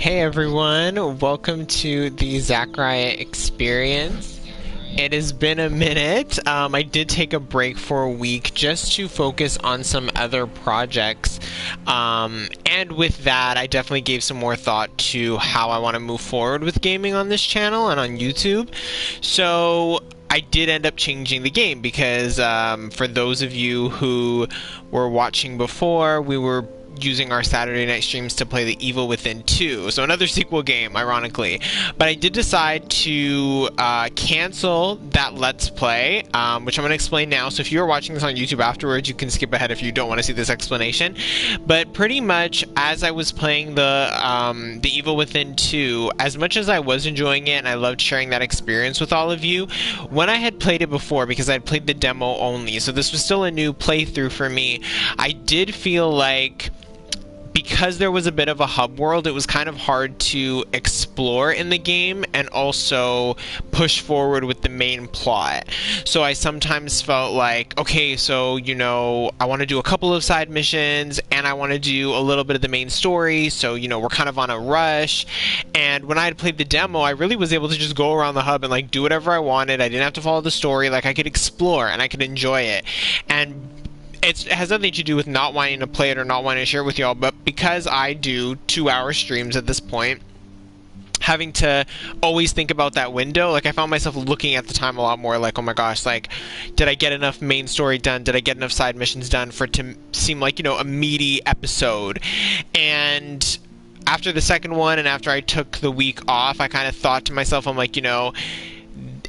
Hey everyone, welcome to the Zachariah Experience. It has been a minute. I did take a break for a week just to focus on some other projects. And with that, I definitely gave some more thought to how I want to move forward with gaming on this channel and on YouTube. So I did end up changing the game because for those of you who were watching before, we were using our Saturday night streams to play The Evil Within 2, so another sequel game, ironically. But I did decide to cancel that Let's Play, which I'm going to explain now. So if you're watching this on YouTube afterwards, you can skip ahead if you don't want to see this explanation. But pretty much, as I was playing the Evil Within 2, as much as I was enjoying it and I loved sharing that experience with all of you, when I had played it before, because I'd played the demo only, so this was still a new playthrough for me, I did feel like because there was a bit of a hub world, it was kind of hard to explore in the game and also push forward with the main plot. So I sometimes felt like, okay, so, you know, I want to do a couple of side missions and I want to do a little bit of the main story, so, you know, we're kind of on a rush. And when I had played the demo, I really was able to just go around the hub and, like, do whatever I wanted. I didn't have to follow the story. Like, I could explore and I could enjoy it. And it has nothing to do with not wanting to play it or not wanting to share it with y'all, but because I do 2-hour streams at this point, having to always think about that window, like I found myself looking at the time a lot more like, oh my gosh, like, did I get enough main story done? Did I get enough side missions done for it to seem like, you know, a meaty episode? And after the second one and after I took the week off, I kind of thought to myself, I'm like, you know,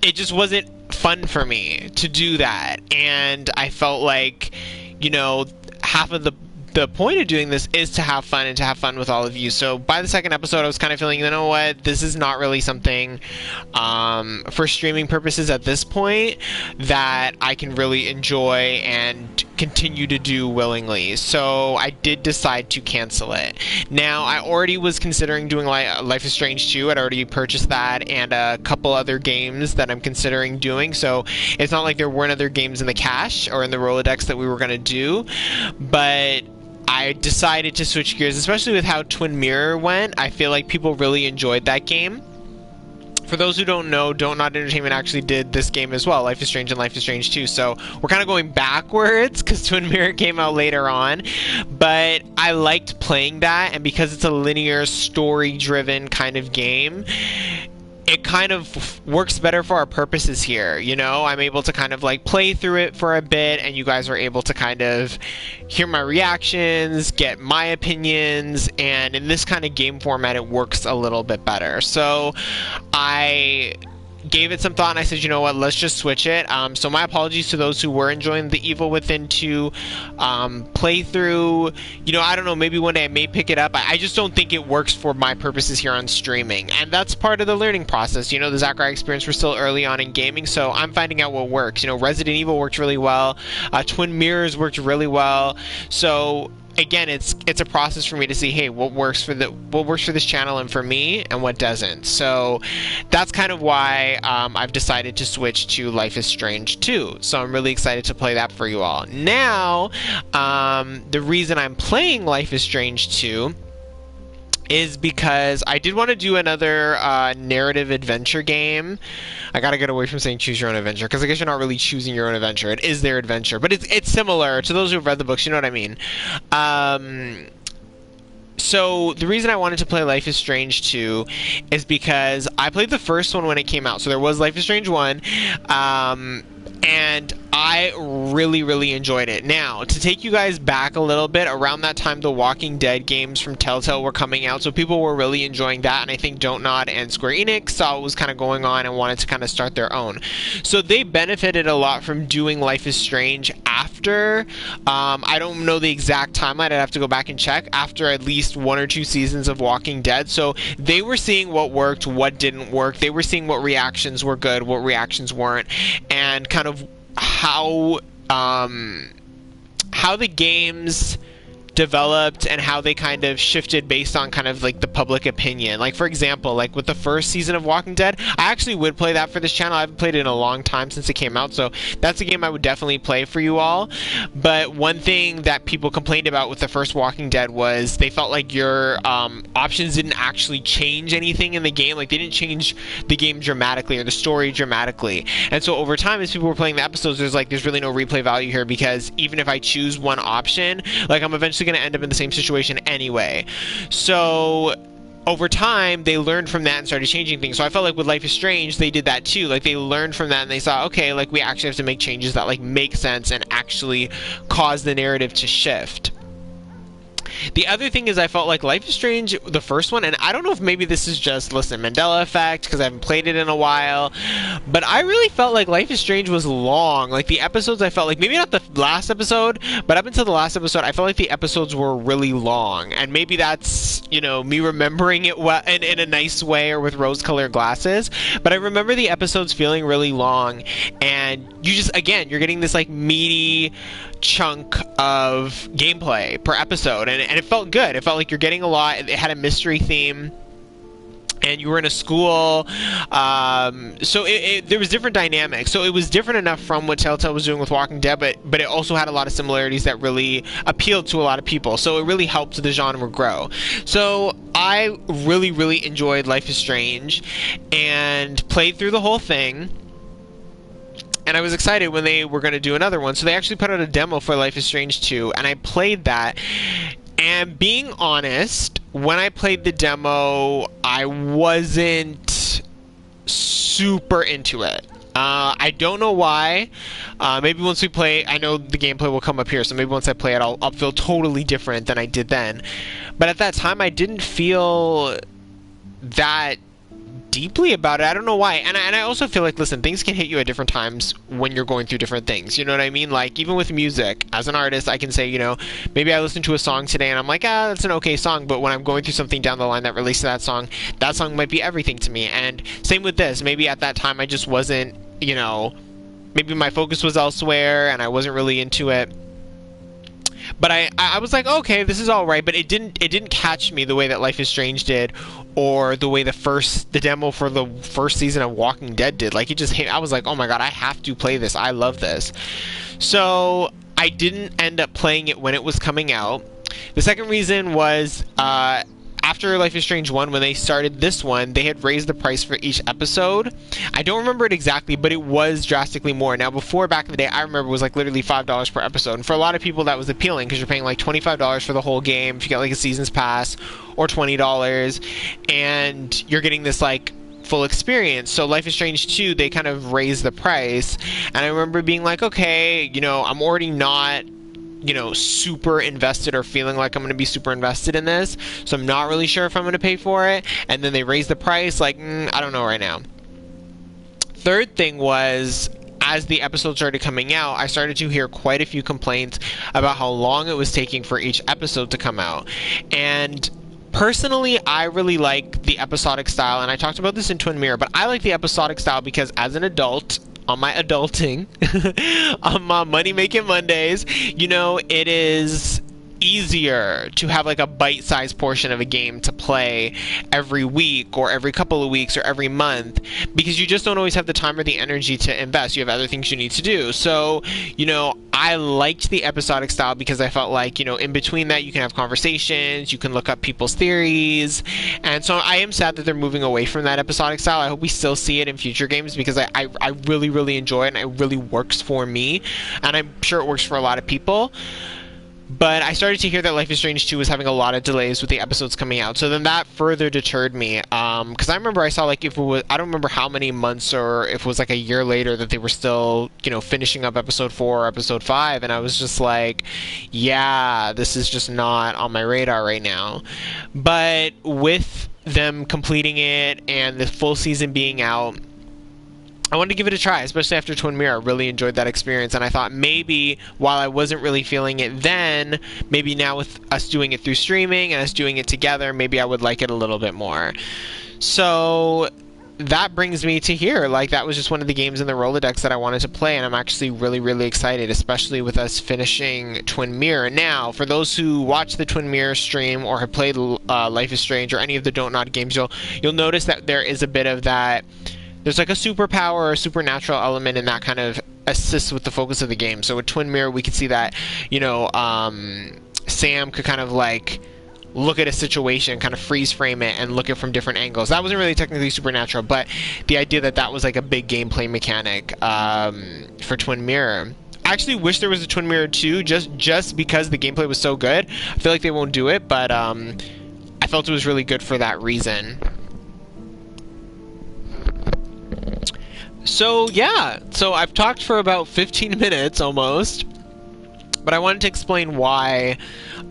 it just wasn't fun for me to do that. And I felt like, you know, half of the point of doing this is to have fun and to have fun with all of you. So by the second episode, I was kind of feeling, you know what, this is not really something for streaming purposes at this point that I can really enjoy and continue to do willingly. So I did decide to cancel it. Now, I already was considering doing Life is Strange 2. I'd already purchased that and a couple other games that I'm considering doing. So it's not like there weren't other games in the cache or in the Rolodex that we were going to do. But I decided to switch gears, especially with how Twin Mirror went. I feel like people really enjoyed that game. For those who don't know, Don't Nod Entertainment actually did this game as well, Life is Strange and Life is Strange 2. So we're kind of going backwards because Twin Mirror came out later on. But I liked playing that, and because it's a linear, story-driven kind of game, it kind of works better for our purposes here, you know? I'm able to kind of like play through it for a bit, and you guys are able to kind of hear my reactions, get my opinions, and in this kind of game format, it works a little bit better. So I gave it some thought and I said, you know what, let's just switch it. So my apologies to those who were enjoying the Evil Within 2 playthrough. You know, I don't know, maybe one day I may pick it up. I just don't think it works for my purposes here on streaming, and that's part of the learning process. You know, the Zachariah Experience, we're still early on in gaming, so I'm finding out what works. You know, Resident Evil worked really well, Twin Mirrors worked really well, so again, it's a process for me to see, hey, what works for this channel and for me, and what doesn't. So that's kind of why I've decided to switch to Life is Strange 2. So I'm really excited to play that for you all. Now, the reason I'm playing Life is Strange 2 is because I did want to do another narrative adventure game. I gotta get away from saying choose your own adventure, because I guess you're not really choosing your own adventure. It is their adventure, but it's similar to those who have read the books. You know what I mean? So the reason I wanted to play Life is Strange 2 is because I played the first one when it came out. So there was Life is Strange 1. And I really, really enjoyed it. Now, to take you guys back a little bit, around that time, the Walking Dead games from Telltale were coming out, so people were really enjoying that, and I think Don't Nod and Square Enix saw what was kind of going on and wanted to kind of start their own. So they benefited a lot from doing Life is Strange after, I don't know the exact timeline, I'd have to go back and check, after at least 1 or 2 seasons of Walking Dead. So they were seeing what worked, what didn't work, they were seeing what reactions were good, what reactions weren't, and kind of how the games developed and how they kind of shifted based on kind of like the public opinion. Like, for example, like with the first season of Walking Dead, I actually would play that for this channel. I haven't played it in a long time since it came out, so that's a game I would definitely play for you all. But one thing that people complained about with the first Walking Dead was they felt like your options didn't actually change anything in the game. Like, they didn't change the game dramatically or the story dramatically. And so over time, as people were playing the episodes, there's really no replay value here, because even if I choose one option, like, I'm eventually going to end up in the same situation anyway. So over time, they learned from that and started changing things. So I felt like with Life is Strange, they did that too. Like, they learned from that and they saw, okay, like, we actually have to make changes that like make sense and actually cause the narrative to shift. The other thing is, I felt like Life is Strange, the first one, and I don't know if maybe this is just, listen, Mandela effect, because I haven't played it in a while, but I really felt like Life is Strange was long. Like, the episodes, I felt like, maybe not the last episode, but up until the last episode, I felt like the episodes were really long. And maybe that's, you know, me remembering it well, in a nice way or with rose-colored glasses. But I remember the episodes feeling really long, and you just, again, you're getting this, like, meaty chunk of gameplay per episode, and it felt good. It felt like you're getting a lot. It had a mystery theme, and you were in a school, so there was different dynamics. So it was different enough from what Telltale was doing with Walking Dead, but it also had a lot of similarities that really appealed to a lot of people. So it really helped the genre grow. So I really, really enjoyed Life is Strange and played through the whole thing. And I was excited when they were going to do another one. So they actually put out a demo for Life is Strange 2, and I played that. And being honest, when I played the demo, I wasn't super into it. I don't know why. Maybe once we play, I know the gameplay will come up here, so maybe once I play it, I'll feel totally different than I did then. But at that time, I didn't feel that deeply about it. I don't know why. And I also feel like, listen, things can hit you at different times when you're going through different things. You know what I mean? Like, even with music, as an artist, I can say, you know, maybe I listen to a song today and I'm like, that's an okay song. But when I'm going through something down the line that relates to that song might be everything to me. And same with this. Maybe at that time I just wasn't, you know, maybe my focus was elsewhere and I wasn't really into it. But I was like, okay, this is all right, but it didn't catch me the way that Life is Strange did, or the way the demo for the first season of Walking Dead did. Like, it just hit. I was like, oh my god, I have to play this. I love this. So I didn't end up playing it when it was coming out. The second reason was, after Life is Strange 1, when they started this one, they had raised the price for each episode. I don't remember it exactly, but it was drastically more. Now, before, back in the day, I remember it was like literally $5 per episode. And for a lot of people, that was appealing, because you're paying like $25 for the whole game if you get like a season's pass, or $20, and you're getting this like full experience. So Life is Strange 2, they kind of raised the price, and I remember being like, okay, you know, I'm already not, you know, super invested or feeling like I'm going to be super invested in this, so I'm not really sure if I'm going to pay for it. And then they raised the price, like, I don't know right now. Third thing was, as the episode started coming out, I started to hear quite a few complaints about how long it was taking for each episode to come out. And personally, I really like the episodic style, and I talked about this in Twin Mirror, but I like the episodic style because as an adult, on my adulting, on my Money Making Mondays, you know, it is easier to have like a bite-sized portion of a game to play every week or every couple of weeks or every month, because you just don't always have the time or the energy to invest. You have other things you need to do. So, you know, I liked the episodic style because I felt like, you know, in between that you can have conversations, you can look up people's theories, and so I am sad that they're moving away from that episodic style. I hope we still see it in future games, because I really, really enjoy it, and it really works for me, and I'm sure it works for a lot of people. But I started to hear that Life is Strange 2 was having a lot of delays with the episodes coming out. So then that further deterred me. Because I remember I saw, like, if it was, I don't remember how many months or if it was like a year later that they were still, you know, finishing up episode 4 or episode 5. And I was just like, yeah, this is just not on my radar right now. But with them completing it and the full season being out, I wanted to give it a try, especially after Twin Mirror. I really enjoyed that experience, and I thought maybe while I wasn't really feeling it then, maybe now with us doing it through streaming and us doing it together, maybe I would like it a little bit more. So that brings me to here. Like, that was just one of the games in the Rolodex that I wanted to play, and I'm actually really, really excited, especially with us finishing Twin Mirror. Now, for those who watch the Twin Mirror stream or have played Life is Strange or any of the Don't Nod games, you'll notice that there is a bit of that. There's like a superpower or supernatural element, and that kind of assists with the focus of the game. So with Twin Mirror, we could see that, Sam could kind of like look at a situation, kind of freeze frame it, and look at it from different angles. That wasn't really technically supernatural, but the idea that that was like a big gameplay mechanic for Twin Mirror. I actually wish there was a Twin Mirror 2, just because the gameplay was so good. I feel like they won't do it, but I felt it was really good for that reason. So yeah, so I've talked for about 15 minutes almost, but I wanted to explain why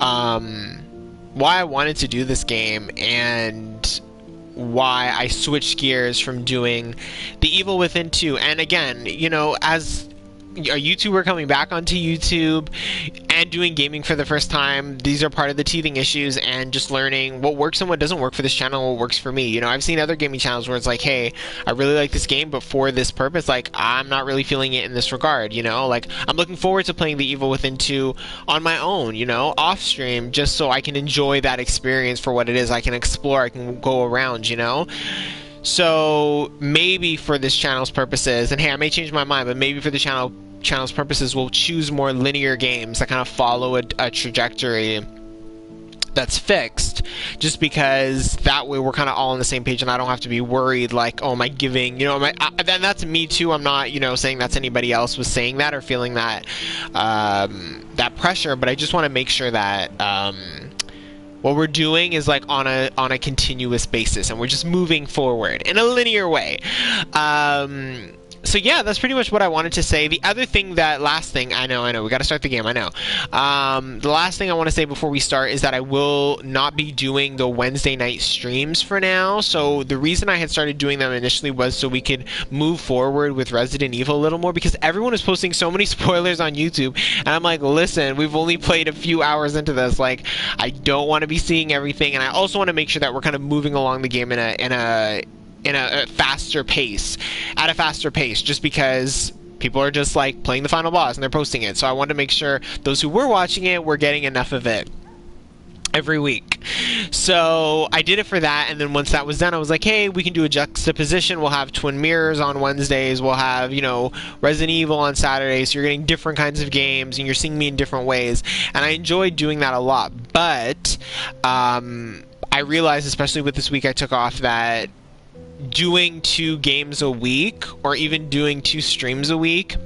I wanted to do this game and why I switched gears from doing The Evil Within 2. And again, as a YouTuber coming back onto YouTube and doing gaming for the first time, these are part of the teething issues and just learning what works and what doesn't work for this channel, what works for me. I've seen other gaming channels where it's like, hey, I really like this game, but for this purpose, like, I'm not really feeling it in this regard, like, I'm looking forward to playing The Evil Within 2 on my own, off stream, just so I can enjoy that experience for what it is. I can explore, I can go around, So maybe for this channel's purposes, and hey, I may change my mind, but maybe for the channel's purposes, we'll choose more linear games that kind of follow a trajectory that's fixed, just because that way we're kind of all on the same page and I don't have to be worried like, oh, am I giving, and that's me too. I'm not, saying that's anybody else was saying that or feeling that that pressure, but I just want to make sure that what we're doing is like on a continuous basis, and we're just moving forward in a linear way. So yeah, that's pretty much what I wanted to say. The other thing, last thing, I know, we got to start the game, I know. The last thing I want to say before we start is that I will not be doing the Wednesday night streams for now. So the reason I had started doing them initially was so we could move forward with Resident Evil a little more, because everyone is posting so many spoilers on YouTube, and I'm like, listen, we've only played a few hours into this. Like, I don't want to be seeing everything, and I also want to make sure that we're kind of moving along the game in a faster pace, just because people are just like playing the final boss and they're posting it. So I wanted to make sure those who were watching it were getting enough of it every week. So I did it for that, and then once that was done, I was like, hey, we can do a juxtaposition. We'll have Twin Mirrors on Wednesdays, we'll have, Resident Evil on Saturdays, so you're getting different kinds of games and you're seeing me in different ways, and I enjoyed doing that a lot. But I realized, especially with this week I took off, that doing 2 games a week or even doing 2 streams a week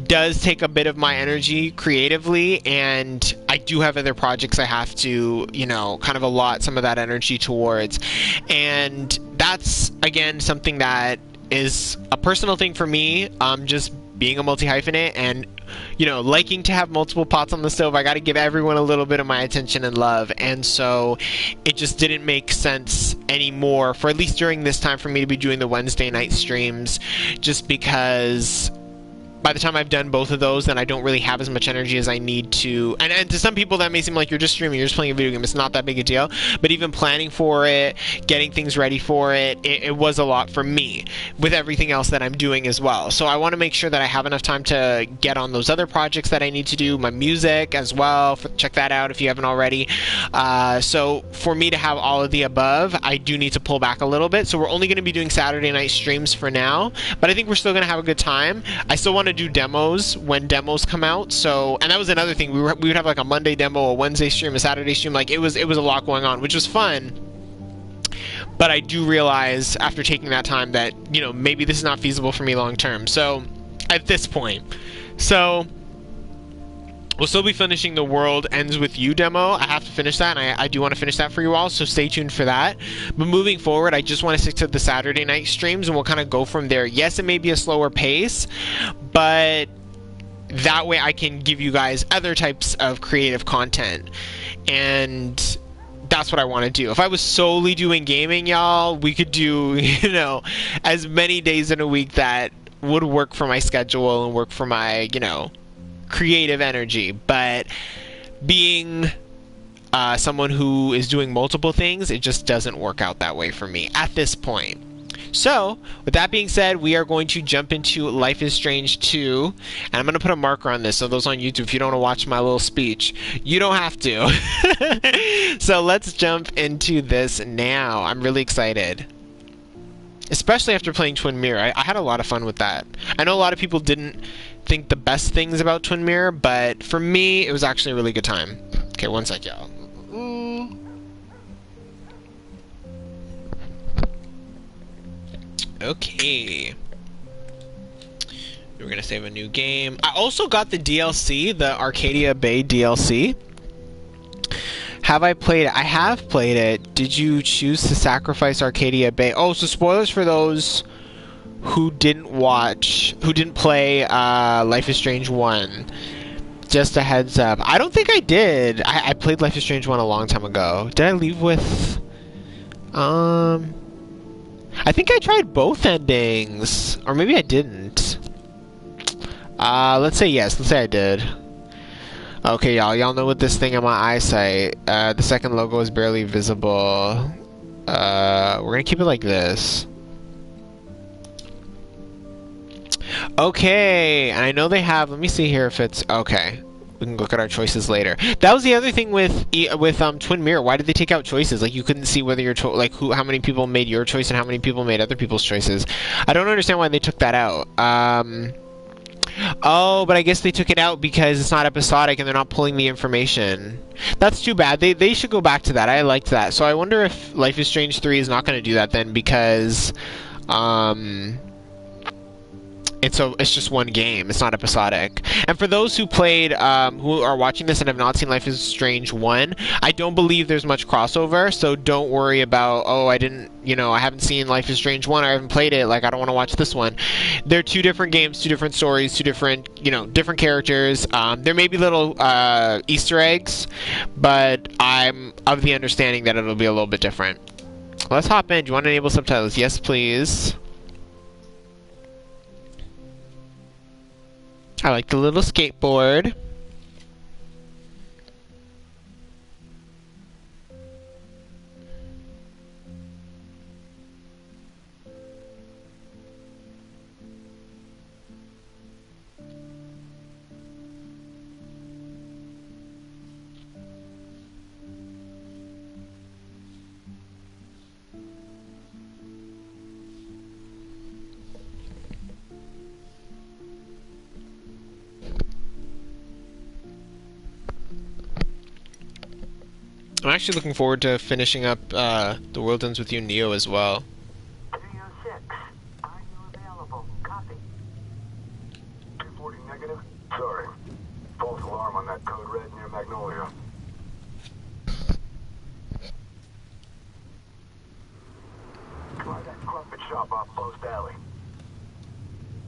does take a bit of my energy creatively, and I do have other projects I have to, kind of allot some of that energy towards. And that's, again, something that is a personal thing for me, just being a multi-hyphenate and, liking to have multiple pots on the stove. I got to give everyone a little bit of my attention and love, and so it just didn't make sense anymore, for at least during this time, for me to be doing the Wednesday night streams, just because by the time I've done both of those, then I don't really have as much energy as I need to. And to some people, that may seem like you're just streaming, you're just playing a video game. It's not that big a deal. But even planning for it, getting things ready for it, it was a lot for me, with everything else that I'm doing as well. So I want to make sure that I have enough time to get on those other projects that I need to do, my music as well. Check that out if you haven't already. So for me to have all of the above, I do need to pull back a little bit. So we're only going to be doing Saturday night streams for now, but I think we're still going to have a good time. I still want to do demos when demos come out. So, and that was another thing, we would have like a Monday demo, a Wednesday stream, a Saturday stream. Like, it was a lot going on, which was fun. But I do realize after taking that time that, maybe this is not feasible for me long term. So at this point, we'll still be finishing the World Ends With You demo. I have to finish that, and I do want to finish that for you all, so stay tuned for that. But moving forward, I just want to stick to the Saturday night streams, and we'll kind of go from there. Yes, it may be a slower pace, but that way I can give you guys other types of creative content. And that's what I want to do. If I was solely doing gaming, y'all, we could do, as many days in a week that would work for my schedule and work for my, creative energy. But being someone who is doing multiple things, it just doesn't work out that way for me at this point. So, with that being said, we are going to jump into Life is Strange 2, and I'm going to put a marker on this. So those on YouTube, if you don't want to watch my little speech, you don't have to. So let's jump into this now. I'm really excited. Especially after playing Twin Mirror. I had a lot of fun with that. I know a lot of people didn't think the best things about Twin Mirror, but for me, it was actually a really good time. Okay, one sec, y'all. Okay. We're gonna save a new game. I also got the DLC, the Arcadia Bay DLC. Have I played it? I have played it. Did you choose to sacrifice Arcadia Bay? Oh, so spoilers for those who didn't play Life is Strange 1. Just a heads up. I don't think I did. I played Life is Strange 1 a long time ago. Did I leave with... I think I tried both endings. Or maybe I didn't. Let's say yes. Let's say I did. Okay, y'all. Y'all know with this thing on my eyesight, the second logo is barely visible. We're gonna keep it like this. Okay, and I know they have... Let me see here if it's... Okay. We can look at our choices later. That was the other thing with Twin Mirror. Why did they take out choices? Like, you couldn't see whether your how many people made your choice and how many people made other people's choices. I don't understand why they took that out. Oh, but I guess they took it out because it's not episodic and they're not pulling the information. That's too bad. They should go back to that. I liked that. So I wonder if Life is Strange 3 is not going to do that then because it's just one game. It's not episodic. And for those who played, who are watching this and have not seen Life is Strange 1, I don't believe there's much crossover, so don't worry about, oh, I haven't seen Life is Strange 1, I haven't played it, like, I don't want to watch this one. They're two different games, two different stories, two different, different characters. There may be little Easter eggs, but I'm of the understanding that it'll be a little bit different. Let's hop in. Do you want to enable subtitles? Yes, please. I like the little skateboard. I'm actually looking forward to finishing up The World Ends With You Neo as well. 306, are you available? Copy. 240 negative? Sorry. False alarm on that code red near Magnolia. Try that crumpet shop off Post Alley.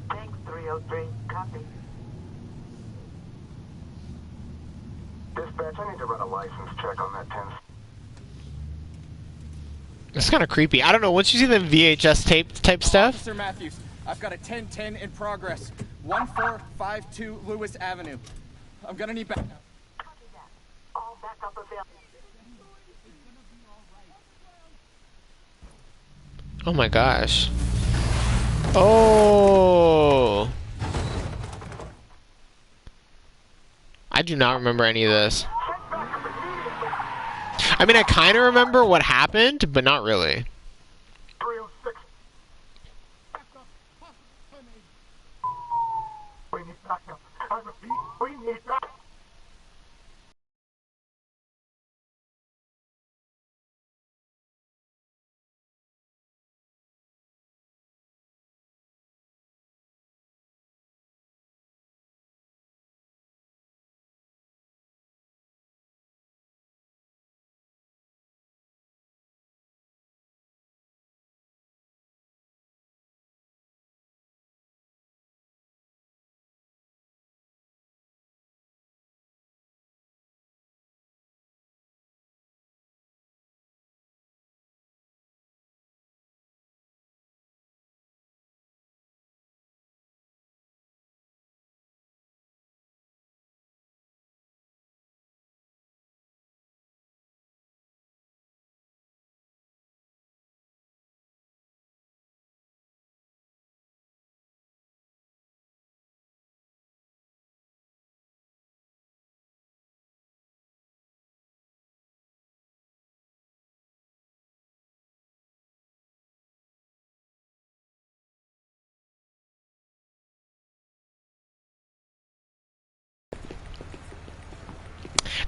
Thanks, 303. Copy. Dispatch, I need to run a license check on that 10. It's kind of creepy. I don't know. Once you see the VHS tape type stuff. Officer Matthews, I've got a 1010 in progress. 1452 Lewis Avenue. I'm gonna need backup. Copy that. All backup available. Oh my gosh. Oh. I do not remember any of this. I mean, I kind of remember what happened, but not really. 306. We need backup. I repeat, we need backup.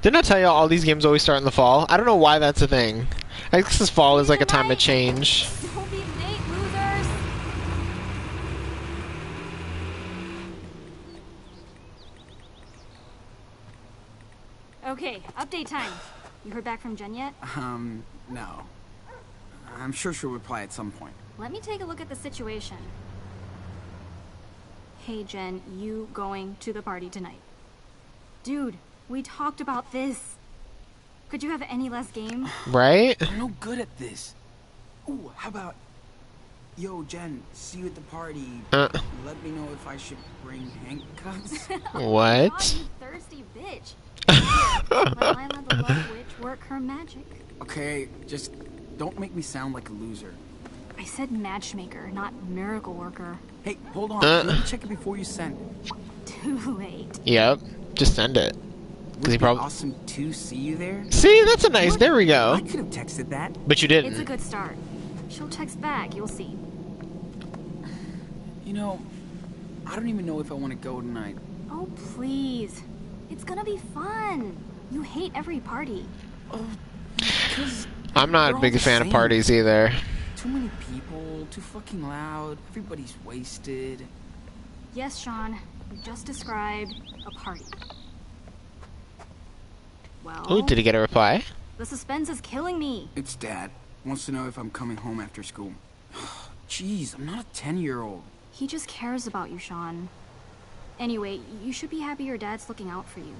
Didn't I tell you all these games always start in the fall? I don't know why that's a thing. I guess this fall is like a time to change. Don't be late, losers. Okay, update time. You heard back from Jen yet? No. I'm sure she'll reply at some point. Let me take a look at the situation. Hey, Jen, you going to the party tonight? Dude, we talked about this. Could you have any less game? Right? I'm no good at this. Ooh, how about... Yo, Jen, see you at the party. Let me know if I should bring handcuffs. What? God, you thirsty bitch. Here, let Lila the Love Witch work her magic. Okay, just don't make me sound like a loser. I said matchmaker, not miracle worker. Hey, hold on. Let me check it before you send. Too late. Yep. Just send it. Would he it be prob- awesome to see you there? See, that's a nice. There we go. I could have texted that. But you It's a didn't. good start. She'll text back, you'll see. You know, I don't even know if I want to go tonight. Oh, please. It's gonna be fun. You hate every party. Because I'm not we're a all big the fan of same. parties either. Too many people, too fucking loud, everybody's wasted. Yes, Sean. You just described a party. Well, Oh, did he get a reply? the suspense is killing me. It's Dad. Wants to know if I'm coming home after school. Jeez, I'm not a 10-year-old. He just cares about you, Sean. Anyway, you should be happy your dad's looking out for you.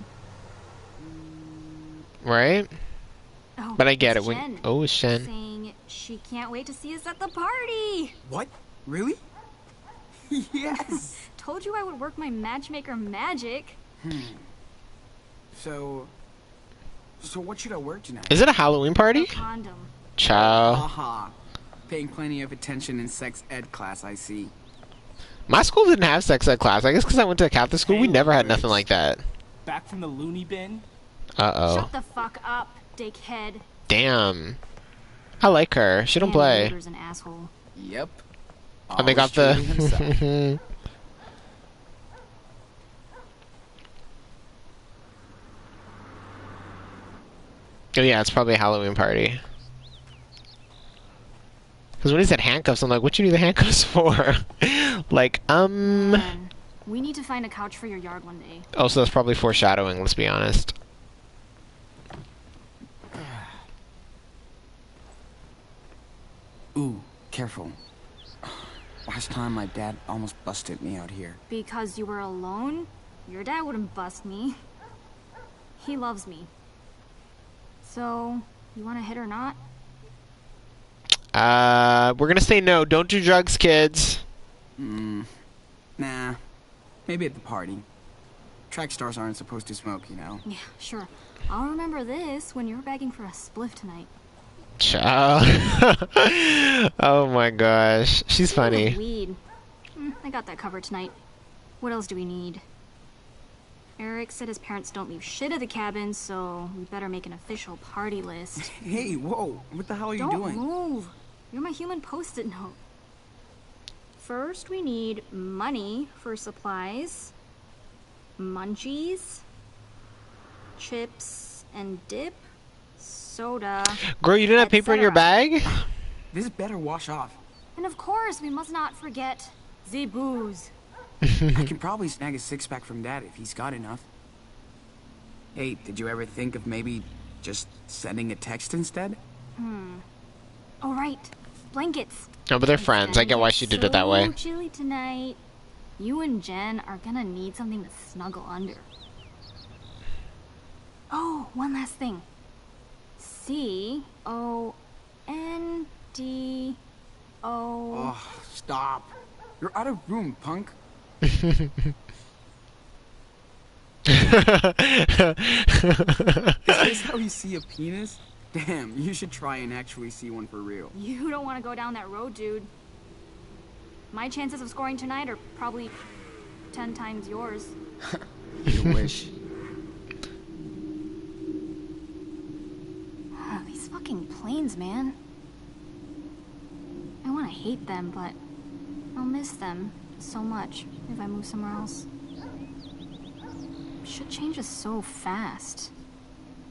Right? Oh, But I get it's it. Jen Oh, it's Shen. saying she can't wait to see us at the party. What? Really? Yes! Told you I would work my matchmaker magic. So what should I wear tonight? Is it a Halloween A party? condom. Ciao. Aha. Paying plenty of attention in sex ed class, I see. My school didn't have sex ed class. I guess because I went to a Catholic school, we never had nothing like that. Back from the loony bin? Uh-oh. Shut the fuck up, dickhead. Damn. I like her. She don't And play. Vader's an asshole. Yep. And they got the... Always truly himself. Oh, yeah, it's probably a Halloween party. Because when he said handcuffs, I'm like, what you need the handcuffs for? Like, Man, we need to find a couch for your yard one day. Oh, so that's probably foreshadowing, let's be honest. Ooh, careful. Last time my dad almost busted me out here. Because you were alone? Your dad wouldn't bust me. He loves me. So, you want to hit or not? We're gonna say no. Don't do drugs, kids. Nah. Maybe at the party. Track stars aren't supposed to smoke, you know. Yeah, sure. I'll remember this when you're begging for a spliff tonight. Ciao. Oh my gosh. She's Ooh, funny. weed. I got that covered tonight. What else do we need? Eric said his parents don't leave shit at the cabin, so we better make an official party list. Hey, whoa. What the hell are you Don't doing? move. You're my human post-it note. First, we need money for supplies, munchies, chips and dip, soda, Girl, you didn't have paper in your etc. bag? This better wash off. and of course, we must not forget the booze. I can probably snag a six-pack from Dad if he's got enough. Hey, did you ever think of maybe just sending a text instead? All right, blankets. No, but they're friends. I get why she did it that way. So chilly tonight. You and Jen are gonna need something to snuggle under. Oh, one last thing. CONDO. Oh, stop. You're out of room, punk. Is this how you see a penis? Damn, you should try and actually see one for real. You don't want to go down that road, dude. My chances of scoring tonight are probably 10 times yours. You wish. These fucking planes, man. I want to hate them, but I'll miss them so much if I move somewhere else. Shit changes so fast.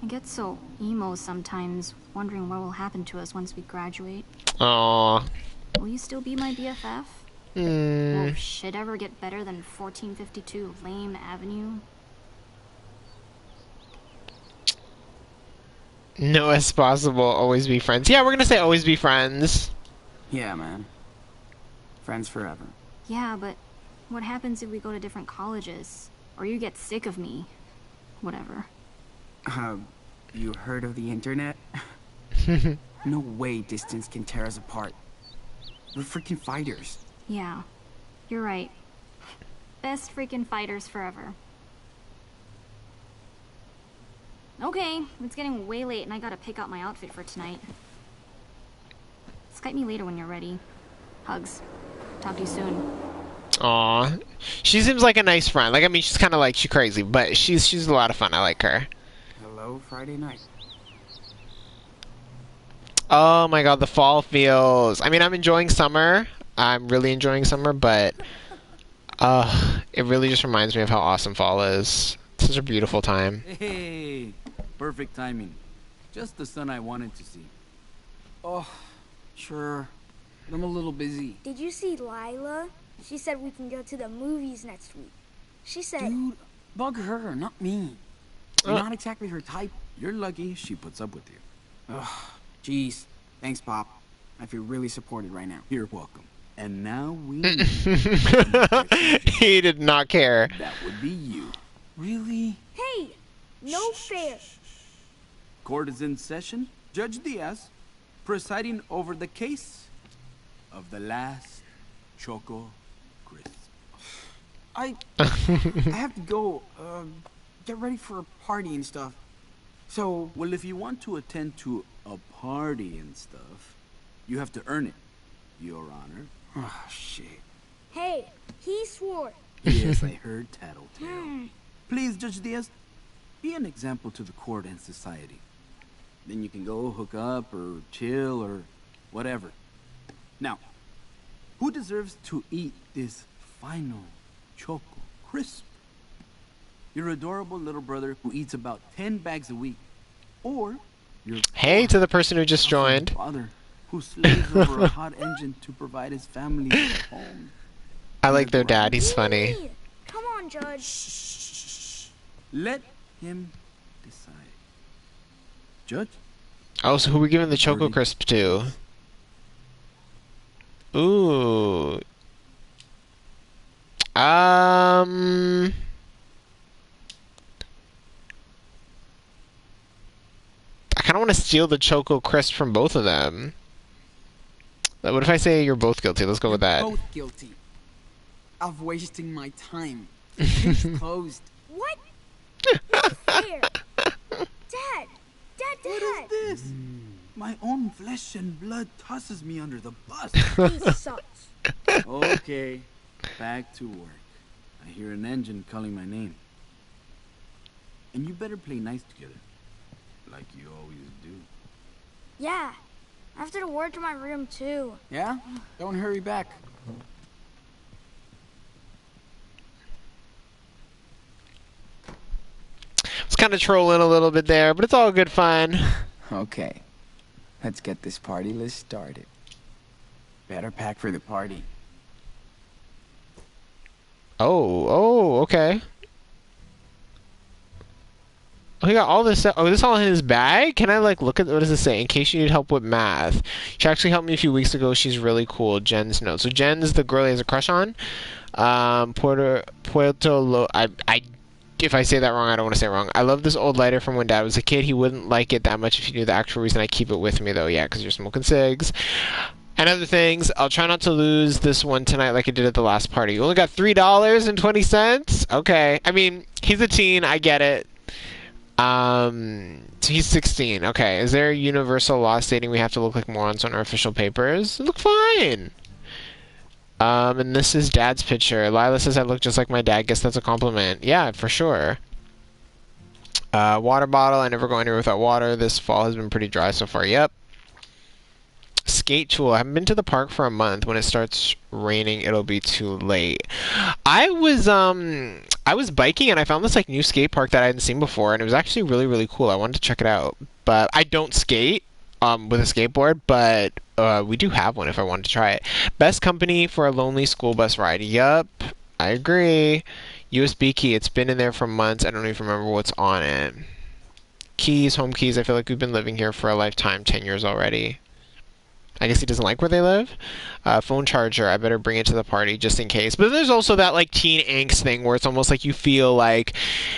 I get so emo sometimes, wondering what will happen to us once we graduate. Aw. Will you still be my BFF? Hmm. Will shit ever get better than 1452 Lame Avenue? No, as possible. Always be friends. Yeah, we're gonna say always be friends. Yeah, man. Friends forever. Yeah, but what happens if we go to different colleges? Or you get sick of me? Whatever. You heard of the internet? No way distance can tear us apart. We're freaking fighters. Yeah, you're right. Best freaking fighters forever. Okay, it's getting way late and I gotta pick out my outfit for tonight. Skype me later when you're ready. Hugs. Talk to you soon. Aw. She seems like a nice friend. Like, I mean, she's kind of like, she's crazy, but she's a lot of fun. I like her. Hello, Friday night. Oh my god, the fall feels. I mean, I'm enjoying summer. I'm really enjoying summer, but it really just reminds me of how awesome fall is. It's such a beautiful time. Hey, perfect timing. Just the sun I wanted to see. Oh, sure. But I'm a little busy. Did you see Lila? She said we can go to the movies next week. She said... Dude, bug her, not me. You're not exactly her type. You're lucky she puts up with you. Ugh, jeez. Thanks, Pop. I feel really supported right now. You're welcome. And now we... He did not care. That would be you. Really? Hey, no fair. Court is in session. Judge Diaz, presiding over the case of the last Choco Crisp. I have to go, get ready for a party and stuff. So... Well, if you want to attend to a party and stuff, you have to earn it, Your Honor. Oh, shit. Hey, he swore. Yes, I heard tattletale. Please, Judge Diaz, be an example to the court and society. Then you can go hook up or chill or whatever. Now, who deserves to eat this final Choco Crisp? Your adorable little brother who eats about 10 bags a week, or your Hey to the person who just joined. father who slaves over a hot engine to provide his family a home. I like their dad. He's funny. Me. Come on, Judge. Let him decide. Judge? Oh, so who we giving the Choco Crisp to? Ooh. I kind of want to steal the Choco Crisp from both of them. What if I say you're both guilty? Let's go with that. Both guilty. Of wasting my time. Case closed. What? Fair. Dad! What is this? My own flesh and blood tosses me under the bus. He sucks. Okay, back to work. I hear an engine calling my name. And you better play nice together. Like you always do. Yeah. I have to work in my room, too. Yeah? Don't hurry back. It's kind of trolling a little bit there, but it's all good fun. Okay. Let's get this party list started. Better pack for the party. Oh, okay. Oh, he got all this stuff. Oh, this all in his bag? Can I, like, look at... What does it say? In case you need help with math. She actually helped me a few weeks ago. She's really cool. Jen's note. So Jen's the girl he has a crush on. If I say that wrong, I don't want to say it wrong. I love this old lighter from when Dad was a kid. He wouldn't like it that much if you knew the actual reason I keep it with me, though. Yeah, because you're smoking cigs. And other things. I'll try not to lose this one tonight like I did at the last party. You only got $3.20? Okay. I mean, he's a teen. I get it. So he's 16. Okay. Is there a universal law stating we have to look like morons on our official papers? Look fine. And this is Dad's picture. Lila says I look just like my dad. Guess that's a compliment. Yeah, for sure. Water bottle. I never go anywhere without water. This fall has been pretty dry so far. Yep. Skate tool. I haven't been to the park for a month. When it starts raining, it'll be too late. I was I was biking and I found this like new skate park that I hadn't seen before, and it was actually really, really cool. I wanted to check it out. But I don't skate with a skateboard, but we do have one if I wanted to try it. Best company for a lonely school bus ride. Yup, I agree. USB key. It's been in there for months. I don't even remember what's on it. Keys, home keys. I feel like we've been living here for a lifetime, 10 years already. I guess he doesn't like where they live. Phone charger. I better bring it to the party just in case. But there's also that like teen angst thing where it's almost like you feel like,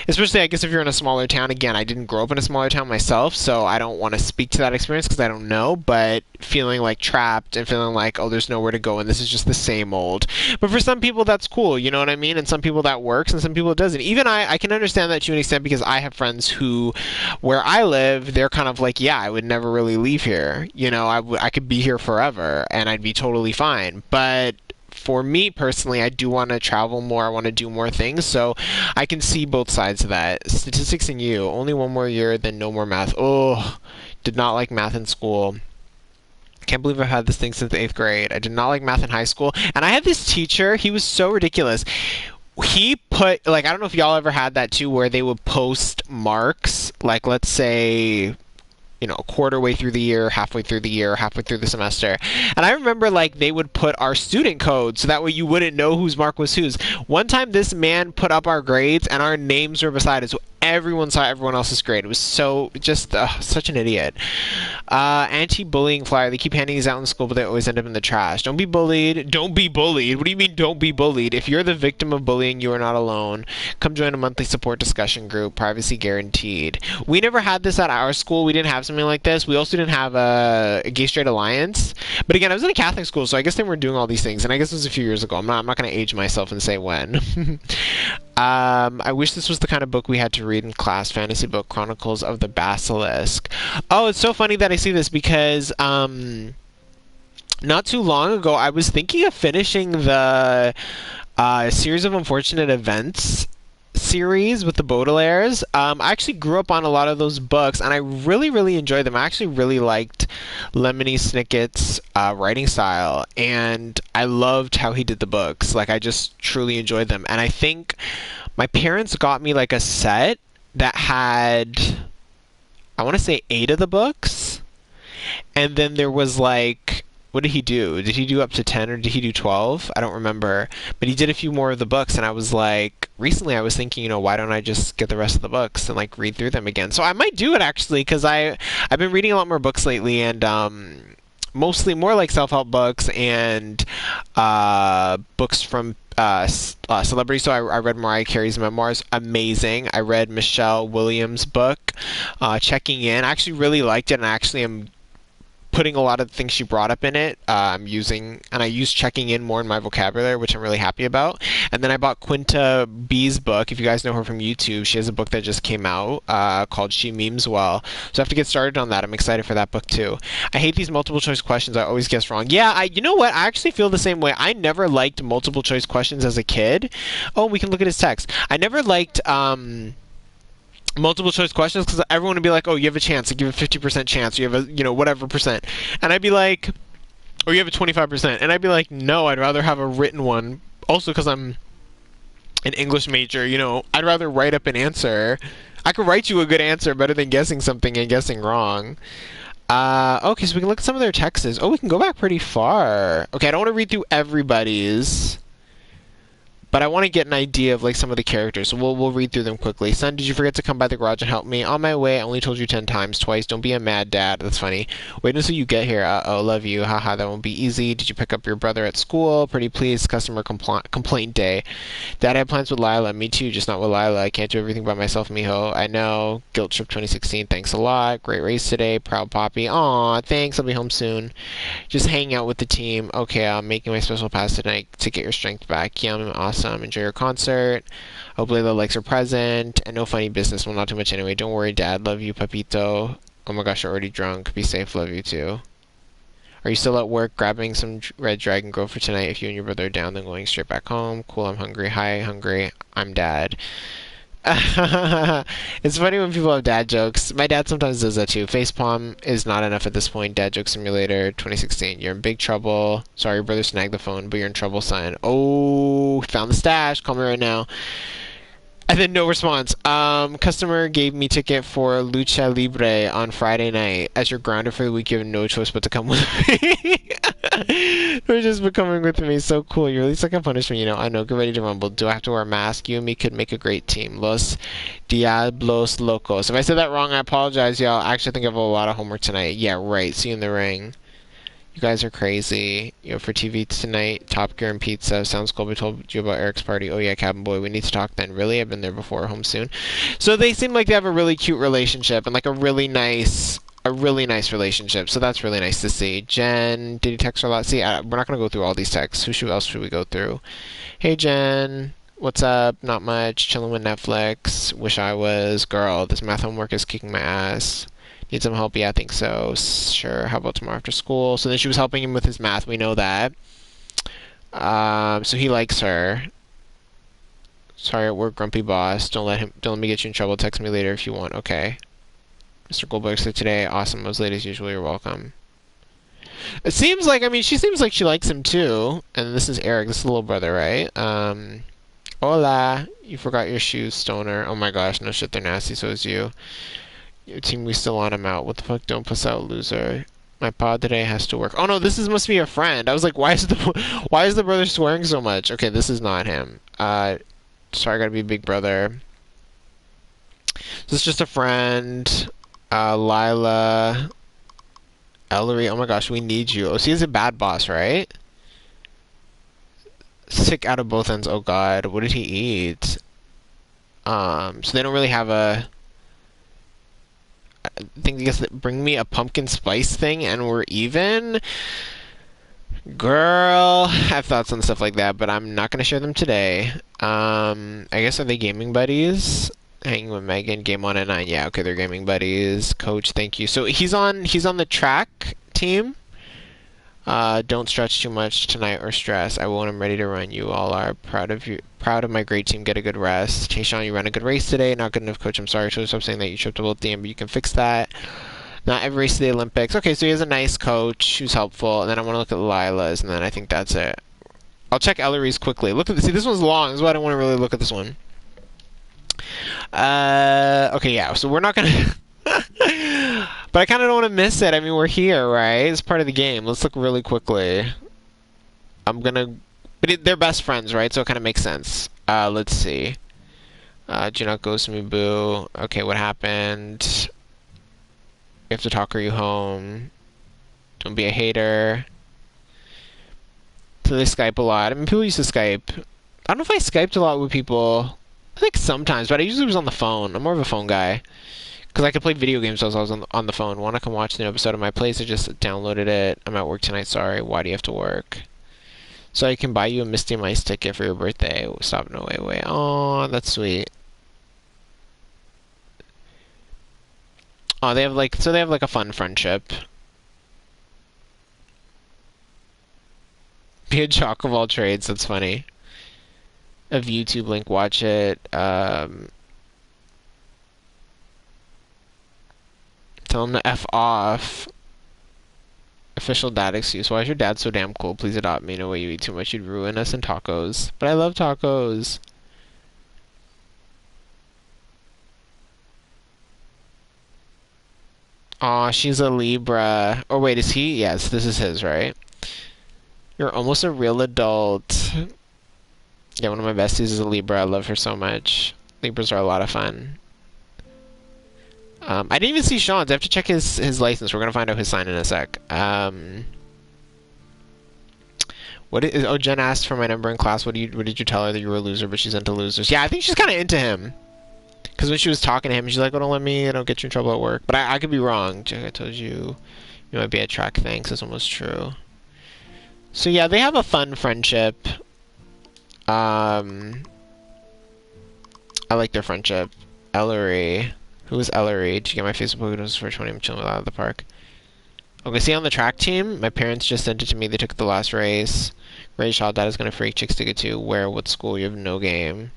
especially I guess if you're in a smaller town. Again, I didn't grow up in a smaller town myself, so I don't want to speak to that experience because I don't know. But feeling like trapped and feeling like, oh, there's nowhere to go and this is just the same old. But for some people that's cool, you know what I mean? And some people that works and some people it doesn't. Even I can understand that to an extent because I have friends who, where I live, they're kind of like, yeah, I would never really leave here. You know, I could be here forever and I'd be totally fine. But for me personally, I do want to travel more. I want to do more things. So I can see both sides of that. Statistics and you. Only one more year, then no more math. Oh, did not like math in school. Can't believe I've had this thing since 8th grade. I did not like math in high school. And I had this teacher. He was so ridiculous. He put, like, I don't know if y'all ever had that too, where they would post marks. Like, let's say, you know, a quarter way through the year, halfway through the year, halfway through the semester. And I remember, like, they would put our student code so that way you wouldn't know whose mark was whose. One time this man put up our grades and our names were beside it, so everyone saw everyone else's grade. It was so, just, such an idiot. Anti-bullying flyer. They keep handing these out in school, but they always end up in the trash. Don't be bullied. Don't be bullied. What do you mean don't be bullied? If you're the victim of bullying, you are not alone. Come join a monthly support discussion group. Privacy guaranteed. We never had this at our school. We didn't have something like this. We also didn't have a gay straight alliance. But again, I was in a Catholic school, so I guess they weren't doing all these things. And I guess it was a few years ago. I'm not going to age myself and say when. I wish this was the kind of book we had to read in class. Fantasy book, Chronicles of the Basilisk. Oh, it's so funny that I see this because not too long ago I was thinking of finishing the Series of Unfortunate Events series with the Baudelaires. I actually grew up on a lot of those books and I really, really enjoyed them. I actually really liked Lemony Snicket's writing style and I loved how he did the books. Like, I just truly enjoyed them. And I think my parents got me like a set that had, I want to say 8 of the books. And then there was like, what did he do? Did he do up to 10 or did he do 12? I don't remember. But he did a few more of the books and I was like, recently I was thinking, you know, why don't I just get the rest of the books and like read through them again? So I might do it actually because I've been reading a lot more books lately and mostly more like self-help books and books from celebrities. So I read Mariah Carey's memoirs. Amazing. I read Michelle Williams' book, Checking In. I actually really liked it and I actually am putting a lot of the things she brought up in it. I'm using, and I use checking in more in my vocabulary, which I'm really happy about. And then I bought Quinta B's book. If you guys know her from YouTube, she has a book that just came out called She Memes Well. So I have to get started on that. I'm excited for that book too. I hate these multiple choice questions. I always guess wrong. Yeah, you know what? I actually feel the same way. I never liked multiple choice questions as a kid. Oh, we can look at his text. I never liked multiple choice questions because everyone would be like, oh, you have a chance, like you have a 50% chance, you have a, you know, whatever percent, and I'd be like, or you have a 25%, and I'd be like, no, I'd rather have a written one. Also because I'm an English major, you know, I'd rather write up an answer. I could write you a good answer better than guessing something and guessing wrong. Okay, so we can look at some of their texts. Oh, we can go back pretty far. Okay, I don't want to read through everybody's, but I want to get an idea of like some of the characters, so we'll read through them quickly. Son, did you forget to come by the garage and help me? On my way. I only told you 10 times, twice. Don't be a mad dad. That's funny. Wait until you get here. Uh-oh, love you. Haha, that won't be easy. Did you pick up your brother at school? Pretty please. Customer complaint day. Dad had plans with Lila. Me too, just not with Lila. I can't do everything by myself, mijo. I know. Guilt trip 2016. Thanks a lot. Great race today. Proud Poppy. Aw, thanks. I'll be home soon. Just hanging out with the team. Okay, I'm making my special pass tonight to get your strength back. Yum, awesome. Enjoy your concert. Hope Layla likes her present. And no funny business. Well, not too much anyway. Don't worry, Dad. Love you, Papito. Oh my gosh, you're already drunk. Be safe. Love you too. Are you still at work grabbing some Red Dragon Grove for tonight? If you and your brother are down, then going straight back home. Cool, I'm hungry. Hi, hungry. I'm Dad. It's funny when people have dad jokes. My dad sometimes does that too. Facepalm is not enough at this point. Dad Joke Simulator 2016. You're in big trouble. Sorry, your brother snagged the phone, but you're in trouble, son. Oh, found the stash. Call me right now. And then no response. Customer gave me ticket for Lucha Libre on Friday night. As you're grounded for the week, you have no choice but to come with me. They're just becoming with me. So cool. You're at least like a punishment, you know. I know. Get ready to rumble. Do I have to wear a mask? You and me could make a great team. Los Diablos Locos. If I said that wrong, I apologize, y'all. I actually think I have a lot of homework tonight. Yeah, right. See you in the ring. You guys are crazy. You know, for TV tonight, Top Gear and pizza. Sounds cool. We told you about Eric's party. Oh yeah, Cabin Boy. We need to talk then. Really? I've been there before. Home soon. So they seem like they have a really cute relationship and like a really nice relationship. So that's really nice to see. Jen, did he text her a lot? See, we're not gonna go through all these texts. Who else should we go through? Hey Jen, what's up? Not much. Chilling with Netflix. Wish I was. Girl, this math homework is kicking my ass. Need some help? Yeah, I think so. Sure. How about tomorrow after school? So then she was helping him with his math. We know that. So he likes her. Sorry at work, grumpy boss. Don't let me get you in trouble. Text me later if you want. Okay. Mr. Goldberg said today, awesome. I was late as usual. You're welcome. It seems like, I mean, she seems like she likes him too. And this is Eric. This is the little brother, right? Hola. You forgot your shoes, stoner. Oh my gosh. No shit, they're nasty. So is you. Your team, we still want him out. What the fuck? Don't puss out, loser. My pod today has to work. Oh no, this must be a friend. I was like, why is the brother swearing so much? Okay, this is not him. Sorry, I gotta be big brother. This is just a friend. Lila. Ellery. Oh my gosh, we need you. Oh, so he's a bad boss, right? Sick out of both ends. Oh god, what did he eat? So they don't really have a. I think, I guess, that bring me a pumpkin spice thing and we're even. Girl, I have thoughts on stuff like that, but I'm not going to share them today. I guess, are they gaming buddies? Hanging with Megan, game on at 9. Yeah, okay, they're gaming buddies. Coach, thank you. So he's on the track team. Don't stretch too much tonight or stress. I won't. I'm ready to run. You all are proud of you. Proud of my great team. Get a good rest. Hey Sean, you ran a good race today. Not good enough, coach. I'm sorry. So stop saying that you tripped about the end, but you can fix that. Not every race of the Olympics. Okay, so he has a nice coach who's helpful. And then I want to look at Lila's, and then I think that's it. I'll check Ellery's quickly. Look at this. See, this one's long. This is why I don't want to really look at this one. Okay, yeah. So we're not gonna. But I kind of don't want to miss it. I mean, we're here, right? It's part of the game. Let's look really quickly. But they're best friends, right? So it kind of makes sense. Let's see. Do not ghost me, boo. Okay, what happened? You have to talk or you home. Don't be a hater. So they Skype a lot. I mean, people used to Skype. I don't know if I Skyped a lot with people. I think sometimes, but I usually was on the phone. I'm more of a phone guy. Because I could play video games while I was on the phone. Want to come watch the new episode of My Place? I just downloaded it. I'm at work tonight, sorry. Why do you have to work? So I can buy you a Misty Mice ticket for your birthday. Stop, no, wait. Oh, that's sweet. Oh, they have like a fun friendship. Be a jock of all trades, that's funny. A YouTube link, watch it. Tell him to F off. Official dad excuse. Why is your dad so damn cool? Please adopt me. No way you eat too much. You'd ruin us in tacos. But I love tacos. Aw, she's a Libra. Oh, wait, is he? Yes, this is his, right? You're almost a real adult. Yeah, one of my besties is a Libra. I love her so much. Libras are a lot of fun. I didn't even see Sean's. I have to check his license. We're gonna find out his sign in a sec. Oh, Jen asked for my number in class. What did you tell her that you were a loser, but she's into losers? Yeah, I think she's kind of into him. Because when she was talking to him, she's like, "Oh, don't let me. I don't get you in trouble at work." But I could be wrong. I told you, you might be at track. Thanks. That's almost true. So yeah, they have a fun friendship. I like their friendship. Ellery. Who is Ellery? Did you get my Facebook photos for 20? I'm chilling out of the park. Okay, see on the track team, my parents just sent it to me. They took the last race. Ray Shaw, Dad is gonna freak chicks to get to. Where? What school? You have no game.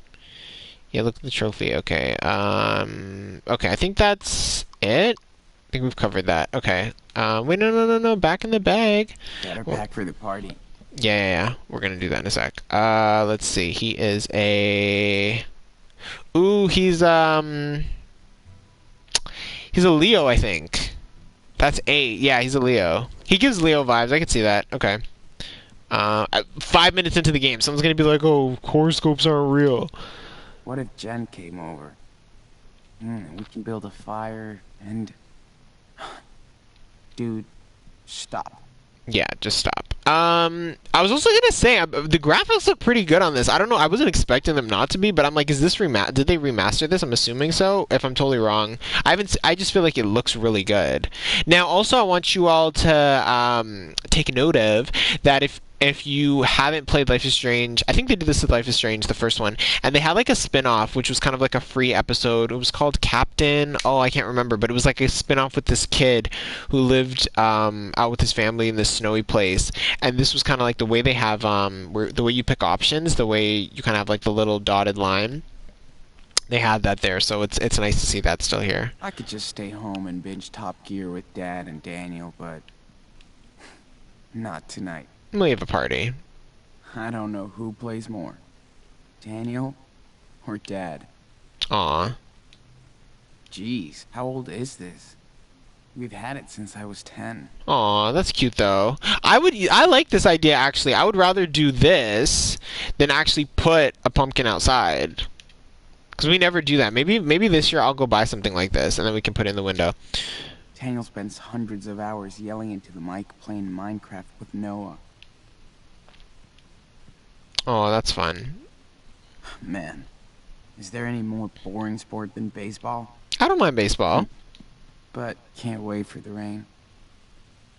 Yeah, look at the trophy. Okay. Okay, I think that's it. I think we've covered that. Okay. Wait, no. Back in the bag. Better pack for the party. Yeah. We're gonna do that in a sec. Let's see. He is a Ooh, he's a Leo, I think. That's 8. Yeah, he's a Leo. He gives Leo vibes. I can see that. Okay. 5 minutes into the game, someone's gonna be like, "Oh, horoscopes aren't real." What if Jen came over? We can build a fire and... Dude, stop. Yeah, just stop. I was also gonna say the graphics look pretty good on this. I don't know. I wasn't expecting them not to be, but I'm like, is this did they remaster this? I'm assuming so. If I'm totally wrong, I just feel like it looks really good. Now, also, I want you all to take note of that if you haven't played Life is Strange, I think they did this with Life is Strange, the first one, and they had like a spin-off, which was kind of like a free episode. It was called Captain, I can't remember, but it was like a spin-off with this kid who lived out with his family in this snowy place, and this was kind of like the way they have, the way you pick options, the way you kind of have like the little dotted line. They had that there, so it's nice to see that still here. I could just stay home and binge Top Gear with Dad and Daniel, but... not tonight. We have a party. I don't know who plays more. Daniel or Dad. Aw. Jeez, how old is this? We've had it since I was 10. Aw, that's cute though. I like this idea actually. I would rather do this than actually put a pumpkin outside. Because we never do that. Maybe this year I'll go buy something like this and then we can put it in the window. Daniel spends hundreds of hours yelling into the mic playing Minecraft with Noah. Oh, that's fun. Man, is there any more boring sport than baseball? I don't mind baseball. But can't wait for the rain.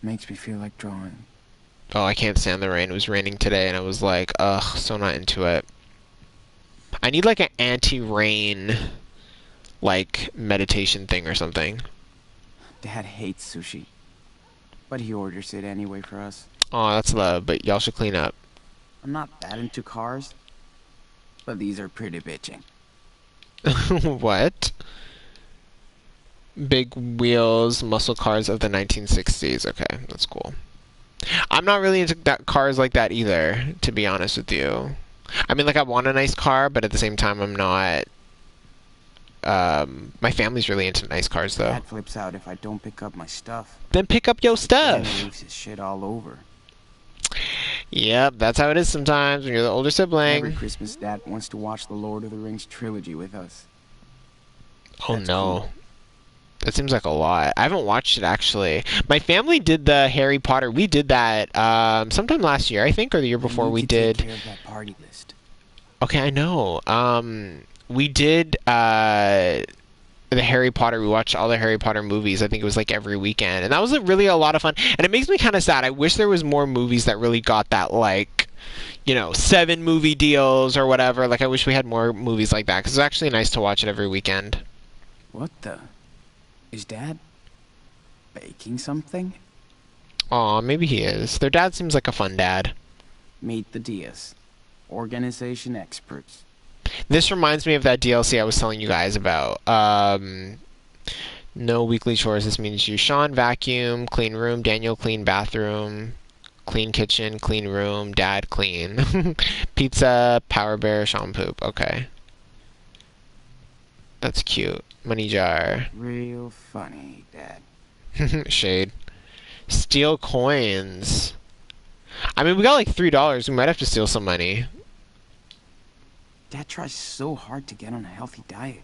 Makes me feel like drawing. Oh, I can't stand the rain. It was raining today and I was like, ugh, so not into it. I need like an anti-rain like meditation thing or something. Dad hates sushi, but he orders it anyway for us. Oh, that's love, but y'all should clean up. I'm not that into cars, but these are pretty bitching. What? Big wheels, muscle cars of the 1960s. Okay, that's cool. I'm not really into cars like that either, to be honest with you. I mean, like, I want a nice car, but at the same time, I'm not... my family's really into nice cars, though. Dad flips out if I don't pick up my stuff. Then pick up your stuff! Dad leaves his shit all over. Yep, that's how it is sometimes when you're the older sibling. Every Christmas, Dad wants to watch the Lord of the Rings trilogy with us. Oh, That's no. cool. That seems like a lot. I haven't watched it, actually. My family did the Harry Potter. We did that sometime last year, I think, or the year before we did. Take care of that party list. Okay, I know. We did the Harry Potter. We watched all the Harry Potter movies. I think it was like every weekend. And that was really a lot of fun. And it makes me kind of sad. I wish there was more movies that really got that, like, 7 movie deals or whatever. Like, I wish we had more movies like that. Because it's actually nice to watch it every weekend. What the? Is Dad baking something? Aw, maybe he is. Their dad seems like a fun dad. Meet the Diaz, organization experts. This reminds me of that DLC I was telling you guys about. No weekly chores. This means you, Sean, vacuum, clean room, Daniel, clean bathroom, clean kitchen, clean room, Dad, clean. Pizza, Power Bear, Sean, poop. Okay. That's cute. Money jar. Real funny, Dad. Shade. Steal coins. I mean, we got like $3. We might have to steal some money. Dad tries so hard to get on a healthy diet.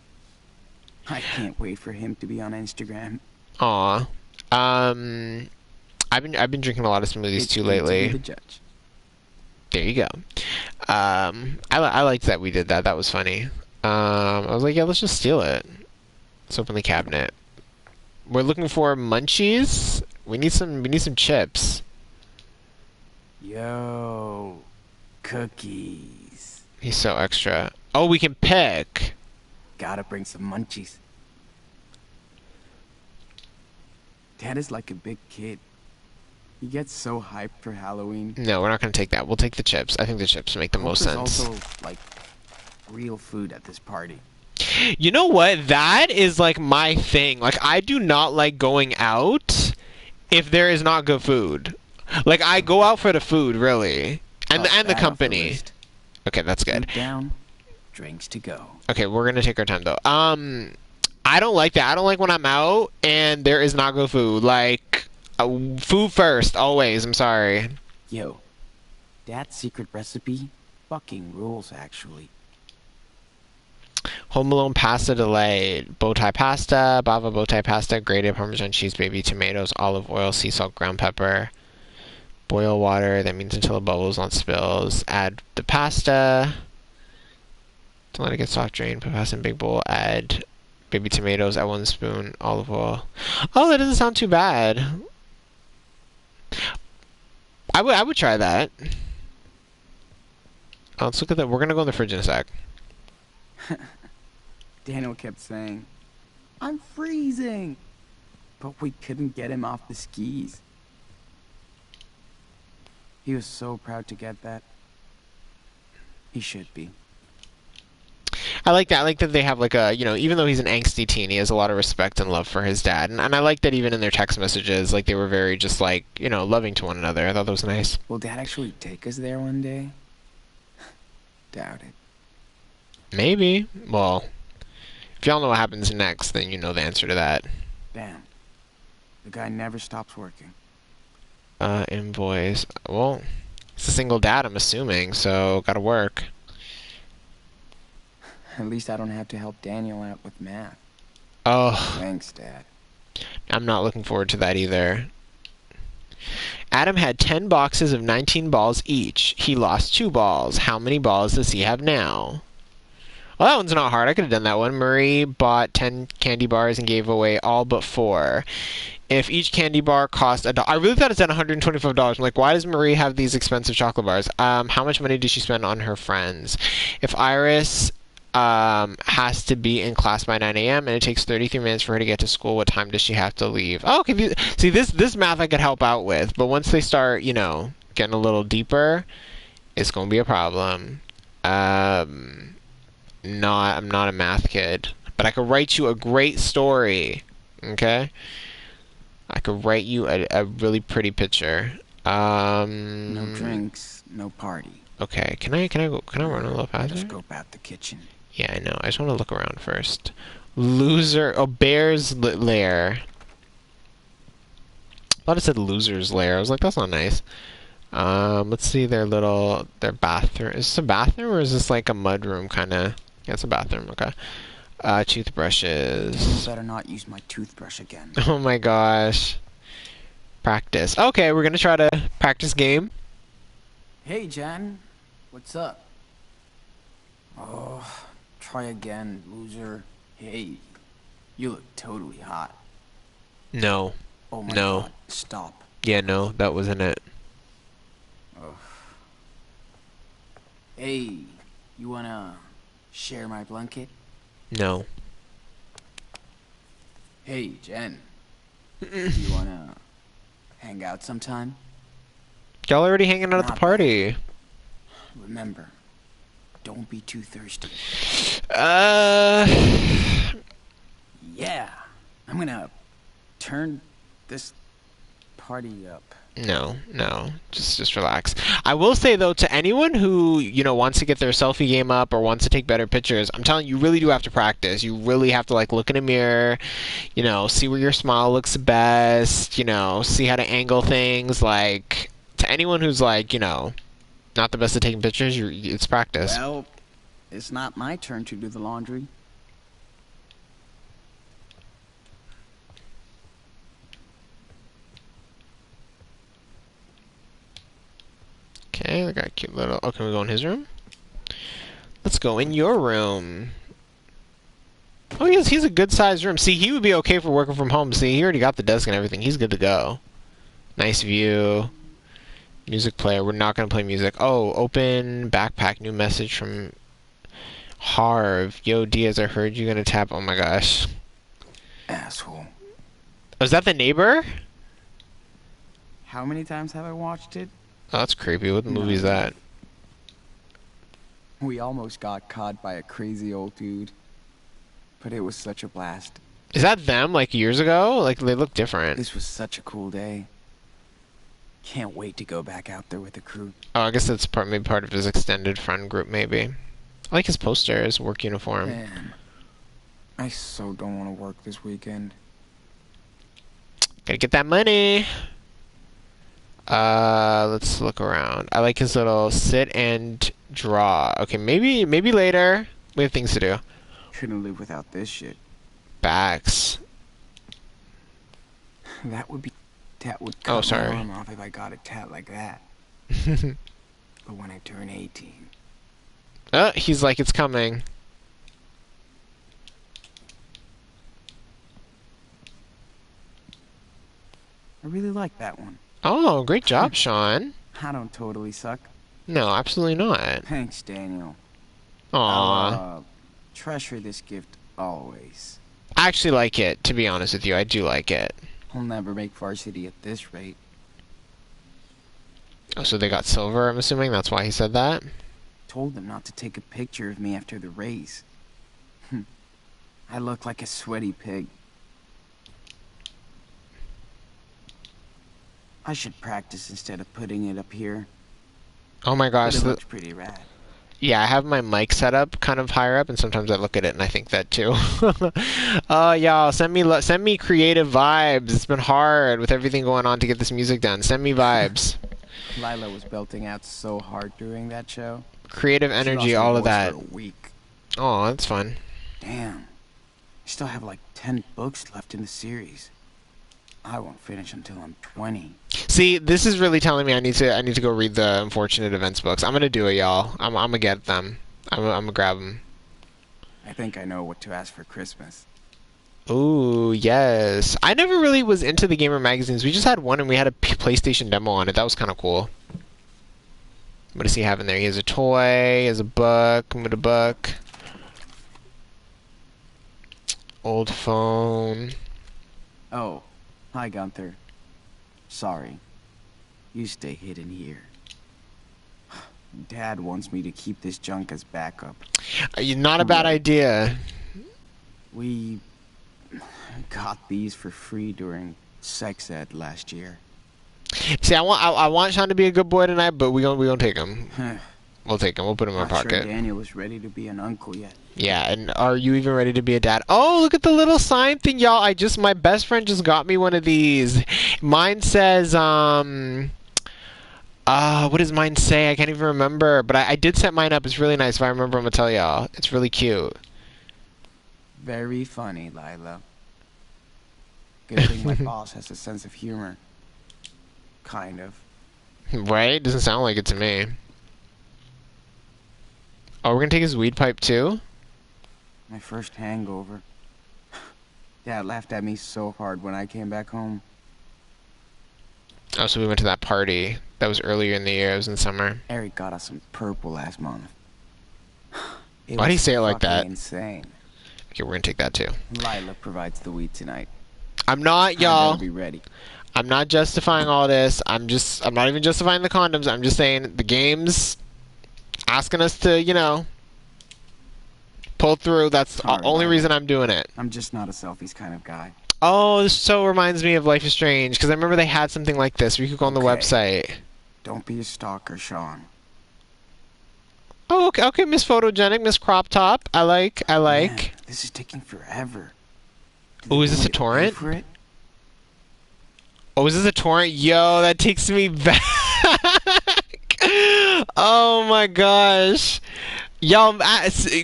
I can't wait for him to be on Instagram. Aw. I've been drinking a lot of smoothies It's too good to be lately. the judge. There you go. I liked that we did that. That was funny. I was like, yeah, let's just steal it. Let's open the cabinet. We're looking for munchies. We need some chips. Yo, cookies. He's so extra. Oh, we can pick. Gotta bring some munchies. Dad is like a big kid. He gets so hyped for Halloween. No, we're not gonna take that. We'll take the chips. I think the chips make the most There's sense. also, like, real food at this party. You know what? That is like my thing. Like, I do not like going out if there is not good food. Like, I go out for the food, really, and the Cross that off company. list. Okay, that's good. Food down, drinks to go. Okay, we're gonna take our time though. I don't like that. I don't like when I'm out and there is nago food. Like, food first, always. I'm sorry. Yo, that secret recipe fucking rules, actually. Home Alone pasta delayed. Bowtie pasta, bava bowtie pasta, grated Parmesan cheese, baby tomatoes, olive oil, sea salt, ground pepper. Boil water. That means until it bubbles, not spills. Add the pasta. Don't let it get soft. Drain. Put pasta in big bowl. Add baby tomatoes. Add 1 spoon olive oil. Oh, that doesn't sound too bad. I would try that. Let's look at that. We're gonna go in the fridge in a sec. Daniel kept saying, "I'm freezing," but we couldn't get him off the skis. He was so proud to get that. He should be. I like that. I like that they have like a, even though he's an angsty teen, he has a lot of respect and love for his dad. And I like that even in their text messages, like they were very just like, loving to one another. I thought that was nice. Will Dad actually take us there one day? Doubt it. Maybe. Well, if y'all know what happens next, then you know the answer to that. Damn. The guy never stops working. Invoice. Well, it's a single dad, I'm assuming, so gotta work. At least I don't have to help Daniel out with math. Oh. Thanks, Dad. I'm not looking forward to that either. Adam had 10 boxes of 19 balls each. He lost 2 balls. How many balls does he have now? Well, that one's not hard. I could have done that one. Marie bought 10 candy bars and gave away all but 4. If each candy bar cost $1, I really thought it said $125. I'm like, why does Marie have these expensive chocolate bars? How much money did she spend on her friends? If Iris has to be in class by 9 a.m. and it takes 33 minutes for her to get to school, what time does she have to leave? Oh, okay. See, this math I could help out with, but once they start, getting a little deeper, it's going to be a problem. I'm not a math kid, but I could write you a great story. Okay? I could write you a really pretty picture. No drinks, no party. Okay, can I run a little faster? Just scope out the kitchen. Yeah, I know. I just want to look around first. Loser. Oh, Bear's Lair. I thought it said Loser's Lair. I was like, that's not nice. Let's see their bathroom. Is this a bathroom or is this like a mudroom kind of? Yeah, it's a bathroom. Okay. Toothbrushes. Better not use my toothbrush again. Oh my gosh. Practice. Okay, we're gonna try to practice game. Hey, Jen. What's up? Oh, try again, loser. Hey, you look totally hot. No. Oh my No. God, stop. Yeah, no, that wasn't it. Oh. Hey, you wanna share my blanket? No. Hey, Jen. You wanna hang out sometime? Y'all already hanging out at the Not party. Remember, don't be too thirsty. Yeah, I'm gonna turn this party up. No, just relax. I will say though, to anyone who wants to get their selfie game up or wants to take better pictures, I'm telling you, you really do have to practice. You really have to like look in a mirror, see where your smile looks best, see how to angle things. Like to anyone who's like not the best at taking pictures, it's practice. Well, it's not my turn to do the laundry. Okay, I got a cute little... Oh, can we go in his room? Let's go in your room. Oh, he's a good-sized room. See, he would be okay for working from home. See, he already got the desk and everything. He's good to go. Nice view. Music player. We're not going to play music. Oh, open backpack. New message from Harv. Yo, Diaz, I heard you're going to tap... Oh, my gosh. Asshole. Oh, is that the neighbor? How many times have I watched it? Oh, that's creepy. What movie is that? We almost got caught by a crazy old dude. But it was such a blast. Is that them, like, years ago? Like, they look different. This was such a cool day. Can't wait to go back out there with the crew. Oh, I guess that's maybe part of his extended friend group, maybe. I like his poster, his work uniform. Man, I so don't want to work this weekend. Gotta get that money. Let's look around. I like his little sit and draw. Okay, maybe later. We have things to do. Couldn't live without this shit. Backs. That would Oh, cut sorry. my arm off if I got a tat like that. But when I turn 18. Oh, he's like, it's coming. I really like that one. Oh, great job, Sean. I don't totally suck. No, absolutely not. Thanks, Daniel. Aw. I'll treasure this gift always. I actually like it, to be honest with you. I do like it. I'll never make varsity at this rate. Oh, so they got silver, I'm assuming? That's why he said that? Told them not to take a picture of me after the race. I look like a sweaty pig. I should practice instead of putting it up here. Oh my But gosh. it looks pretty rad. Yeah, I have my mic set up kind of higher up, and sometimes I look at it and I think that too. Y'all, send me creative vibes. It's been hard with everything going on to get this music done. Send me vibes. Lila was belting out so hard during that show. Creative She lost energy, her all of voice that. for a week. Oh, that's fun. Damn. I still have like 10 books left in the series. I won't finish until I'm 20. See, this is really telling me I need to go read the Unfortunate Events books. I'm gonna do it, y'all. I'm gonna get them. I'm gonna grab them. I think I know what to ask for Christmas. Ooh, yes. I never really was into the Gamer magazines. We just had one, and we had a PlayStation demo on it. That was kind of cool. What does he have in there? He has a toy, he has a book, with a book. Old phone. Oh, hi Gunther. Sorry. You stay hidden here. Dad wants me to keep this junk as backup. Not a bad idea. We got these for free during sex ed last year. See, I want Sean to be a good boy tonight, but we gonna take him. We'll take him. We'll put him in our Not pocket. sure Daniel is ready to be an uncle yet. Yeah, and are you even ready to be a dad? Oh, look at the little sign thing, y'all. My best friend just got me one of these. Mine says, what does mine say? I can't even remember, but I did set mine up. It's really nice. If I remember, I'm gonna tell y'all. It's really cute. Very funny, Lila. Good thing my boss has a sense of humor. Kind of. Right? Doesn't sound like it to me. Oh, we're gonna take his weed pipe too? My first hangover. Dad laughed at me so hard when I came back home. Oh, so we went to that party. That was earlier in the year. It was in summer. Eric got us some purple last month. Why'd he say it like fucking that? Insane. Okay, we're gonna take that too. Lila provides the weed tonight. I'm not, I y'all. better be ready. I'm not justifying all this. I'm not even justifying the condoms. I'm just saying the game's asking us to, pull through. That's the Sorry, only Mom. reason I'm doing it. I'm just not a selfies kind of guy. Oh, this so reminds me of Life is Strange, because I remember they had something like this where you could go on the Okay. website. Don't be a stalker, Sean. Oh, okay, Miss Photogenic, Miss Crop Top. I like. Man, this is taking forever. Do Oh, they is this want a me to pay torrent? For it? Oh, is this a torrent? Yo, that takes me back. Oh my gosh. Y'all,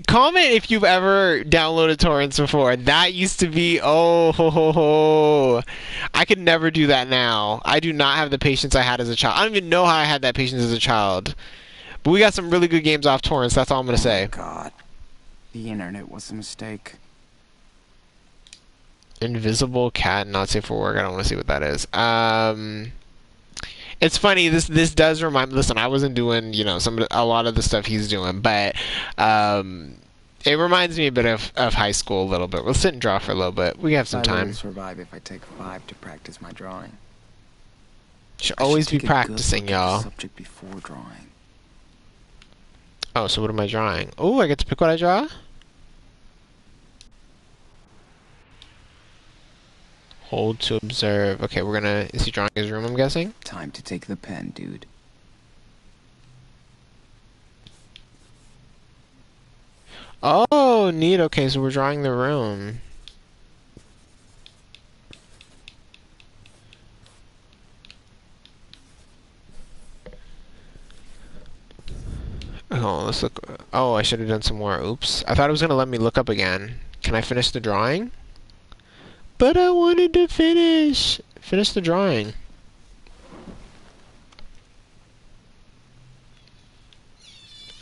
comment if you've ever downloaded torrents before. That used to be, I could never do that now. I do not have the patience I had as a child. I don't even know how I had that patience as a child. But we got some really good games off torrents. That's all I'm going to say. God. The internet was a mistake. Invisible cat, not safe for work. I don't want to see what that is. It's funny. This does remind. Listen, I wasn't doing a lot of the stuff he's doing, but it reminds me a bit of high school a little bit. We'll sit and draw for a little bit. We have some Lila time. will survive if I take 5 to practice my drawing. Should I always should be take a good practicing, look at the y'all. subject before drawing. Oh, so what am I drawing? Oh, I get to pick what I draw? Hold to observe. Okay, is he drawing his room, I'm guessing? Time to take the pen, dude. Oh, neat. Okay, so we're drawing the room. Oh, let's look. Oh, I should have done some more. Oops. I thought it was gonna let me look up again. Can I finish the drawing? But I wanted to finish the drawing.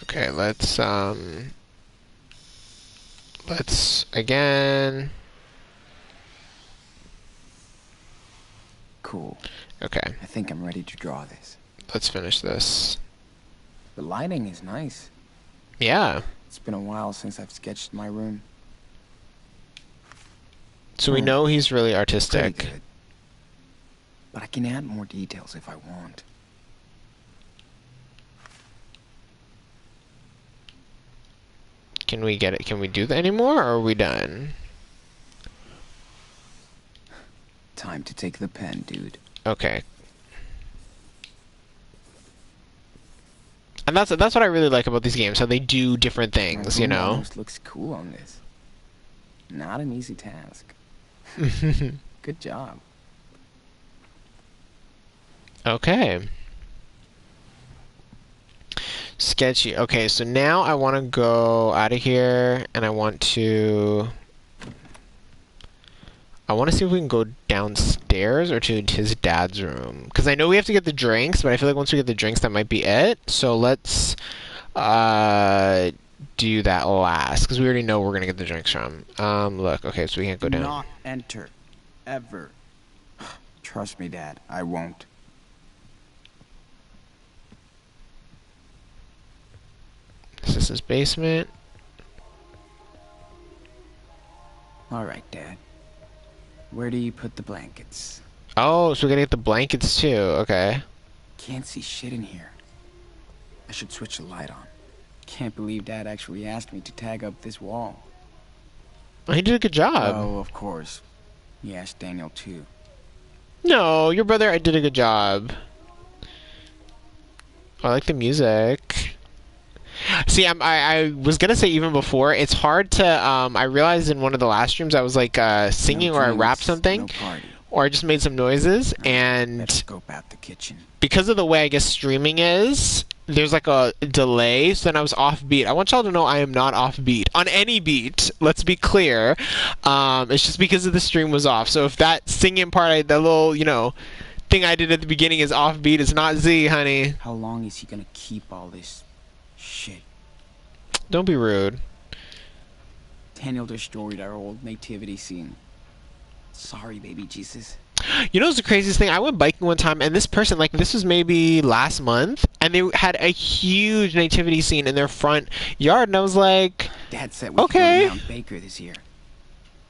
Okay, let's again. Cool. Okay, I think I'm ready to draw this. let's finish this. The lighting is nice. Yeah. It's been a while since I've sketched my room. So we know he's really Pretty artistic. good. But I can add more details if I want. Can we get it? Can we do that anymore, or are we done? Time to take the pen, dude. Okay. And that's what I really like about these games, how they do different things, My you room know? almost looks cool on this. Not an easy task. Good job. Okay. Sketchy. Okay, so now I want to go out of here, and I want to see if we can go downstairs or to his dad's room. Because I know we have to get the drinks, but I feel like once we get the drinks, that might be it. So let's do that last, because we already know we're going to get the drinks from. Look, okay, so we can't go Do down. not enter. Ever. Trust me, Dad. I won't. This is his basement. All right, Dad. Where do you put the blankets? Oh, so we gotta get the blankets too. Okay. Can't see shit in here. I should switch the light on. Can't believe Dad actually asked me to tag up this wall. Well, he did a good job. Oh, of course. He asked Daniel too. No, your brother, I did a good job. I like the music. See, I was gonna say even before, it's hard to, I realized in one of the last streams I was like singing No or I drinks, rapped something, no party. or I just made some noises, Better and scope out the kitchen. because of the way I guess streaming is, there's like a delay, so then I was off beat. I want y'all to know I am not off beat on any beat. Let's be clear. It's just because of the stream was off. So if that singing part, that little, you know, thing I did at the beginning is off beat, it's not Z, honey. How long is he gonna keep all this shit? Don't be rude. Daniel destroyed our old nativity scene. Sorry, baby Jesus. You know what's the craziest thing? I went biking one time, and this person, like, this was maybe last month, and they had a huge nativity scene in their front yard, and I was like, Dad said we Okay. could go to Mount Baker this year.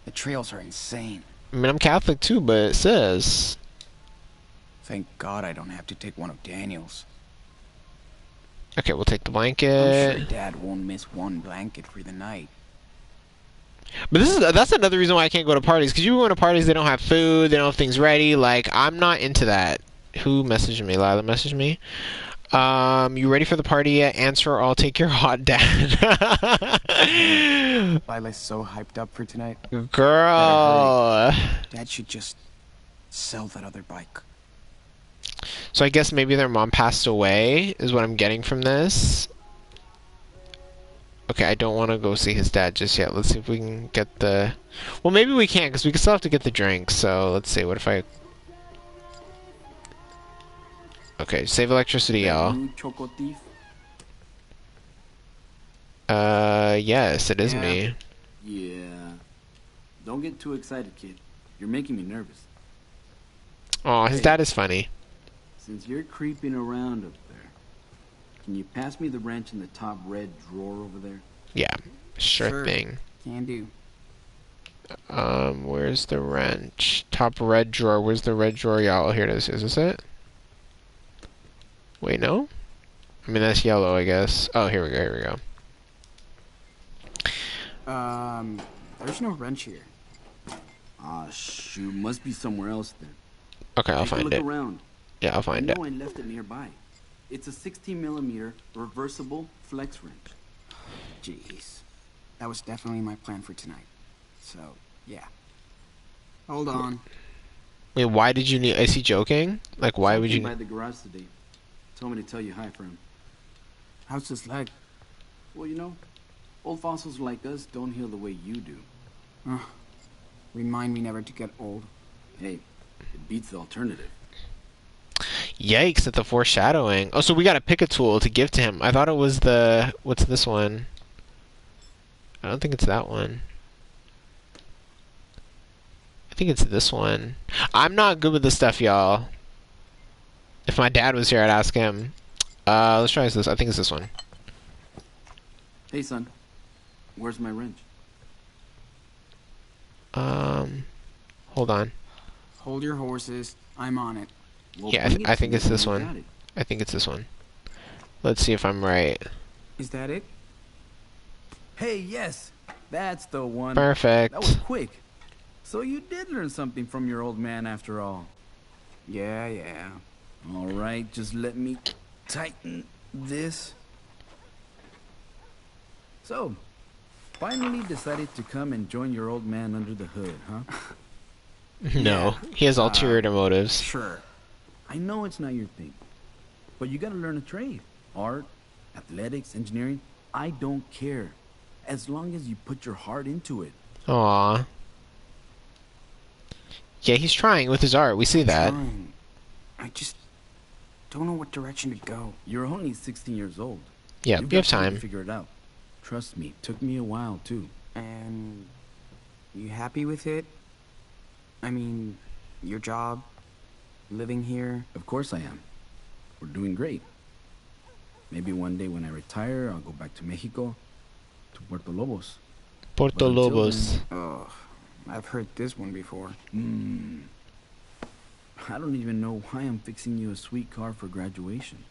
The trails are insane. I mean, I'm Catholic too, but sis. Thank God I don't have to take one of Daniel's. Okay, we'll take the I'm blanket. sure Dad won't miss one blanket for the night. But that's another reason why I can't go to parties, because you go to parties, they don't have food, they don't have things ready. Like, I'm not into that. Who messaged me? Lila messaged me. You ready for the party yet? Answer or I'll take your hot dad. Lila's so hyped up for tonight. Girl. Dad should just sell that other bike. So I guess maybe their mom passed away, is what I'm getting from this. Okay, I don't want to go see his dad just yet. Let's see if we can get the... Well, maybe we can't, because we still have to get the drinks. So, let's see. What if I... Okay, save electricity, y'all. You choco thief. Yes, it is Yeah. me. Yeah. Don't get too excited, kid. You're making me nervous. Oh, his Hey. dad is funny. Since you're creeping around up there, can you pass me the wrench in the top red drawer over there? Yeah, sure Sure. thing. Can do. Where's the wrench? Top red drawer. Where's the red drawer, y'all? Oh, here it is. Is this it? Wait, no? I mean, that's yellow, I guess. Oh, here we go, here we go. There's no wrench here. Ah, shoot. Must be somewhere else then. Okay, I'll Take a find look it. around. Yeah, I'll I find know it. I left it nearby. It's a 16mm reversible flex wrench. Jeez. that was definitely my plan for tonight. So, yeah. Hold on. Wait, why did you need... Is he joking? Like, why would you... By the garage today. Told me to tell you hi for him. How's this leg? Well, you know, old fossils like us don't heal the way you do. Remind me never to get old. Hey, it beats the alternative. Yikes at the foreshadowing. Oh, so we gotta pick a tool to give to him. I thought it was the... What's this one? I don't think it's that one. I think it's this one. I'm not good with this stuff, y'all. If my dad was here, I'd ask him. Let's try this. I think it's this one. Hey, son. Where's my wrench? Hold on. Hold your horses. I'm on it. Well, Yeah, bring it I to think me it's when this you one. got it. I think it's this one. Let's see if I'm right. Is that it? Hey, yes. That's the one. Perfect. That was quick. So you did learn something from your old man after all. Yeah. All right, just let me tighten this. So, finally decided to come and join your old man under the hood, huh? No, he has ulterior motives. Sure. I know it's not your thing, but you gotta learn a trade. Art, athletics, engineering, I don't care. As long as you put your heart into it. Aww. Yeah, he's trying with his art. We see that. Fine. I just don't know what direction to go. You're only 16 years old. Yeah, You've we have got time. to figure it out. Trust me, took me a while too. And you happy with it? I mean, your job, living here. Of course I am. We're doing great. Maybe one day when I retire, I'll go back to Mexico, to Puerto Lobos. Puerto But until Lobos. Ugh, I've heard this one before. I don't even know why I'm fixing you a sweet car for graduation.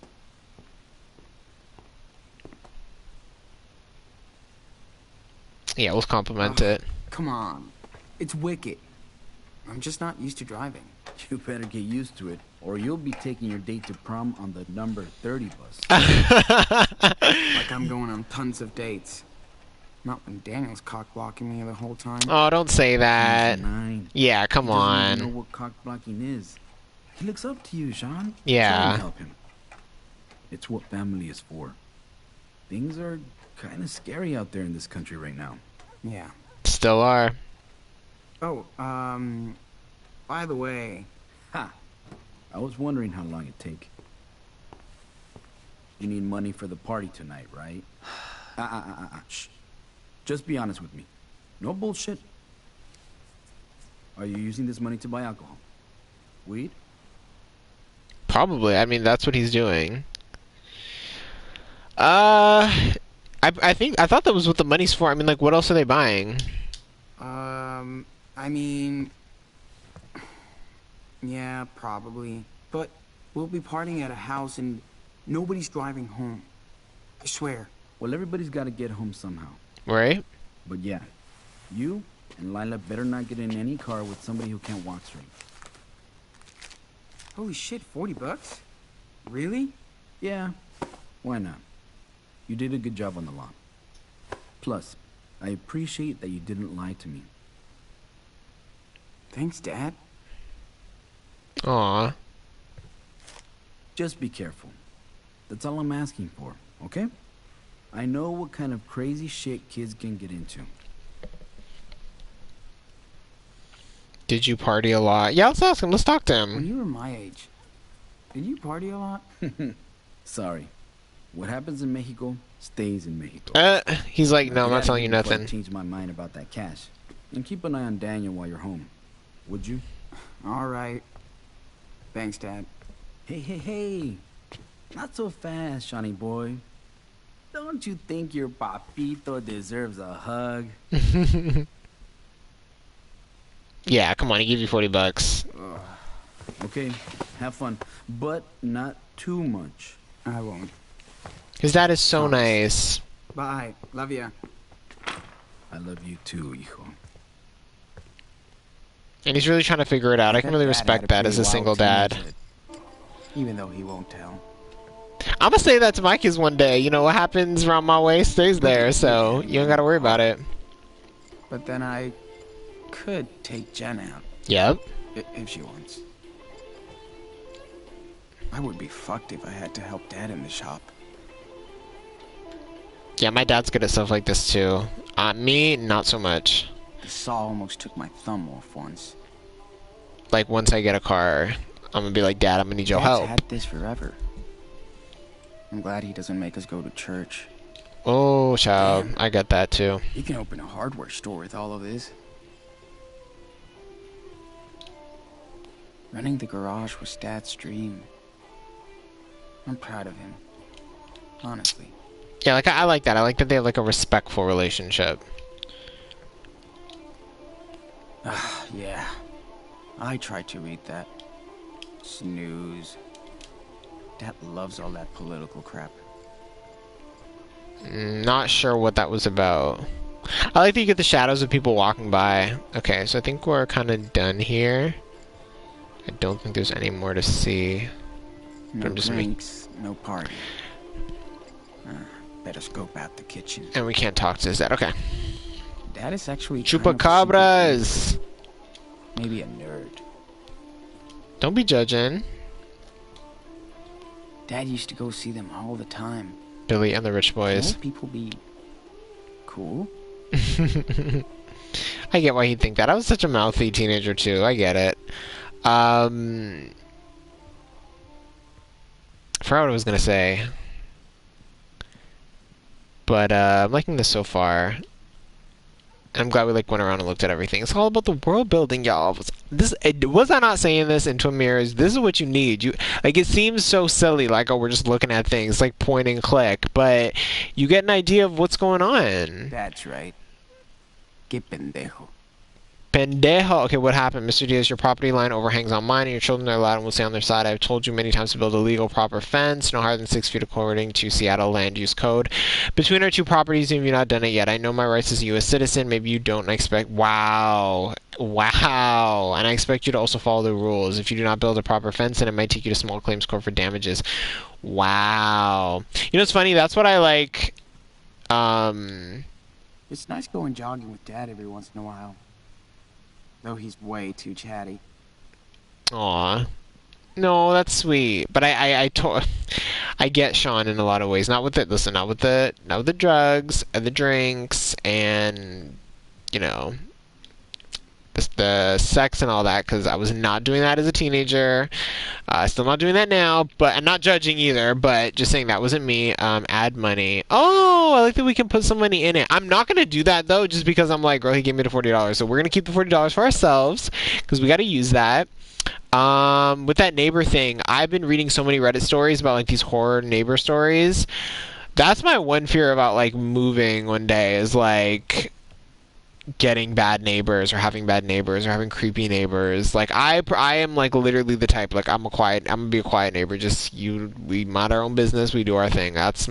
Yeah, we'll compliment it. Come on. It's wicked. I'm just not used to driving. You better get used to it, or you'll be taking your date to prom on the number 30 bus. Like I'm going on tons of dates. Not when Daniel's cock blocking me the whole time. Oh, don't say that. He's 9. Yeah, come He doesn't even know on. what cock blocking is. He looks up to you, Sean. Yeah. Try and help him. It's what family is for. Things are kind of scary out there in this country right now. Yeah. Still are. Oh, by the way, Ha! I was wondering how long it'd take. You need money for the party tonight, right? Shh. Just be honest with me. No bullshit. Are you using this money to buy alcohol? Weed? Probably. I mean, that's what he's doing. I thought that was what the money's for. I mean, like, what else are they buying? I mean, yeah, probably. But we'll be partying at a house and nobody's driving home. I swear. Well, everybody's got to get home somehow. Right? But yeah, you and Lila better not get in any car with somebody who can't walk straight. Holy shit, $40? Really? Yeah, why not? You did a good job on the lawn. Plus, I appreciate that you didn't lie to me. Thanks, Dad. Aw. Just be careful. That's all I'm asking for, okay? I know what kind of crazy shit kids can get into. Did you party a lot? Yeah, let's ask him. Let's talk to When him. you were my age, did you party a lot? Sorry. What happens in Mexico stays in Mexico. He's like, no, I'm I not telling you gotta nothing. change my mind about that cash. And keep an eye on Daniel while you're home. Would you? All right. Thanks, Dad. Hey. Not so fast, Shawnee boy. Don't you think your papito deserves a hug? Yeah, come on, he gave you $40. Okay, have fun. But not too much. I won't. His dad is so nice. Bye. Love ya. I love you too, hijo. And he's really trying to figure it out. I can really respect that as a single dad. Even though he won't tell. I'm gonna say that to my kids one day. You know, what happens around my way stays there, so you don't gotta worry about it. But then I could take Jen out. Yep. If she wants. I would be fucked if I had to help Dad in the shop. Yeah, my dad's good at stuff like this too. Me, not so much. The saw almost took my thumb off once. Like, once I get a car, I'm gonna be like, Dad, I'm gonna need your Dad's help. had this forever. I'm glad he doesn't make us go to church. Oh, child, Damn. I got that too. You can open a hardware store with all of this. Running the garage was Dad's dream. I'm proud of him. Honestly. Yeah, like, I like that. I like that they have, like, a respectful relationship. Yeah. I tried to read that. Snooze. Dad loves all that political crap. Not sure what that was about. I like that you get the shadows of people walking by. Okay, so I think we're kind of done here. I don't think there's any more to see. No I'm just drinks, no party. Better scope out the kitchen. And we can't talk to his dad. Okay. Dad is actually kind of a Chupacabras! super geek. Maybe a nerd. Don't be judging. Dad used to go see them all the time. Billy and the Rich Boys. Can't people be cool? I get why he'd think that. I was such a mouthy teenager too. I get it. I forgot what I was gonna say. But I'm liking this so far. I'm glad we like went around and looked at everything. It's all about the world building, y'all. Was I not saying this in Twin Mirrors? This is what you need. Like, it seems so silly, like, oh, we're just looking at things, like point and click, but you get an idea of what's going on. That's right. Que pendejo. Pendejo. Okay, what happened? Mr. Diaz, your property line overhangs on mine, and your children are allowed and will stay on their side. I've told you many times to build a legal, proper fence, no higher than 6 feet according to Seattle Land Use Code. Between our two properties, you've not done it yet. I know my rights as a U.S. citizen. Maybe you don't, and I expect... Wow. Wow. And I expect you to also follow the rules. If you do not build a proper fence, then it might take you to small claims court for damages. Wow. You know, it's funny. That's what I like... It's nice going jogging with Dad every once in a while. Though he's way too chatty. Aw. No, that's sweet. But I get Sean in a lot of ways. Not with it. Listen, not with the drugs and the drinks and, you know, the sex and all that, because I was not doing that as a teenager. Still not doing that now, but I'm not judging either, but just saying that wasn't me. Add money. Oh, I like that we can put some money in it. I'm not going to do that, though, just because I'm like, girl, he gave me the $40, so we're going to keep the $40 for ourselves, because we got to use that. With that neighbor thing, I've been reading so many Reddit stories about, like, these horror neighbor stories. That's my one fear about, like, moving one day is, like... getting bad neighbors or having creepy neighbors. Like I am like literally the type, like I'm gonna be a quiet neighbor. Just we mind our own business, we do our thing. That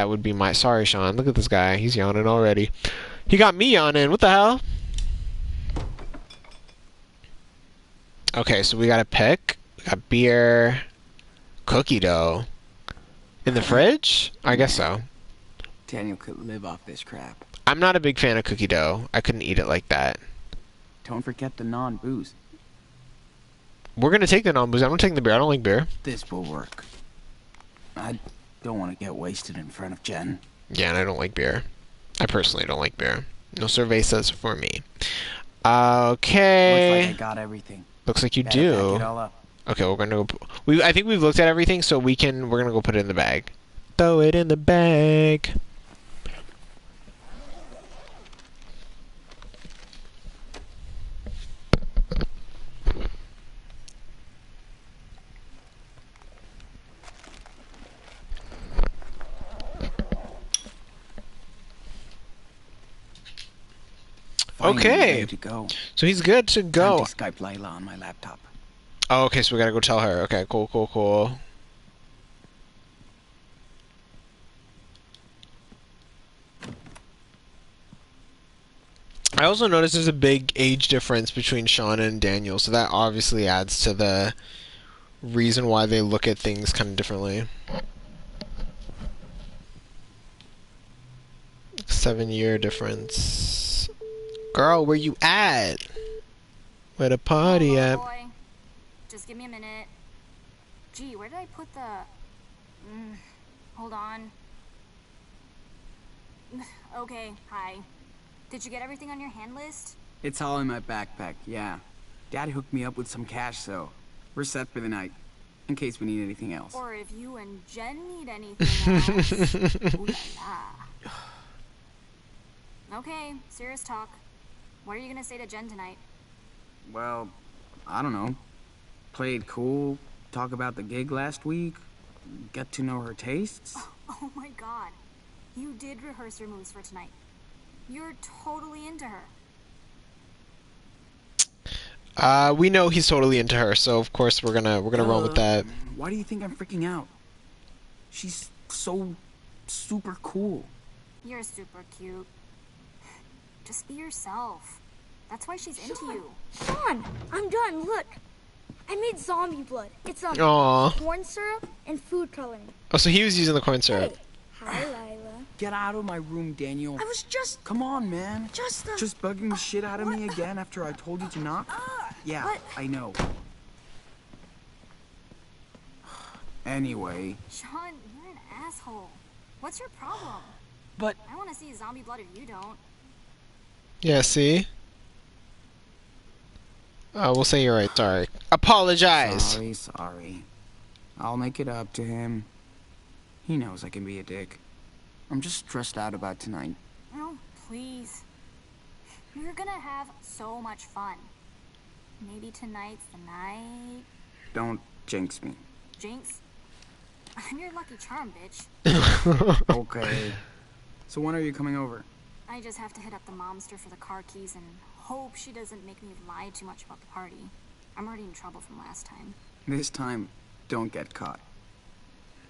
would be my... Sorry, Sean, look at this guy, he's yawning already. He got me yawning. What the hell? Okay, so we got a pick. We got beer, cookie dough in the fridge. I guess so. Daniel could live off this crap. I'm not a big fan of cookie dough. I couldn't eat it like that. Don't forget the non-booze. We're gonna take the non-booze. I'm not taking the beer. I don't like beer. This will work. I don't want to get wasted in front of Jen. Yeah, and I don't like beer. I personally don't like beer. No cervezas for me. Okay. Looks like I got everything. Looks like you Better do. pack it all up. Okay, we're gonna go. I think we've looked at everything, so we're gonna go put it in the bag. Throw it in the bag. Finally Okay. ready to go. So he's good to go. Time to Skype Layla on my laptop. Oh, okay, so we gotta go tell her. Okay, cool. I also noticed there's a big age difference between Shauna and Daniel, so that obviously adds to the reason why they look at things kind of differently. 7-year difference. Girl, where you at? Where the party at? Boy. Just give me a minute. Gee, where did I put the... hold on. Okay, hi. Did you get everything on your hand list? It's all in my backpack, yeah. Dad hooked me up with some cash, so we're set for the night. In case we need anything else. Or if you and Jen need anything else. Ooh la la. Okay, serious talk. What are you gonna say to Jen tonight? Well, I don't know. Play it cool, talk about the gig last week, get to know her tastes. Oh my god. You did rehearse your moves for tonight. You're totally into her. We know he's totally into her, so of course we're gonna roll with that. Why do you think I'm freaking out? She's so super cool. You're super cute. Just be yourself. That's why she's into you. Sean, I'm done. Look. I made zombie blood. It's Aw. corn syrup and food coloring. Oh, so he was using the corn syrup. Hey. Hi, Lila. Get out of my room, Daniel. I was just... Come on, man. Just bugging the shit out of me again after I told you to not? Yeah, what? I know. Anyway. Sean, you're an asshole. What's your problem? But... I want to see zombie blood if you don't. Yeah, see? We'll say you're right, sorry. Apologize! Sorry. I'll make it up to him. He knows I can be a dick. I'm just stressed out about tonight. Oh, please. We're gonna have so much fun. Maybe tonight's the night. Don't jinx me. Jinx? I'm your lucky charm, bitch. Okay. So when are you coming over? I just have to hit up the momster for the car keys and hope she doesn't make me lie too much about the party. I'm already in trouble from last time. This time, don't get caught.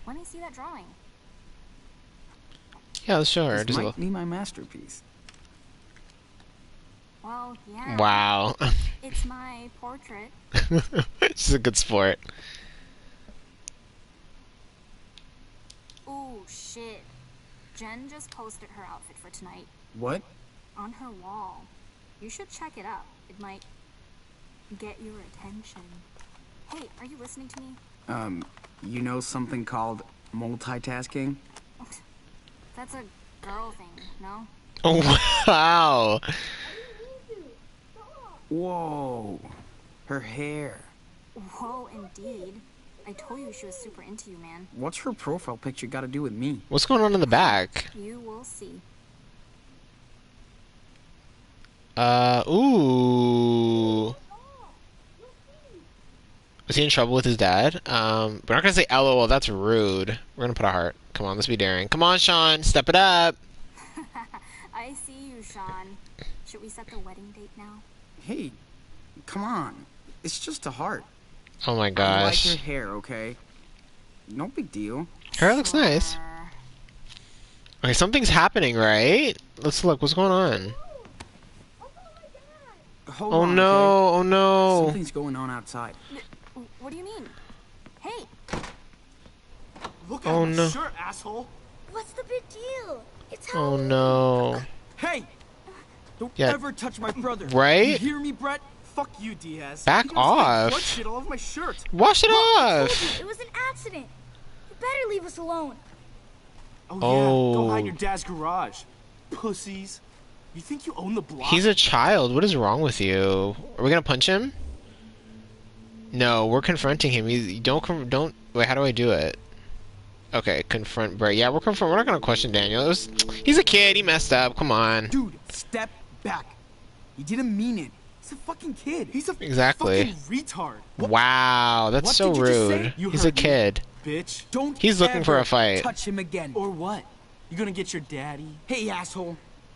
Let me see that drawing. Yeah, let's show her. This Just a might little. be my masterpiece. Well, yeah. Wow. It's my portrait. She's a good sport. Ooh, shit. Jen just posted her outfit for tonight What? on her wall. You should check it out. It might get your attention. Hey, are you listening to me? You know something called multitasking? That's a girl thing, no? Oh, wow. Whoa. Her hair. Whoa, indeed. I told you she was super into you, man. What's her profile picture got to do with me? What's going on in the back? You will see. Ooh. Is he in trouble with his dad? We're not gonna say LOL, that's rude. We're gonna put a heart. Come on, let's be daring. Come on, Sean, step it up. I see you, Sean. Should we set the wedding date now? Hey, come on. It's just a heart. Oh my I like gosh. her hair, okay? No big deal. Her hair looks nice. Okay, something's happening, right? Let's look, what's going on? Hold Oh on, no, okay? oh no. Something's going on outside. What do you mean? Hey, Look Oh, at my no. shirt, asshole! What's the big deal? It's Oh Halloween. no. Hey! Don't Yeah. ever touch my brother. Right? You hear me, Brett? Fuck you, Diaz. Back You guys got off. blood shit all over my shirt. Wash it Told off. you, it was an accident. You better leave us alone. Oh, yeah. Go Oh. hide in your dad's garage. Pussies. You think you own the block? He's a child. What is wrong with you? Are we gonna punch him? No, we're confronting him. Don't. Wait, how do I do it? Okay, confront Brett. Yeah, we're not gonna question Daniel. He's a kid. He messed up. Come on. Dude, step back. He didn't mean it. He's a fucking kid. He's a Exactly. fucking retard. Wow, that's What so did you just say? rude. You He's a heard me. kid. Bitch. Don't He's looking for ever a fight. touch him again. Or what? You gonna get your daddy? Hey, asshole.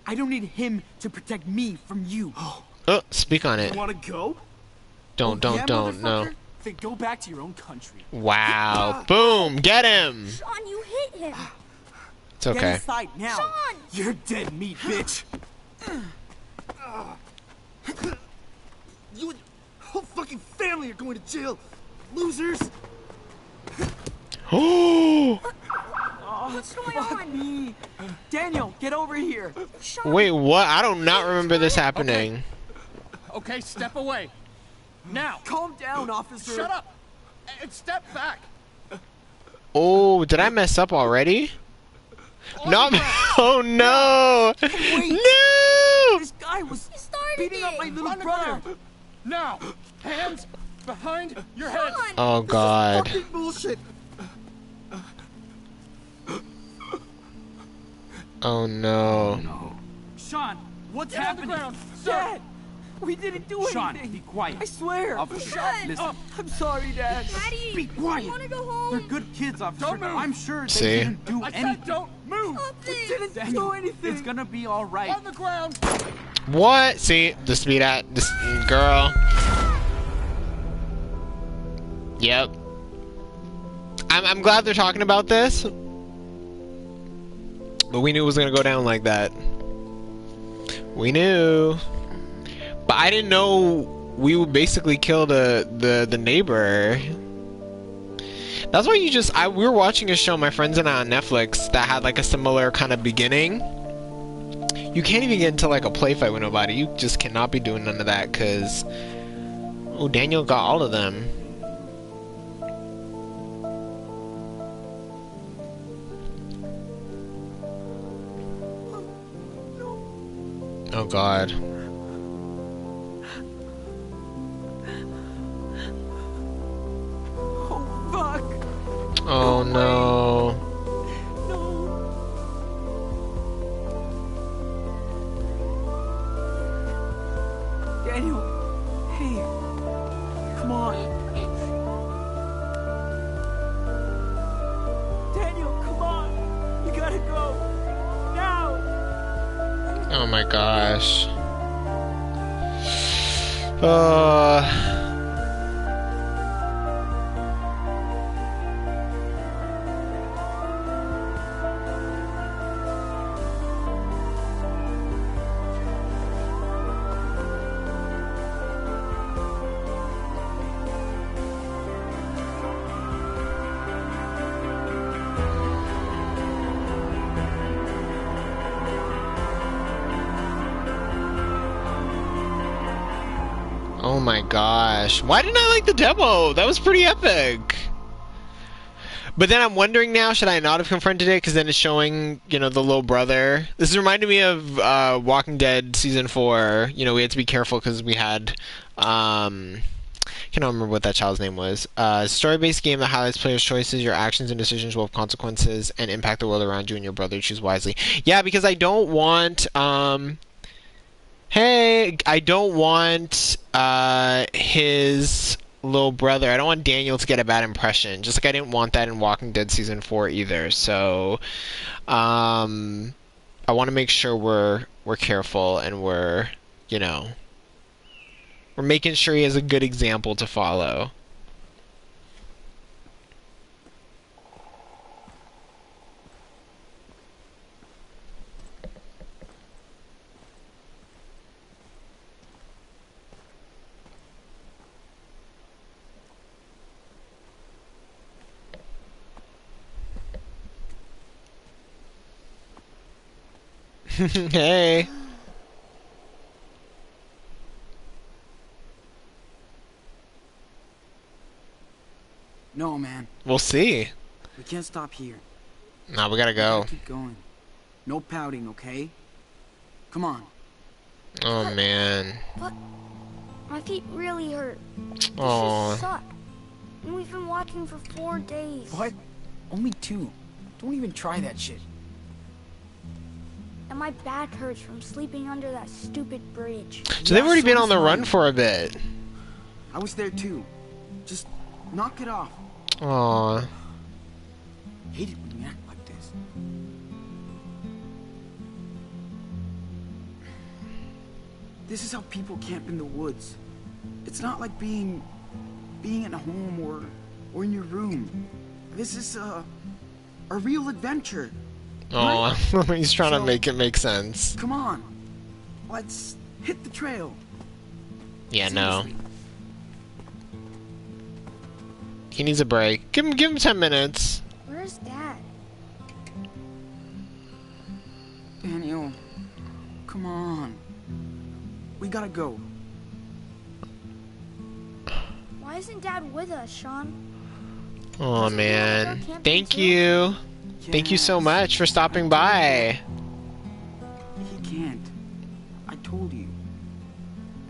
I don't need him to protect me from you. Oh, speak on it. You wanna go? Don't, Yeah, no. motherfucker? Then go back to your own country. Wow. Boom. Get him. Sean, you hit him. It's Get okay. inside now. Sean! You're dead meat, bitch. You and your whole fucking family are going to jail. Losers. Oh! What's going on? Me. Daniel, get over here. Wait, what? I do not remember this happening. Okay, step away. Now. Calm down, officer. Shut up. And step back. Oh, did I mess up already? No. Oh no. Wait. No. This guy was started beating up my it. little On the brother. ground. Now. Hands behind your head. Oh god. Fucking bullshit. Oh no. No. Sean, what's Get on the happening? ground, sir. Dad, we didn't do Sean, anything. be quiet. I swear. Officer, Shut listen. up. I'm sorry, Dad. Daddy, Be quiet. I want to go home. They're good kids, officer. Don't move. I'm sure they See? didn't do I said anything. don't move. Stop this. Didn't Daniel, do anything. it's gonna be all right. On the ground. What? See, this be that this girl. Yep. I'm glad they're talking about this. But we knew it was gonna go down like that. We knew. But I didn't know we would basically kill the neighbor. That's why you just we were watching a show, my friends and I, on Netflix that had like a similar kind of beginning. You can't even get into like a play fight with nobody. You just cannot be doing none of that because oh, Daniel got all of them. Oh god. Oh, fuck. Oh no. No. Daniel. Hey. Come on. Daniel, come on. You gotta go. Now. Oh my gosh. Oh my gosh. Why didn't I like the demo? That was pretty epic. But then I'm wondering now, should I not have confronted it? Because then it's showing, you know, the little brother. This is reminding me of Walking Dead Season 4. You know, we had to be careful because we had... I cannot remember what that child's name was. Story-based game that highlights players' choices. Your actions and decisions will have consequences and impact the world around you and your brother. Choose wisely. Yeah, because I don't want... Hey, I don't want his little brother. I don't want Daniel to get a bad impression. Just like I didn't want that in Walking Dead Season 4 either. So, I want to make sure we're careful and we're, you know, we're making sure he has a good example to follow. Hey. No, man. We'll see. We can't stop here. Now we gotta go. Keep going. No pouting, okay? Come on. Oh man. But my feet really hurt. Oh. This sucks. And we've been walking for 4 days. What? Only 2. Don't even try that shit. And my back hurts from sleeping under that stupid bridge. So they've already so been on the does run mine. for a bit. I was there too. Just knock it off. Aw. Hate it when you act like this. This is how people camp in the woods. It's not like being at home or in your room. This is a real adventure. Aw. He's trying to So- make it make sense. Come on. Let's hit the trail. Yeah, no. Seriously. He needs a break. Give him 10 minutes. Where's Dad? Daniel, come on. We gotta go. Why isn't Dad with us, Sean? Oh man. Thank too? you. Thank you so Yes. much for stopping by. He can't. I told you.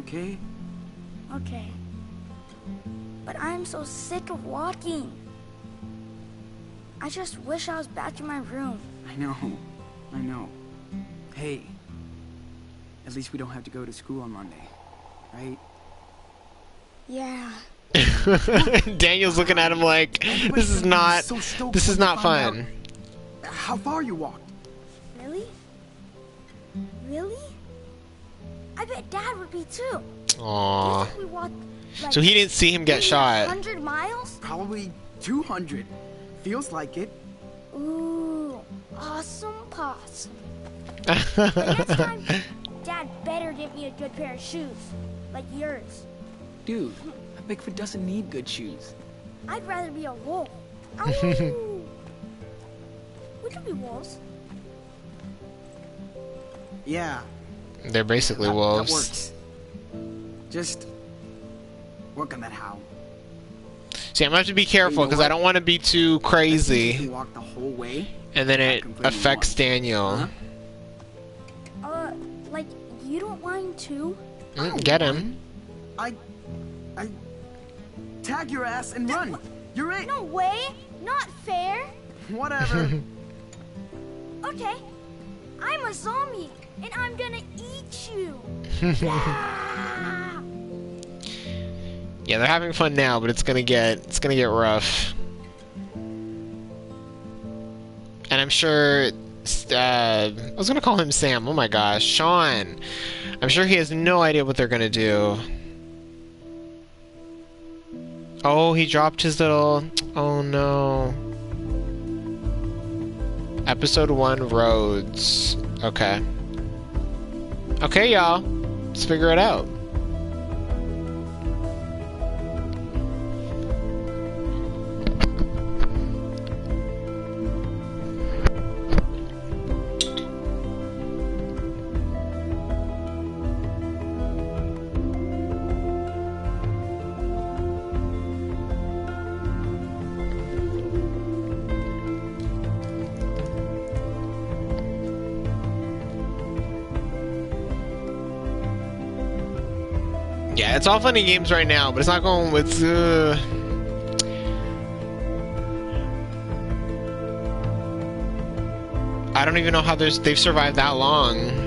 Okay? Okay. But I'm so sick of walking. I just wish I was back in my room. I know. I know. Hey. At least we don't have to go to school on Monday. Right? Yeah. Daniel's looking at him like, this is not fun. How far you walked? Really? Really? I bet Dad would be too. Aww. Do you think we walked, like, So he didn't see him get maybe shot. 100 miles? Probably 200. Feels like it. Ooh, awesome possum. But next time, Dad better get me a good pair of shoes, like yours. Dude, a Bigfoot doesn't need good shoes. I'd rather be a wolf. Ow! We could be wolves. Yeah, They're basically that wolves. works. Just work on that how. See, I'm gonna have to be careful because I don't want to be too You crazy, walk the whole way. and then it completely affects wrong. Daniel. Huh? Like, you don't mind too? Get him. I tag your ass and run. You're it. No way! Not fair! Whatever. Okay. I'm a zombie, and I'm gonna eat you! Ah! Yeah, they're having fun now, but it's gonna get rough. And I'm sure I was gonna call him Sam. Oh my gosh, Sean. I'm sure he has no idea what they're gonna do. Oh, he dropped his little. Oh no. Episode 1 roads. Okay. Okay, y'all. Let's figure it out. Yeah, it's all funny games right now, but it's not going with. I don't even know how they've survived that long.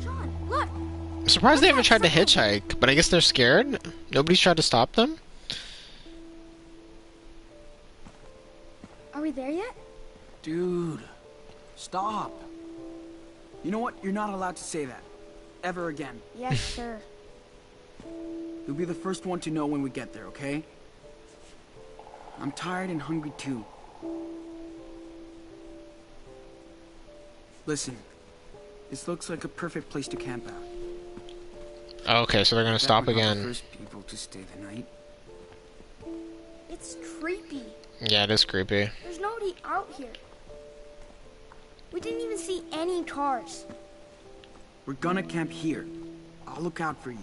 Sean, look! I'm surprised they haven't tried to hitchhike, but I guess they're scared. Nobody's tried to stop them. Are we there yet? Dude, stop. You know what? You're not allowed to say that. Ever again. Yes, sir. You'll be the first one to know when we get there, okay? I'm tired and hungry too. Listen, this looks like a perfect place to camp out. Okay, so they're gonna Bet stop we're not the again. first people to stay the night. It's creepy. Yeah, it is creepy. There's nobody out here. We didn't even see any cars. We're gonna camp here. I'll look out for you.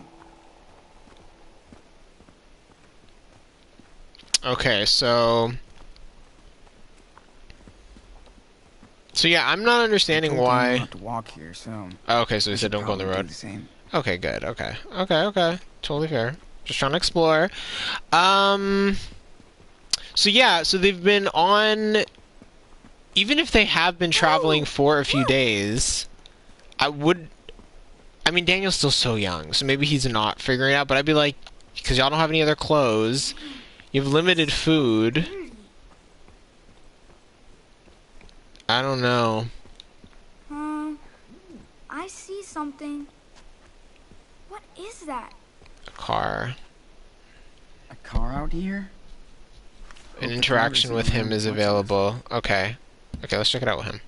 Okay, so So yeah, I'm not understanding I told Daniel why. not to walk here, so Oh, okay, so he I said should don't go on the probably do road. the same. Okay, good. Okay. Okay. Totally fair. Just trying to explore. So yeah, so they've been on. Even if they have been traveling for a few days, I mean, Daniel's still so young, so maybe he's not figuring it out. But I'd be like, because y'all don't have any other clothes, you have limited food. I don't know. I see something. What is that? A car. A car out here? An the interaction driver's with in him on is watching us. available. Okay. Okay, let's check it out with him.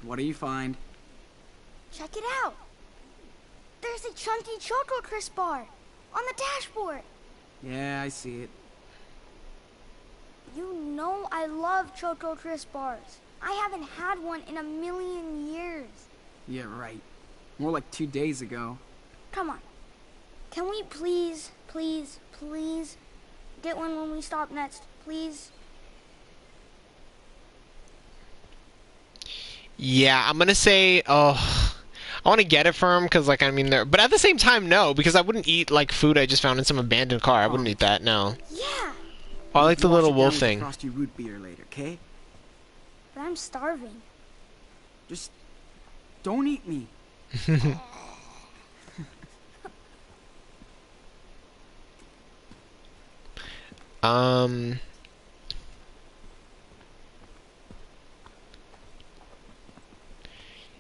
What do you find? Check it out. There's a chunky Choco Crisp bar on the dashboard. Yeah, I see it. You know I love Choco Crisp bars. I haven't had one in a million years. Yeah, right. More like 2 days ago. Come on. Can we please get one when we stop next? Please? Yeah, I'm gonna say, oh, I want to get it for him because, like, I mean, but at the same time, no, because I wouldn't eat like food I just found in some abandoned car. I wouldn't eat that. No. Yeah, Oh, I like the Wash little it down wolf with thing. Frosty root beer later, okay? but I'm starving. Just don't eat me. Um.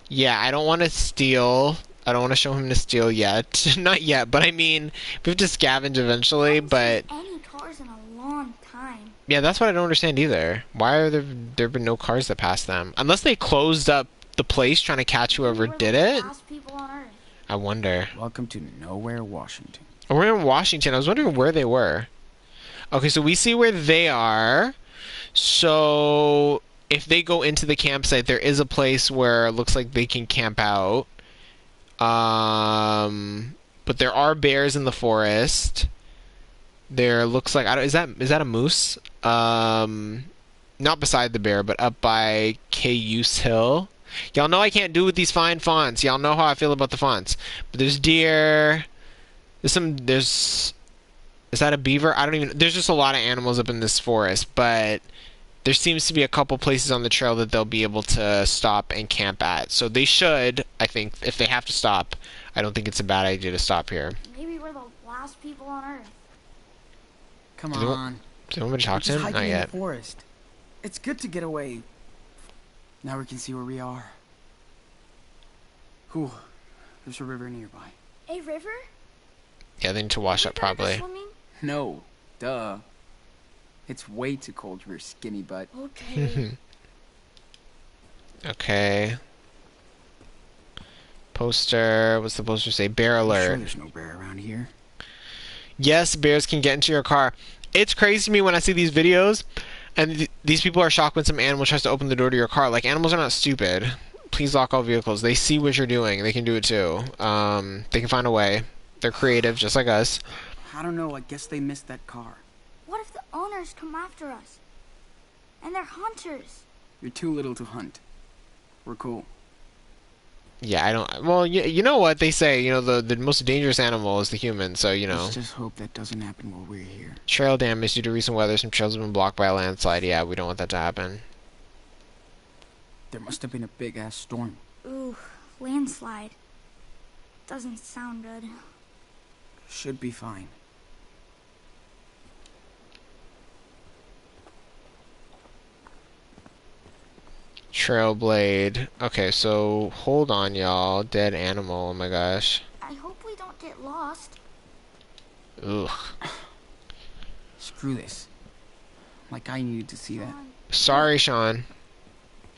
Yeah, I don't want to steal. I don't want to show him to steal yet. Not yet, but I mean, we have to scavenge eventually, but Any cars in a long time. yeah, that's what I don't understand either. Why are there been no cars that pass them? Unless they closed up the place trying to catch whoever We were did the it? last people on Earth. I wonder. Welcome to Nowhere, Washington. Oh, we're in Washington. I was wondering where they were. Okay, so we see where they are. So if they go into the campsite, there is a place where it looks like they can camp out. But there are bears in the forest. There looks like is that a moose? Not beside the bear, but up by Cayuse Hill. Y'all know I can't do with these fine fonts. Y'all know how I feel about the fonts. But there's deer. Is that a beaver? I don't even. There's just a lot of animals up in this forest, but there seems to be a couple places on the trail that they'll be able to stop and camp at. So they should, I think, if they have to stop, I don't think it's a bad idea to stop here. Maybe we're the last people on Earth. Come Do you on. Do you want me to talk to Just him? hiking Not in yet. the forest. It's good to get away. Now we can see where we are. Whew. There's a river nearby. A river? Yeah, they need to wash up We better go probably. swimming? No. Duh. It's way too cold for your skinny butt. Okay. Okay. Poster. What's the poster say? Bear I'm sure alert. there's no bear around here. Yes, bears can get into your car. It's crazy to me when I see these videos, and these people are shocked when some animal tries to open the door to your car. Like, animals are not stupid. Please lock all vehicles. They see what you're doing. They can do it too. They can find a way. They're creative, just like us. I don't know. I guess they missed that car. What if the owners come after us? And they're hunters. You're too little to hunt. We're cool. Yeah, I don't. Well, you know what they say. You know, the most dangerous animal is the human. So you know, Let's just hope that doesn't happen while we're here. trail damage due to recent weather. Some trails have been blocked by a landslide. Yeah, we don't want that to happen. There must have been a big-ass storm. Ooh, landslide. Doesn't sound good. Should be fine. Trailblade. Okay, so hold on, y'all. Dead animal. Oh my gosh. I hope we don't get lost. Ugh. Screw this. Like I needed to see that. Sorry, Sean.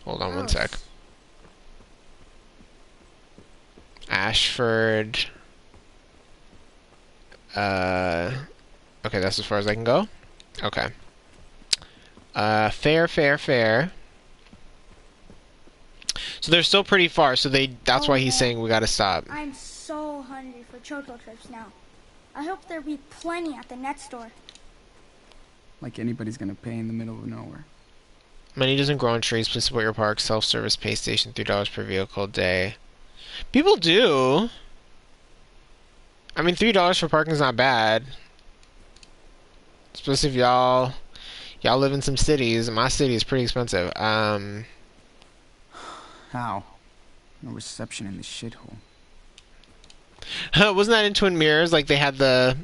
Hold on one sec. Ashford. Okay, that's as far as I can go. Okay. Fair. So they're still pretty far, so that's why he's saying we gotta stop. I'm so hungry for Choco Trips now. I hope there'll be plenty at the net store. Like anybody's gonna pay in the middle of nowhere. Money doesn't grow on trees. Please support your park. Self-service pay station, $3 per vehicle a day. People do. I mean, $3 for parking is not bad. Especially if y'all live in some cities. My city is pretty expensive. How? No reception in this shithole. Wasn't that in Twin Mirrors? Like they had the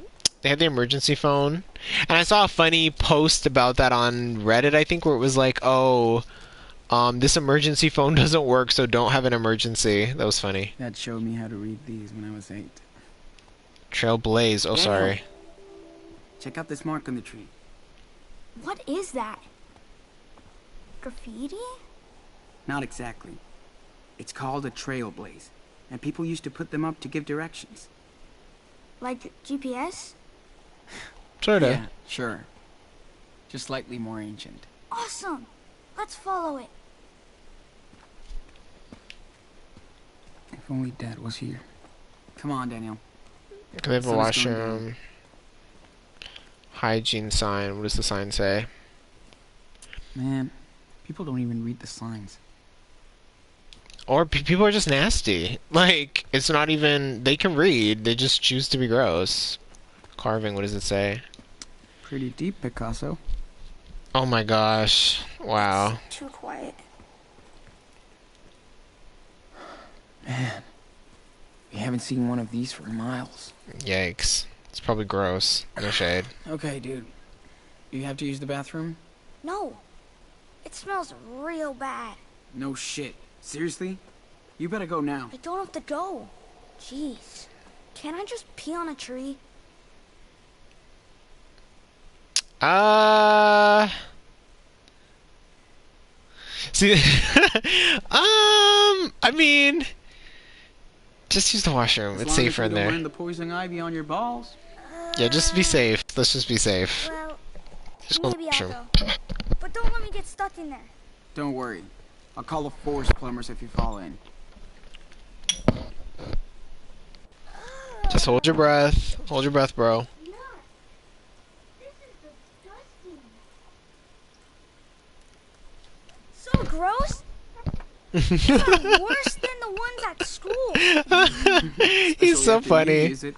emergency phone, and I saw a funny post about that on Reddit. I think where it was like, oh, this emergency phone doesn't work, so don't have an emergency. That was funny. Dad showed me how to read these when I was 8. Trailblaze. Oh, Damn. sorry. Check out this mark on the tree. What is that? Graffiti? Not exactly. It's called a trailblaze, and people used to put them up to give directions. Like GPS? Sorta. Yeah, sure. Just slightly more ancient. Awesome! Let's follow it. If only Dad was here. Come on, Daniel. They have a Sun is going washroom. Hygiene sign. What does the sign say? Man, people don't even read the signs. Or people are just nasty. Like, it's not even... They can read. They just choose to be gross. Carving, what does it say? Pretty deep, Picasso. Oh my gosh. Wow. Too quiet. Man, we haven't seen one of these for miles. Yikes. It's probably gross. No shade. Okay, dude. You have to use the bathroom? No. It smells real bad. No shit. Seriously? You better go now. I don't have to go. Jeez. Can't I just pee on a tree? See, I mean, just use the washroom. As It's long safer as in you don't there. land the poison ivy on your balls. Yeah, just be safe. Let's just be safe. Well, Just go to the maybe I'll washroom. go. But don't let me get stuck in there. Don't worry. I'll call the forest plumbers if you fall in. Just hold your breath. Hold your breath, bro. This is disgusting. So gross. These are worse than the ones at school. He's so Especially after you funny. use it.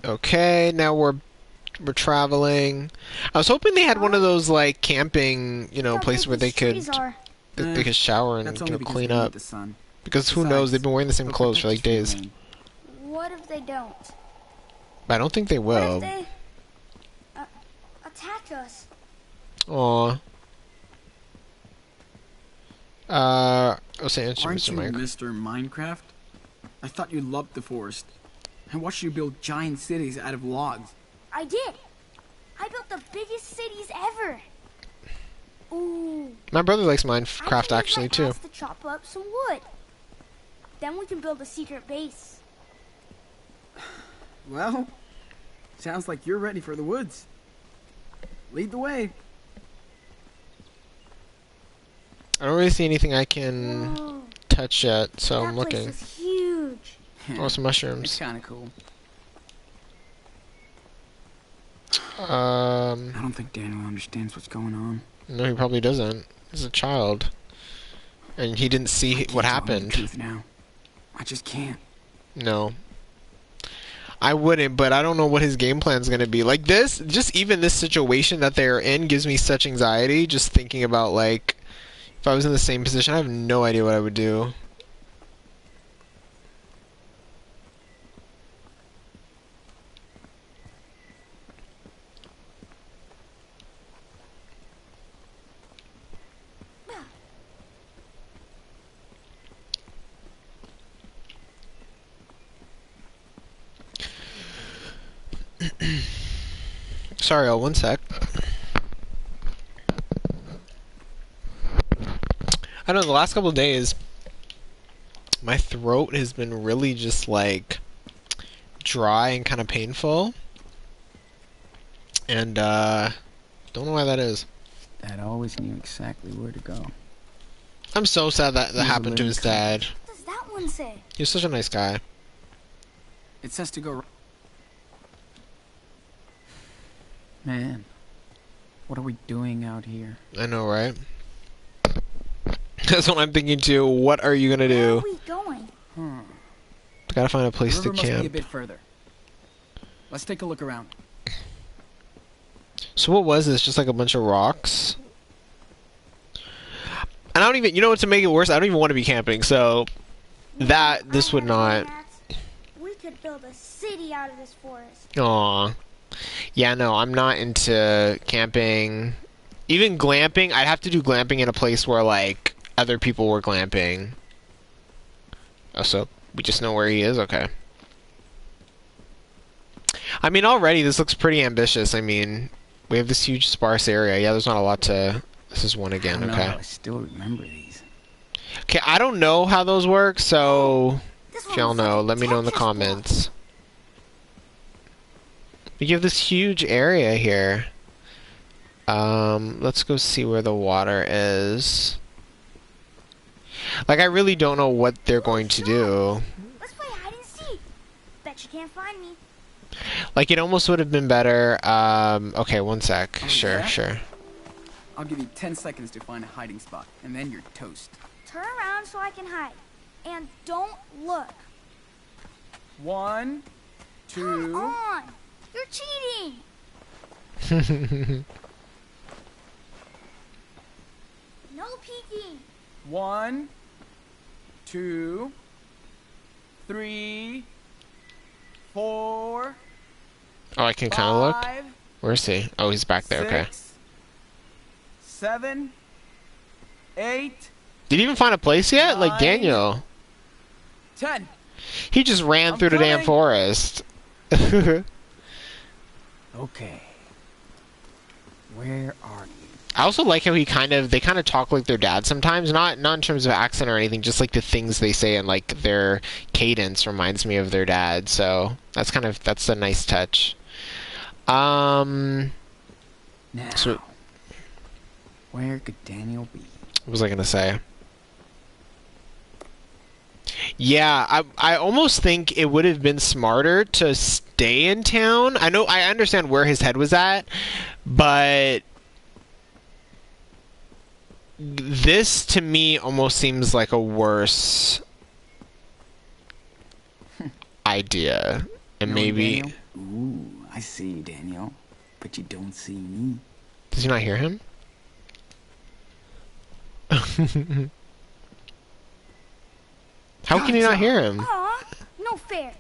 Okay, now we're traveling. I was hoping they had one of those like camping, How places big where they these could trees are. they could shower and That's only because clean they need up. the sun. Because who knows? Besides, They've been wearing the same they'll clothes for protect like us from days. the rain. What if they don't? I don't think they What will. if they attack us? Aw. I'll say answer, Aren't Mr. you Mike. Mr. Minecraft? I thought you loved the forest. I watched you build giant cities out of logs. I did. I built the biggest cities ever. Ooh. My brother likes I Minecraft can use actually my too. axe to chop up some wood. Then we can build a secret base. Well, sounds like you're ready for the woods. Lead the way. I don't really see anything I can Whoa, touch yet, so that I'm place looking. is huge. Oh, some mushrooms. It's kind of cool. I don't think Daniel understands what's going on. No, he probably doesn't. He's a child, and he didn't see I can't what tell him the happened. truth now. I just can't. No. I wouldn't, but I don't know what his game plan's gonna be. Like this, just even this situation that they're in gives me such anxiety just thinking about like if I was in the same position, I have no idea what I would do. Sorry, all one sec. I don't know, the last couple of days, my throat has been really just like dry and kind of painful. And don't know why that is. Dad always knew exactly where to go. I'm so sad that He's a happened to living his dad. What does that one say? He was such a nice guy. It says to go. Man, what are we doing out here? I know, right? That's what I'm thinking too. What are you gonna Where are do? we going? Gotta find a place The to river must be a camp. bit further. Let's take a look around. So what was this? Just like a bunch of rocks? And I don't even, you know what, to make it worse, I don't even want to be camping, so this would not. We could build a city out of this forest. Aw. Yeah, no, I'm not into camping. Even glamping, I'd have to do glamping in a place where, like, other people were glamping. Oh, so we just know where he is? Okay. I mean, already this looks pretty ambitious. I mean, we have this huge sparse area. Yeah, there's not a lot to... This is one again, okay. I still remember these. Okay, I don't know how those work, so... This If one y'all looks like know, a let me know in the Tetris block. comments. We have this huge area here. Let's go see where the water is. Like, I really don't know what they're going to do. Let's play hide and seek. Bet you can't find me. Like, it almost would have been better. Okay, one sec. Sure, yeah? sure. I'll give you 10 seconds to find a hiding spot, and then you're toast. Turn around so I can hide. And don't look. 1, Come 2... on. You're cheating. No peeking. 1, 2, 3, 4, Oh, I can kind of look. 5, Where is he? Oh, he's back there, okay. 6, 7, 8, Did he even find a place yet? Like, 9. Daniel. 10. He just ran I'm through the damn coming. forest. Okay. Where are you? I also like how they kind of talk like their dad sometimes, not in terms of accent or anything, just like the things they say and like their cadence reminds me of their dad. So that's a nice touch. Now, So where could Daniel be? what was I gonna say? Yeah, I almost think it would have been smarter to stay in town. I understand where his head was at, but this to me almost seems like a worse idea. And No, maybe Daniel? Ooh, I see you, Daniel. But you don't see me. does he not hear him? How can you not hear him? Aw, no fair.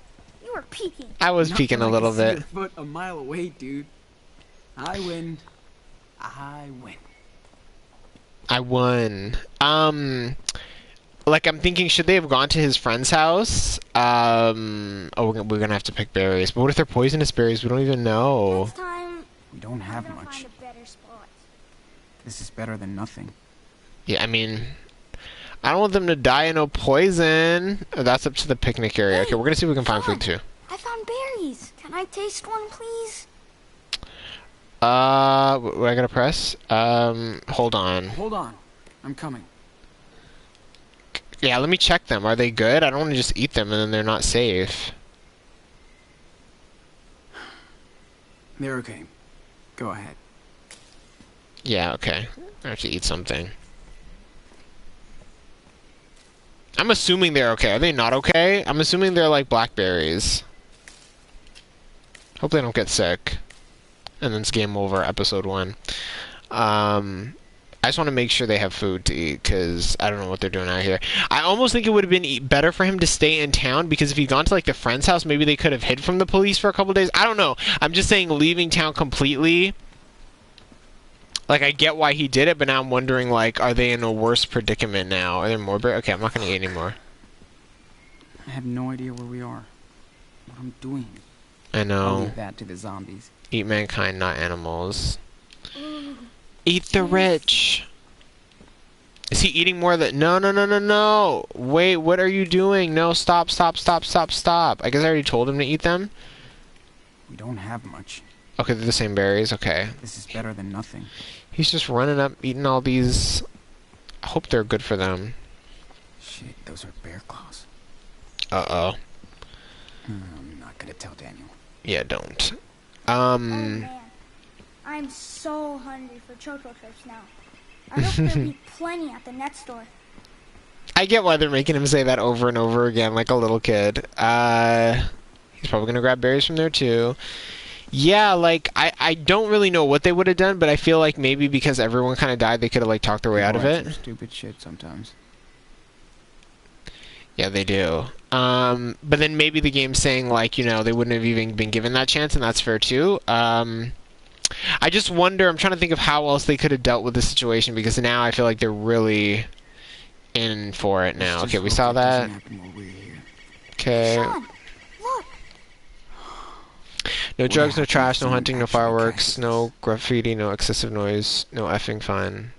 You were peeking. I was peeking a little bit. Your foot a mile away, dude. I win. I win. I won. Like I'm thinking, should they have gone to his friend's house? Oh, we're gonna have to pick berries. But what if they're poisonous berries? We don't even know. Next time, We don't have I'm gonna much. find a better spot. This is better than nothing. Yeah, I mean, I don't want them to die of no poison. Oh, that's up to the picnic area. Okay, we're gonna see if we can find food too. I found berries. Can I taste one, please? What I gotta press? Hold on. Hold on. I'm coming. Yeah, let me check them. Are they good? I don't want to just eat them and then they're not safe. They're okay. Go ahead. Yeah, okay. I have to eat something. I'm assuming they're okay. Are they not okay? I'm assuming they're like blackberries. Hope they don't get sick. And then it's game over, episode 1. I just want to make sure they have food to eat, because I don't know what they're doing out here. I almost think it would have been better for him to stay in town, because if he'd gone to like the friend's house, maybe they could have hid from the police for a couple days. I don't know. I'm just saying leaving town completely. Like, I get why he did it, but now I'm wondering, like, are they in a worse predicament now? Are there more berries? Okay, I'm not going to eat anymore. I have no idea where we are. What I'm doing. I I'll know. leave that to the zombies. Eat mankind, not animals. Eat the rich. Is he eating more of the... No, no, no, no, no. Wait, what are you doing? No, stop, stop, stop, stop, stop. I guess I already told him to eat them. We don't have much. Okay, they're the same berries. Okay. This is better than nothing. He's just running up, eating all these... I hope they're good for them. Shit, those are bear claws. Uh-oh. I'm not gonna tell Daniel. Yeah, don't. Oh man, I'm so hungry for Choco Chips now. I hope there'll be plenty at the net store. I get why they're making him say that over and over again like a little kid. He's probably gonna grab berries from there too. Yeah, like, I don't really know what they would have done, but I feel like maybe because everyone kind of died, they could have, like, talked their way out of it. Stupid shit sometimes. Yeah, they do. But then maybe the game's saying, like, you know, they wouldn't have even been given that chance, and that's fair too. I just wonder, I'm trying to think of how else they could have dealt with the situation, because now I feel like they're really in for it now. Okay, we saw that. Okay. Sean, look. No drugs, no trash, no hunting, no fireworks, no graffiti, no excessive noise, no effing fun.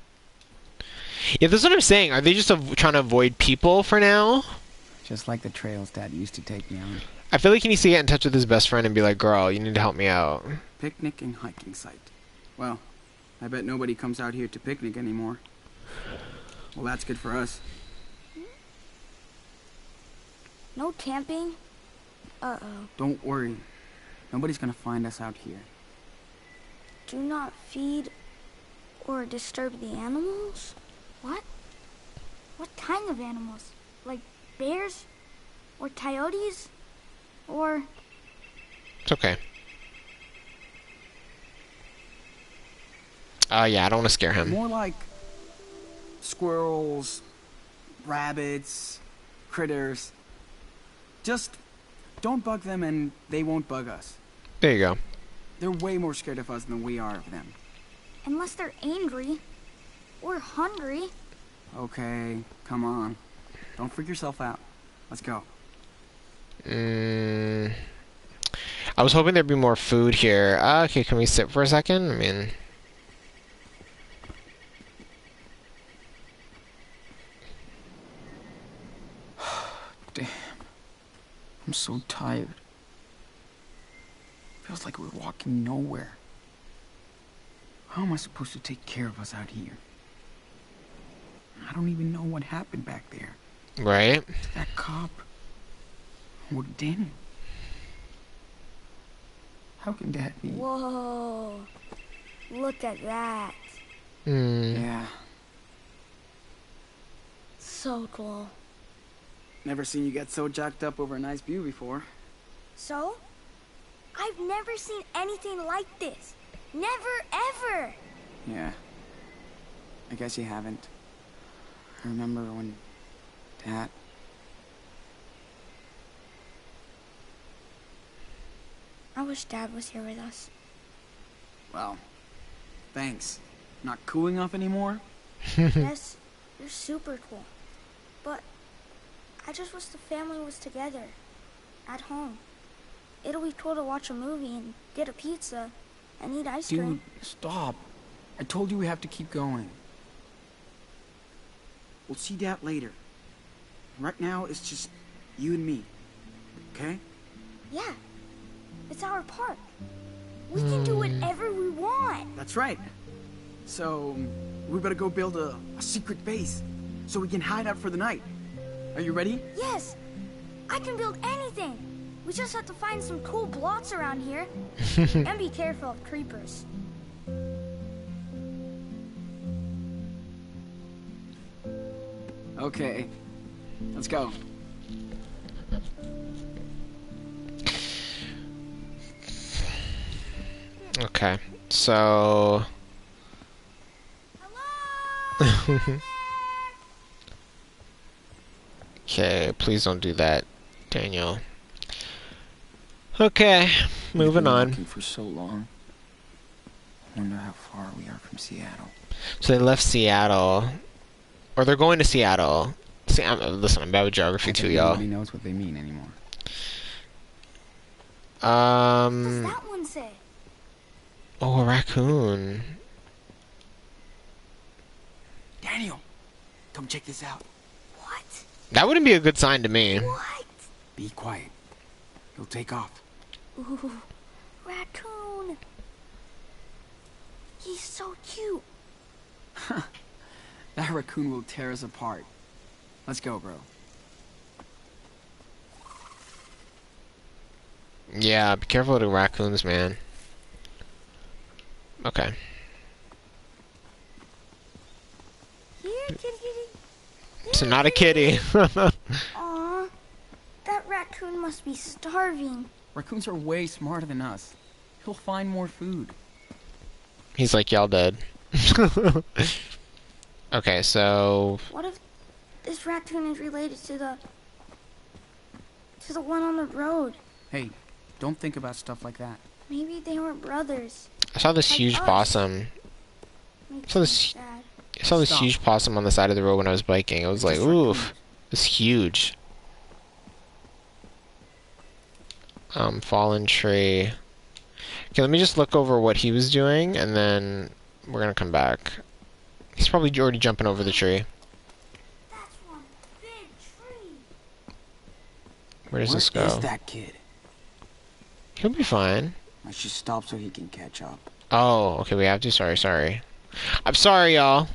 Yeah, that's what I'm saying. Are they just trying to avoid people for now? Just like the trails Dad used to take me on. I feel like he needs to get in touch with his best friend and be like, girl, you need to help me out. Picnic and hiking site. Well, I bet nobody comes out here to picnic anymore. Well, that's good for us. No camping? Uh-oh. Don't worry. Nobody's gonna find us out here. Do not feed or disturb the animals? What? What kind of animals? Like bears? Or coyotes? Or... It's okay. Yeah, I don't want to scare him. More like squirrels, rabbits, critters. Just don't bug them and they won't bug us. There you go. They're way more scared of us than we are of them. Unless they're angry. Or hungry. Okay, come on. Don't freak yourself out. Let's go. I was hoping there'd be more food here. Okay, can we sit for a second? I mean... Damn. I'm so tired. Feels like we're walking nowhere. How am I supposed to take care of us out here? I don't even know what happened back there. Right? To that cop. Or to Daniel. How can that be? Whoa. Look at that. Yeah. So cool. Never seen you get so jacked up over a nice view before. So? I've never seen anything like this. Never, ever. Yeah. I guess you haven't. I remember when Dad... I wish Dad was here with us. Well, thanks. Not cool enough anymore? Yes, you're super cool. But I just wish the family was together. At home. It'll be cool to watch a movie and get a pizza and eat ice cream. Dude, stop. I told you we have to keep going. We'll see Dad later. Right now, it's just you and me. Okay? Yeah. It's our park. We can do whatever we want. That's right. So, we better go build a secret base so we can hide out for the night. Are you ready? Yes. I can build anything. We just have to find some cool blocks around here. And be careful of creepers. Okay. Let's go. Okay, so... Hello? Okay, please don't do that, Daniel. Okay, moving on. Looking for so long. Wonder how far we are from Seattle. So they left Seattle. Or they're going to Seattle. See, listen, I'm bad with geography too, y'all. Nobody knows what they mean anymore. What does that one say? Oh, a raccoon. Daniel, come check this out. What? That wouldn't be a good sign to me. What? Be quiet. He'll take off. Ooh, raccoon. He's so cute. That raccoon will tear us apart. Let's go, bro. Yeah, be careful of the raccoons, man. Okay. Here, kitty, kitty. So not a kitty. Aw, that raccoon must be starving. Raccoons are way smarter than us. He'll find more food. He's like, y'all dead. Okay, so... What if this raccoon is related to the one on the road? Hey, don't think about stuff like that. Maybe they were brothers. I saw this Like huge us. possum. Makes So me this- sad. I saw this Stop. huge possum on the side of the road when I was biking. I was like, Just oof. It's huge. Fallen tree. Okay, let me just look over what he was doing, and then we're gonna come back. He's probably already jumping over the tree. That's one big tree. Where does this Where go? is that kid? He'll be fine. I should stop so he can catch up. Oh, okay, we have to. Sorry. I'm sorry, y'all.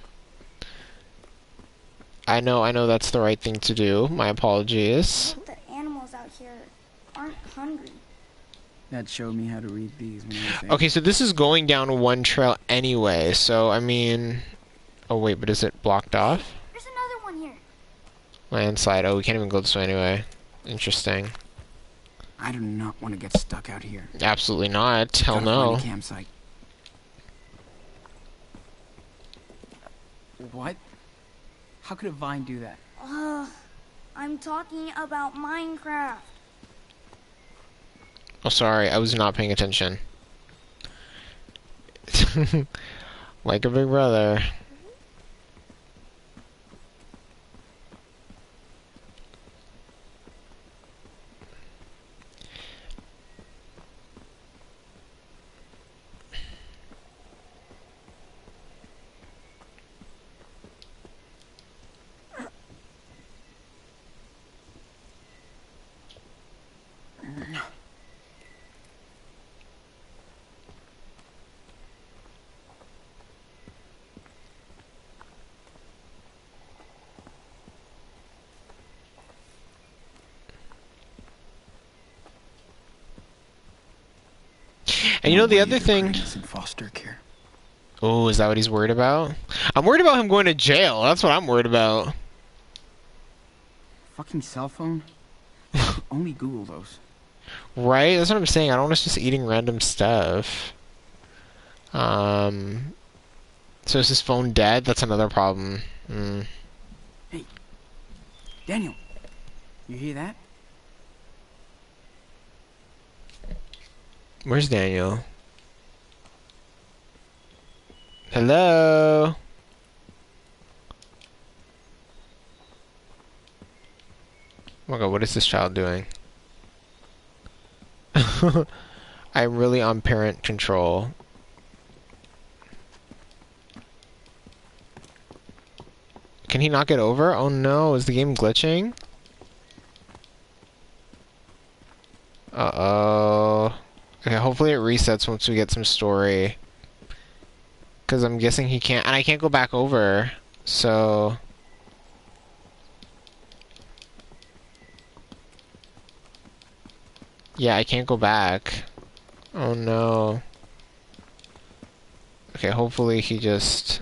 I know that's the right thing to do. My apologies. I hope the animals out here aren't hungry. Dad showed me how to read these when I was 8. Okay, so this is going down one trail anyway, so I mean... Oh wait, but is it blocked off? There's another one here. Landslide. Oh, we can't even go this way anyway. Interesting. I do not want to get stuck out here. Absolutely not. Hell Gotta find no. a campsite. What? How could a vine do that? I'm talking about Minecraft. Oh, sorry. I was not paying attention. Like a big brother. And you know the other thing... He's in foster care. Oh, is that what he's worried about? I'm worried about him going to jail. That's what I'm worried about. Fucking cell phone? Only Google those. Right? That's what I'm saying. I don't want us just eating random stuff. So is his phone dead? That's another problem. Hey, Daniel, you hear that? Where's Daniel? Hello? Oh my god, what is this child doing? I'm really on parent control. Can he not get over? Oh no, is the game glitching? Uh-oh. Okay, hopefully it resets once we get some story. Because I'm guessing he can't... And I can't go back over. So... Yeah, I can't go back. Oh no. Okay, hopefully he just...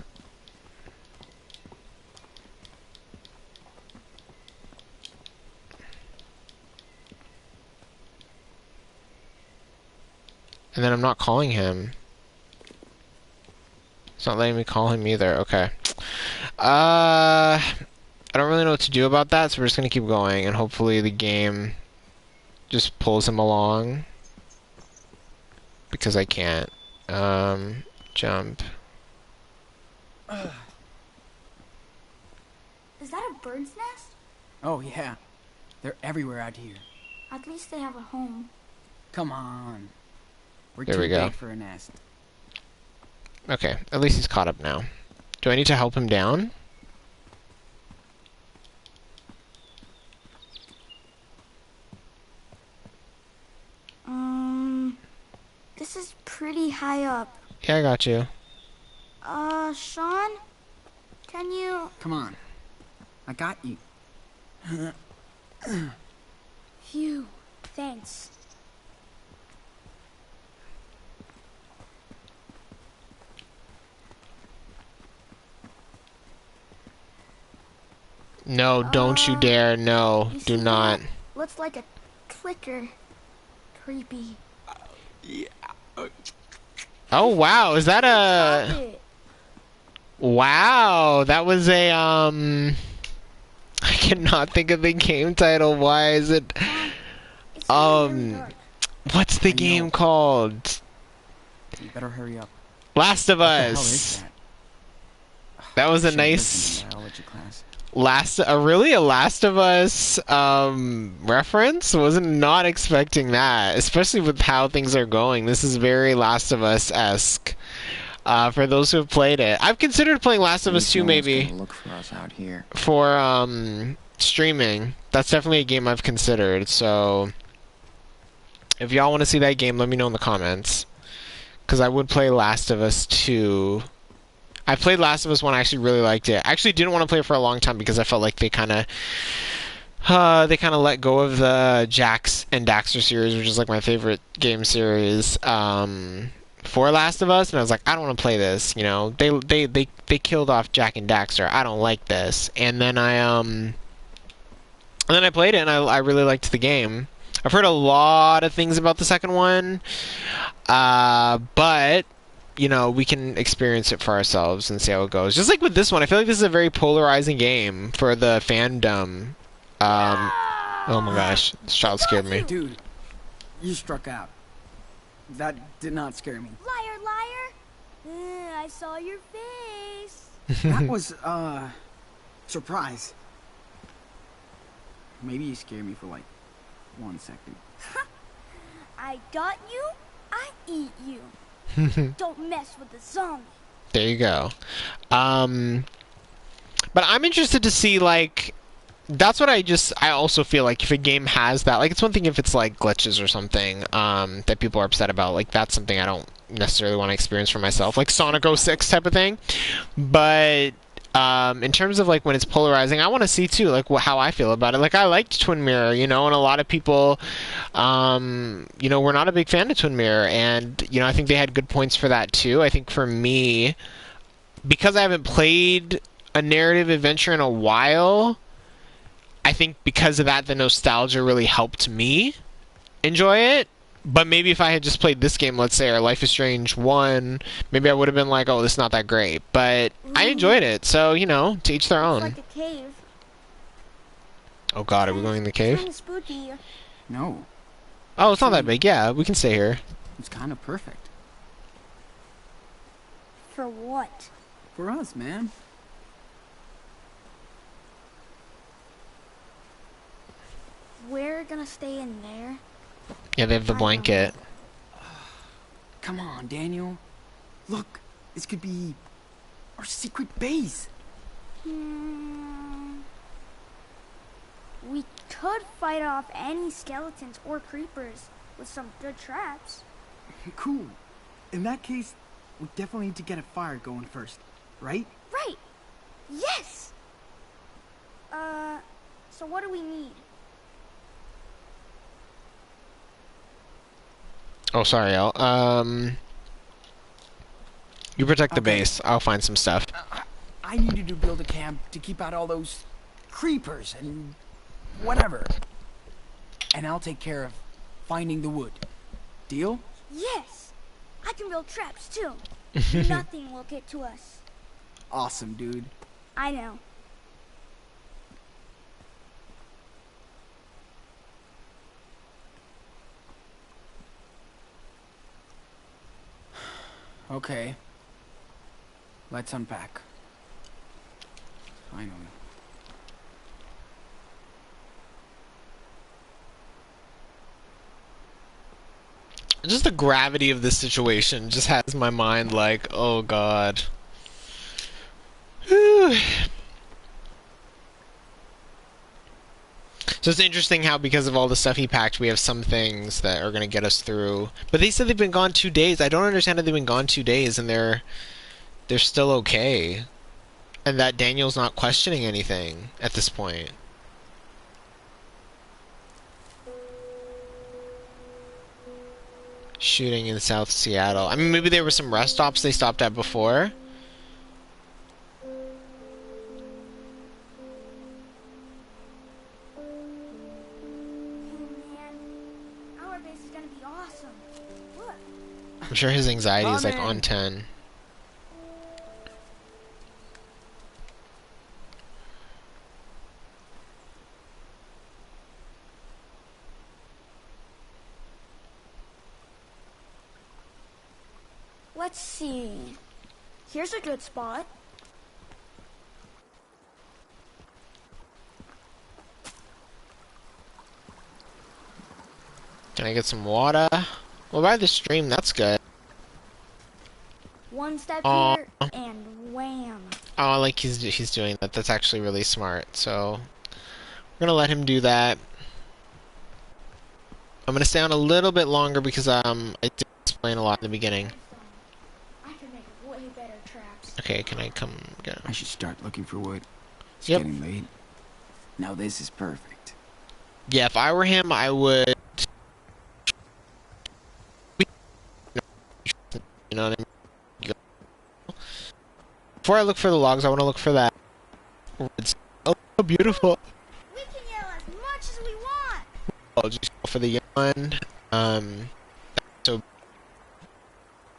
And then I'm not calling him. It's not letting me call him either. Okay. I don't really know what to do about that, so we're just gonna keep going, and hopefully the game just pulls him along. Because I can't. Jump. Is that a bird's nest? Oh, yeah. They're everywhere out here. At least they have a home. Come on. We're There too we go. big for a nest. Okay, at least he's caught up now. Do I need to help him down? This is pretty high up. Yeah, I got you. Sean? Can you... Come on. I got you. Phew. Thanks. No, don't you dare. No, You do see not. that? Looks like a clicker. Creepy. Oh wow, is that Stop a... it. Wow, that was a I cannot think of the game title. Why is it... It's getting really dark. What's the I know. game called? You better hurry up. Last of What the hell Us. is that? That was a Should've nice listened to biology class. really a Last of Us reference. Wasn't not expecting that, especially with how things are going. This is very Last of Us-esque. For those who have played it, I've considered playing Last of Us 2 maybe Look for us out here. for streaming. That's definitely a game I've considered. So if y'all want to see that game, let me know in the comments, because I would play Last of Us 2. I played Last of Us 1. I actually really liked it. I actually didn't want to play it for a long time because I felt like they kind of let go of the Jax and Daxter series, which is like my favorite game series for Last of Us, and I was like, I don't want to play this. You know, they killed off Jack and Daxter. I don't like this. And then I played it, and I really liked the game. I've heard a lot of things about the second one, but you know, we can experience it for ourselves and see how it goes. Just like with this one, I feel like this is a very polarizing game for the fandom. Oh my gosh, this child scared me. Dude, you struck out. That did not scare me. Liar, liar. I saw your face. That was, surprise. Maybe you scared me for like 1 second. I got you, I eat you. Don't mess with the zombie. There you go. But I'm interested to see, like, that's what I also feel like if a game has that, like, it's one thing if it's like glitches or something that people are upset about, like that's something I don't necessarily want to experience for myself, like Sonic 06 type of thing. But in terms of like when it's polarizing, I want to see too, like how I feel about it. Like I liked Twin Mirror, you know, and a lot of people, you know, were not a big fan of Twin Mirror, and you know, I think they had good points for that too. I think for me, because I haven't played a narrative adventure in a while, I think because of that, the nostalgia really helped me enjoy it. But maybe if I had just played this game, let's say, or Life is Strange 1, maybe I would have been like, oh, this is not that great. But I enjoyed it, so, you know, to each their own. It's like a cave. Oh god, are we going in the cave? Kinda spooky. No, Oh, it's not that big. Yeah, we can stay here. it's kind of perfect. For what? For us, man. We're gonna stay in there. Yeah, they have the blanket. Come on, Daniel. Look, this could be our secret base. We could fight off any skeletons or creepers with some good traps. Cool. In that case, we definitely need to get a fire going first, right? Right! Yes! So what do we need? Oh, sorry, Al. You protect the Okay. base. I'll find some stuff. I needed to build a camp to keep out all those creepers and whatever. And I'll take care of finding the wood. Deal? Yes! I can build traps too. Nothing will get to us. Awesome, dude. I know. Okay. Let's unpack. Finally. Just the gravity of this situation just has my mind like, oh god. Whew. So it's interesting how because of all the stuff he packed, we have some things that are going to get us through. But they said they've been gone 2 days. I don't understand how they've been gone 2 days and they're still okay. And that Daniel's not questioning anything at this point. Shooting in South Seattle. I mean, maybe there were some rest stops they stopped at before. I'm sure his anxiety is like on 10. Let's see. Here's a good spot. Can I get some water? Well, by the stream, that's good. One step Aw. here, and wham. Oh, I like he's doing that. That's actually really smart. So we're gonna let him do that. I'm gonna stay on a little bit longer because I did explain a lot in the beginning. I can make way better traps. Okay, can I come get I should start looking for wood. It's Yep. getting late. Now this is perfect. Yeah, if I were him, I would. You know what I mean? Before I look for the logs, I want to look for that. Oh, beautiful. We can yell as much as we want. I'll just go for the yawn. So.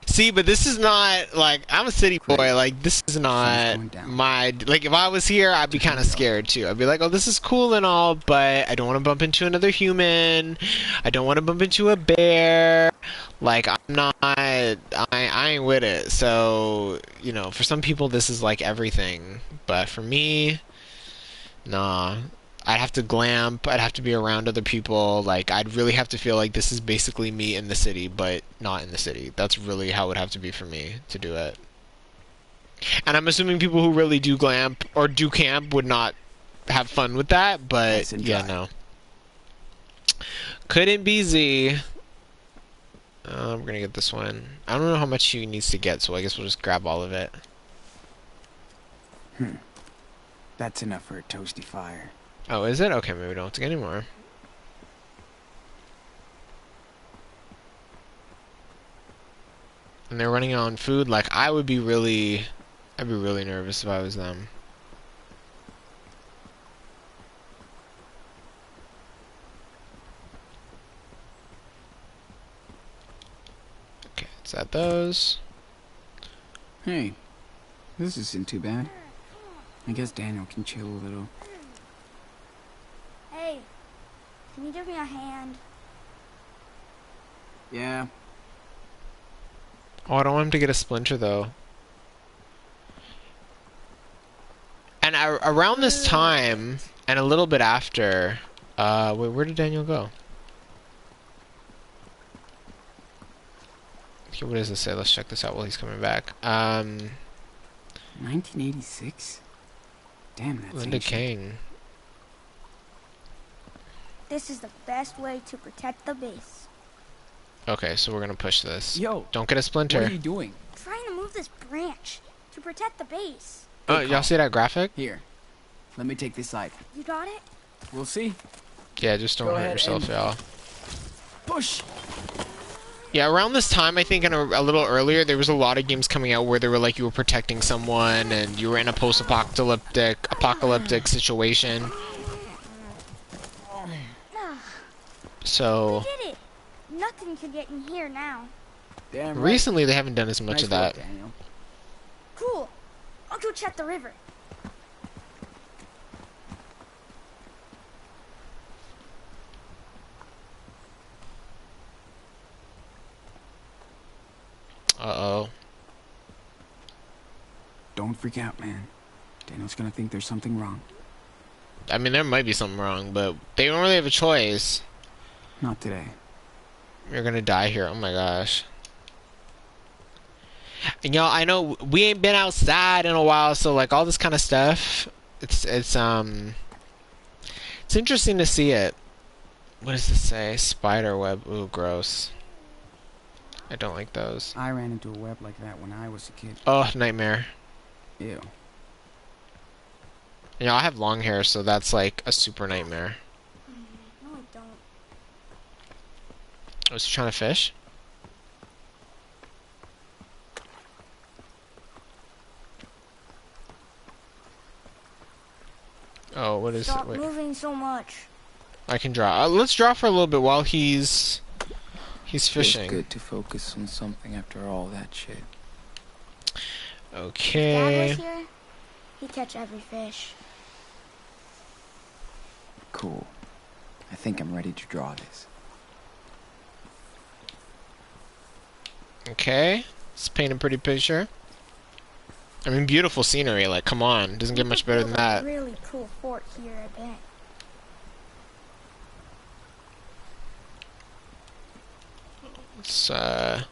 See, but this is not, like, I'm a city boy, like, this is not my, like, if I was here, I'd be kind of scared, too. I'd be like, oh, this is cool and all, but I don't want to bump into another human, I don't want to bump into a bear, like, I'm not, I ain't with it, so, you know, for some people, this is, like, everything, but for me, nah. I'd have to glamp, I'd have to be around other people, like, I'd really have to feel like this is basically me in the city, but not in the city. That's really how it would have to be for me to do it. And I'm assuming people who really do glamp, or do camp, would not have fun with that, but, yeah, no. Couldn't be Z. We're gonna get this one. I don't know how much he needs to get, so I guess we'll just grab all of it. That's enough for a toasty fire. Oh, is it? Okay, maybe we don't have to get any more. And they're running out on food. Like, I'd be really nervous if I was them. Okay, is that those? Hey, this isn't too bad. I guess Daniel can chill a little. Hey, can you give me a hand? Yeah. Oh, I don't want him to get a splinter, though. And around this time, and a little bit after, wait, where did Daniel go? Okay, what does this say? Let's check this out while he's coming back. 1986? Damn, that's Linda ancient. Kane. This is the best way to protect the base. Okay, so we're gonna push this. Yo, Don't get a splinter. what are you doing? Trying to move this branch to protect the base. Oh, y'all see that graphic? Here, let me take this side. You got it? We'll see. Yeah, just don't Go hurt ahead yourself, and- y'all. Push. Yeah, around this time, I think, and a little earlier, there was a lot of games coming out where they were like you were protecting someone and you were in a apocalyptic situation. So We did it. Nothing can get in here now. Damn right. recently, they haven't done as much Nice of that. work, Daniel. Cool. I'll go check the river. Uh-oh. Don't freak out, man. Daniel's gonna think there's something wrong. I mean, there might be something wrong, but they don't really have a choice. Not today. You're gonna die here. Oh my gosh. And y'all, I know we ain't been outside in a while, so like all this kind of stuff, it's interesting to see it. What does this say? Spider web. Ooh, gross. I don't like those. I ran into a web like that when I was a kid. Oh, nightmare. Ew. You know, I have long hair, so that's like a super nightmare. No, I don't. I was trying to fish. Oh, what is Stop it? Wait, moving so much. I can draw. Let's draw for a little bit while he's He's Feels fishing. good to focus on something after all that shit. Dad Okay. was here. He'd catch every fish. Cool. I think I'm ready to draw this. Okay. Let's paint a pretty picture. I mean, beautiful scenery. Like, come on. Doesn't get much better than that. Really cool fort here, I bet. It's, I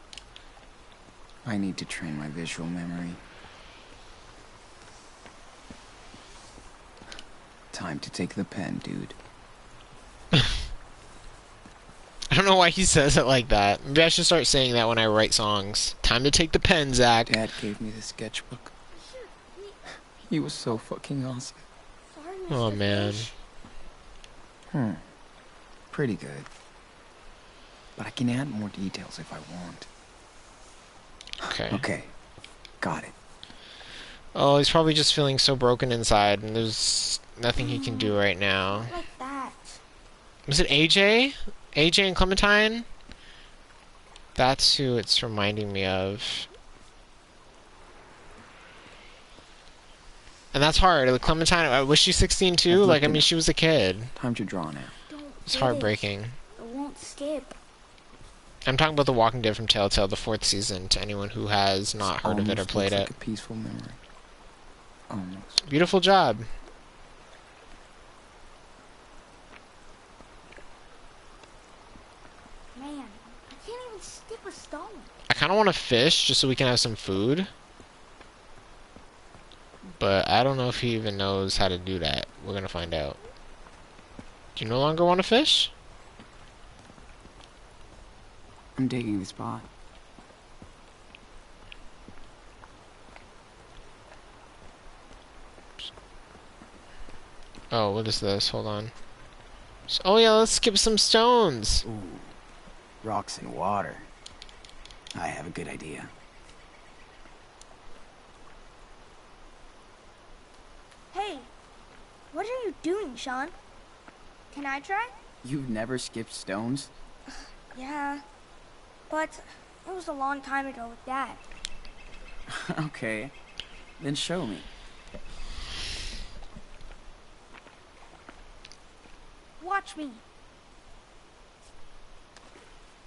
need to train my visual memory. Time to take the pen, dude. I don't know why he says it like that. Maybe I should start saying that when I write songs. Time to take the pen, Zach. Dad gave me the sketchbook. He was so fucking awesome. Sorry, Oh, Mr. man. Fish. Pretty good. But I can add more details if I want. Okay. Okay. Got it. Oh, he's probably just feeling so broken inside, and there's nothing he can do right now. Not like that. Was it AJ? AJ and Clementine? That's who it's reminding me of. And that's hard. Like, Clementine, was she 16 too? I've Like, I looked mean, it she was a kid. Time to draw now. Don't It's get heartbreaking. It won't skip. I'm talking about The Walking Dead from Telltale, the 4th season, to anyone who has not heard of it or Almost played looks it. like a peaceful memory. Almost. Beautiful job. Man, I can't even skip a stone. I kind of want to fish just so we can have some food. But I don't know if he even knows how to do that. We're going to find out. Do you no longer want to fish? I'm digging the spot. Oh, what is this? Hold on. Oh yeah, let's skip some stones. Ooh. Rocks and water. I have a good idea. Hey, what are you doing, Sean? Can I try? You've never skipped stones? Yeah, but it was a long time ago with Dad. Okay. Then show me. Watch me.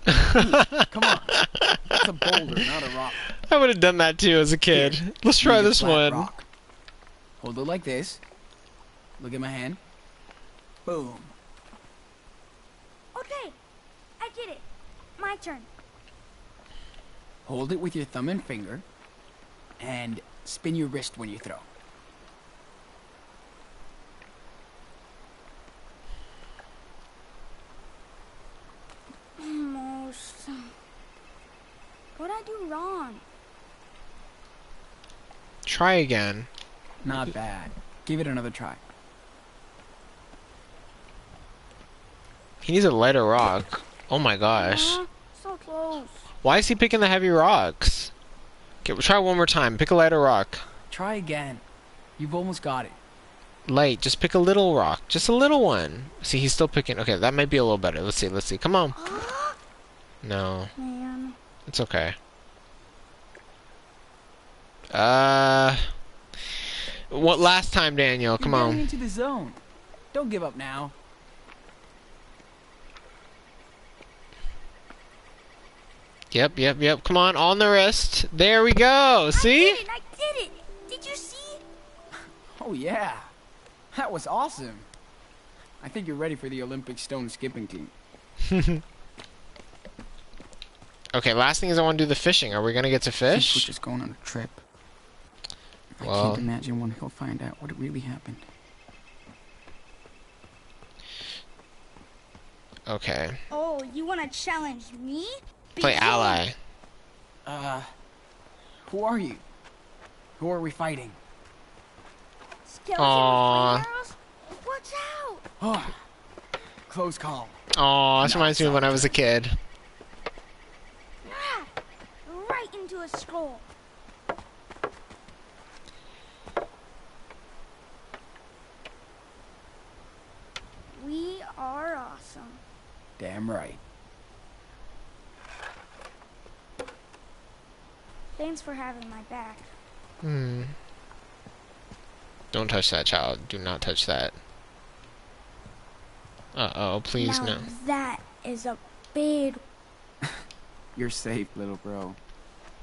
Come on. It's a boulder, not a rock. I would have done that too as a kid. Here, Let's try need a this flat one. rock. Hold it like this. Look at my hand. Boom. Okay, I did it. My turn. Hold it with your thumb and finger. And spin your wrist when you throw. Almost. What'd I do wrong? Try again. Not bad. Give it another try. He needs a lighter rock. Oh my gosh. So close. Why is he picking the heavy rocks? Okay, we'll try one more time. Pick a lighter rock. Try again. You've almost got it. Light. Just pick a little rock. Just a little one. See, he's still picking. Okay, that might be a little better. Let's see. Let's see. Come on. No. Man. It's okay. What last time, Daniel? Come You're getting on. into the zone. Don't give up now. Yep, yep, yep. Come on, on the wrist. There we go. See? I did it! Did you see? Oh yeah. That was awesome. I think you're ready for the Olympic stone skipping team. Okay, last thing is I want to do the fishing. Are we gonna get to We're fish? just going on a trip. I Well- can't imagine when he'll find out what really happened. Okay. Oh, you want to challenge me? Play ally. Who are you? Who are we fighting? Skeleton Aww. with flame arrows? Watch out! Oh, close call. Aw, this reminds me of when I was a kid. Ah, right into a skull. We are awesome. Damn right. Thanks for having my back. Hmm. Don't touch that, child. Do not touch that. Uh-oh, please Now no. that is a big... You're safe, little bro.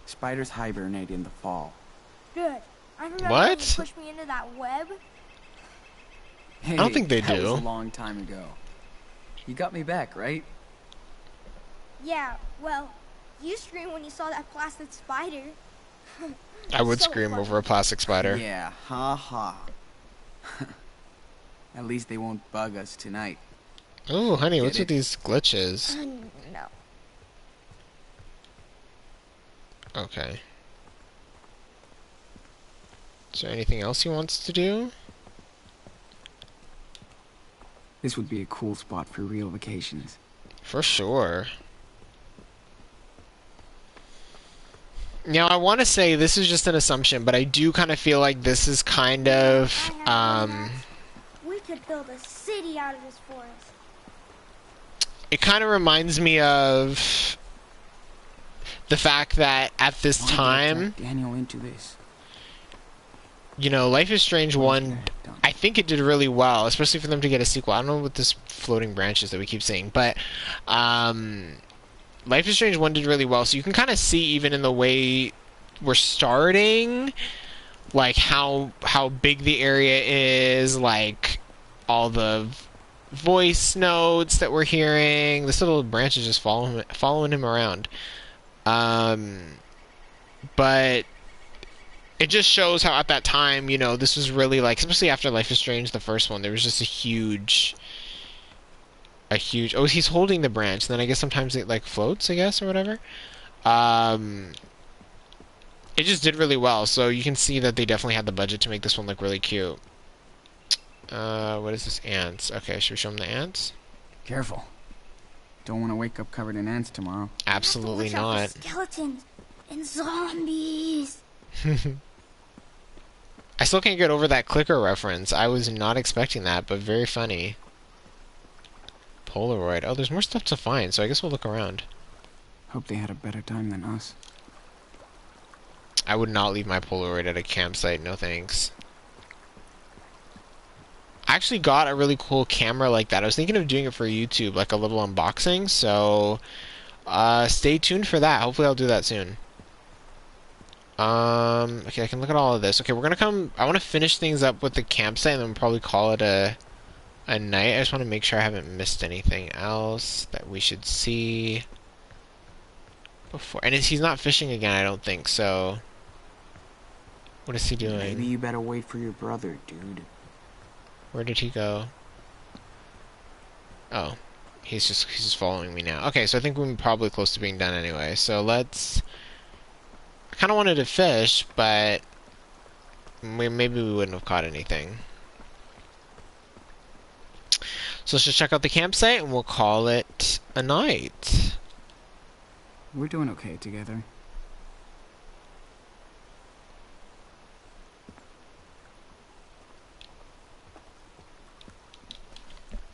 Spiders hibernate in the fall. Good. I remember What? when you pushed me into that web. Hey, don't think they that do. was a long time ago. You got me back, right? Yeah, well, you screamed when you saw that plastic spider. I would So scream funny. over a plastic spider. Yeah, ha ha. At least they won't bug us tonight. Ooh, honey, Get what's with it? these glitches? No. Okay. Is there anything else he wants to do? This would be a cool spot for real vacations. For sure. Now, I want to say this is just an assumption, but I do kind of feel like this is kind of, We could build a city out of this forest. it kind of reminds me of the fact that at this Why did I time, drag Daniel into this. you know, Life is Strange 1, I think it did really well, especially for them to get a sequel. I don't know what this floating branches that we keep seeing, but Life is Strange 1 did really well, so you can kind of see even in the way we're starting, like how big the area is, like all the voice notes that we're hearing. This little branch is just following him around. But it just shows how at that time, you know, this was really like, especially after Life is Strange, the first one, there was just a huge, oh, he's holding the branch, and then I guess sometimes it like floats, I guess, or whatever. It just did really well, so you can see that they definitely had the budget to make this one look really cute. What is this? Ants. Okay, should we show them the ants? Careful. Don't want to wake up covered in ants tomorrow. Absolutely Watch out not. for skeletons and zombies. I still can't get over that clicker reference. I was not expecting that, but very funny. Polaroid. Oh, there's more stuff to find, so I guess we'll look around. Hope they had a better time than us. I would not leave my Polaroid at a campsite, no thanks. I actually got a really cool camera like that. I was thinking of doing it for YouTube, like a little unboxing, so stay tuned for that. Hopefully I'll do that soon. Okay, I can look at all of this. Okay, we're gonna come, I want to finish things up with the campsite and then we'll probably call it a night. I just want to make sure I haven't missed anything else that we should see before. And he's not fishing again, I don't think, so what is he doing? Maybe you better wait for your brother, dude. Where did he go? Oh, he's just following me now. Okay, so I think we're probably close to being done anyway. So let's. I kind of wanted to fish, but maybe we wouldn't have caught anything. So let's just check out the campsite and we'll call it a night. We're doing okay together.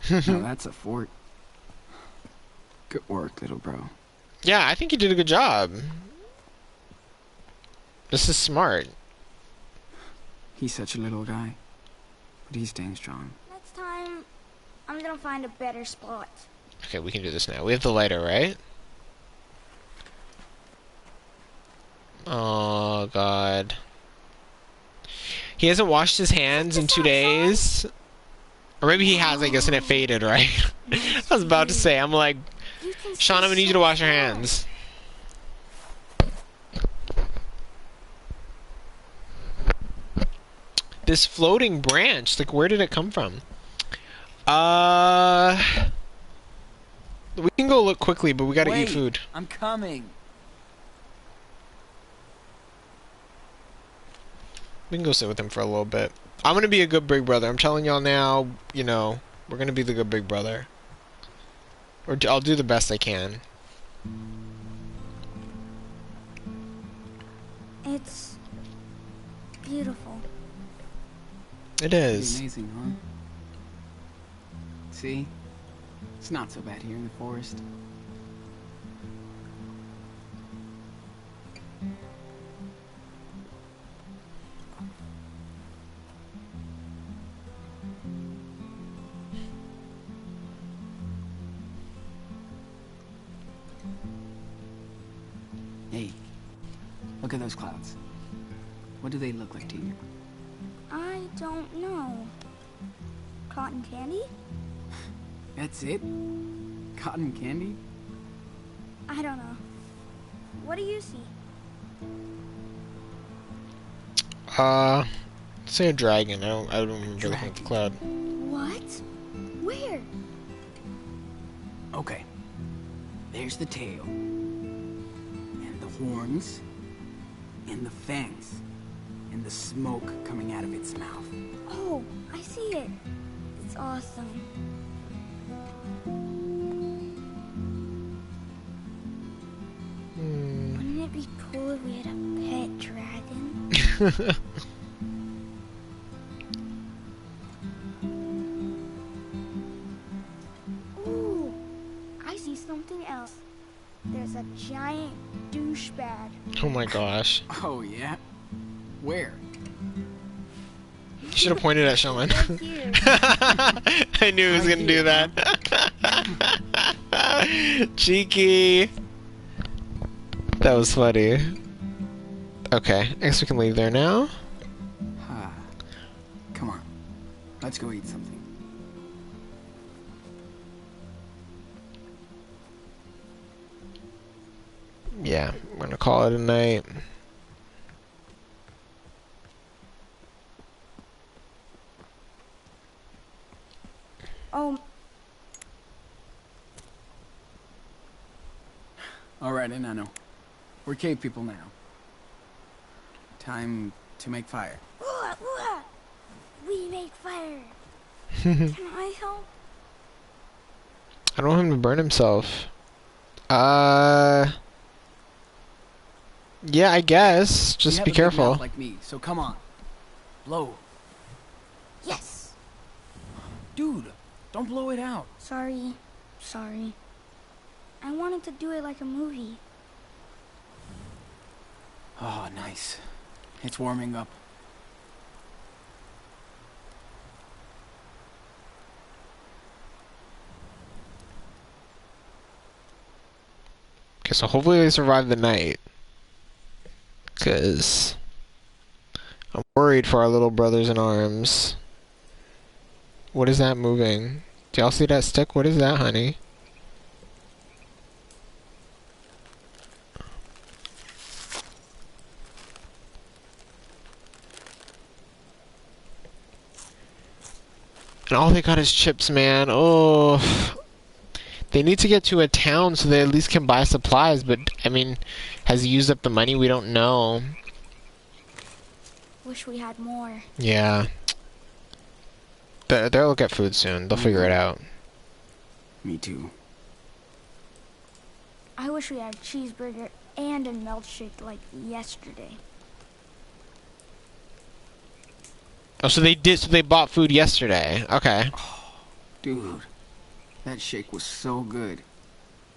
Now that's a fort. Good work, little bro. Yeah, I think you did a good job. This is smart. He's such a little guy, but he's staying strong. Next time, I'm gonna find a better spot. Okay, we can do this now. We have the lighter, right? Oh, God. He hasn't washed his hands in 2 days. Or maybe he has, I guess, and it faded, right? I was about to say, I'm like, Sean, I'm gonna need you to wash your hands. This floating branch, like, where did it come from? We can go look quickly, but we gotta eat food. I'm coming. We can go sit with him for a little bit. I'm gonna be a good big brother. I'm telling y'all now, you know, we're gonna be the good big brother. Or I'll do the best I can. It's beautiful. It is. Amazing, huh? See? It's not so bad here in the forest. Look at those clouds. What do they look like to you? I don't know. Cotton candy? That's it? Cotton candy? I don't know. What do you see? Say a dragon. I don't remember looking at the cloud. What? Where? Okay. There's the tail. And the horns. And the fangs. And the smoke coming out of its mouth. Oh, I see it. It's awesome. Wouldn't it be cool if we had a pet dragon? Ooh, I see something else. There's a giant douchebag. Oh my gosh. Oh, yeah? Where? You should have pointed at Showman. Right here. I knew he was gonna do that. Cheeky. That was funny. Okay, I guess we can leave there now. Come on. Let's go eat something. Yeah, we're gonna call it a night. Oh, Alright, Nano. We're cave people now. Time to make fire. we make fire. Can I help? I don't want him to burn himself. Yeah, I guess. You Just have be a big careful. mouth like me, so come on. Blow. Yes. Dude, don't blow it out. Sorry. I wanted to do it like a movie. Oh, nice. It's warming up. Okay, so hopefully they survive the night. Because I'm worried for our little brothers in arms. What is that moving? Do y'all see that stick? What is that, honey? And all they got is chips, man. Oh. They need to get to a town so they at least can buy supplies, but, I mean, has he used up the money? We don't know. Wish we had more. Yeah. They'll get food soon. They'll figure it out. Me too. I wish we had a cheeseburger and a milkshake like yesterday. Oh, so they did. So they bought food yesterday. Okay. Dude, that shake was so good.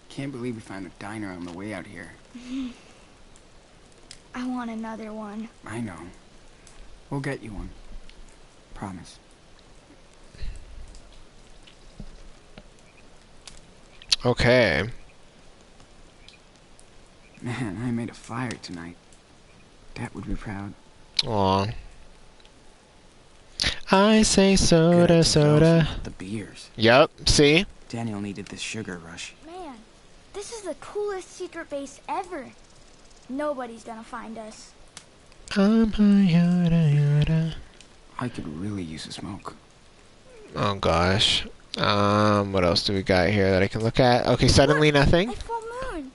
Can't believe we found a diner on the way out here. I want another one. I know. We'll get you one. Promise. Okay. Man, I made a fire tonight. Dad would be proud. Aw. I say soda, soda. The beers. Yup. See? Daniel needed this sugar rush. Man, this is the coolest secret base ever. Nobody's gonna find us. I'm high, yada, yada. I could really use a smoke. Oh gosh. What else do we got here that I can look at? Okay, suddenly nothing. A full moon.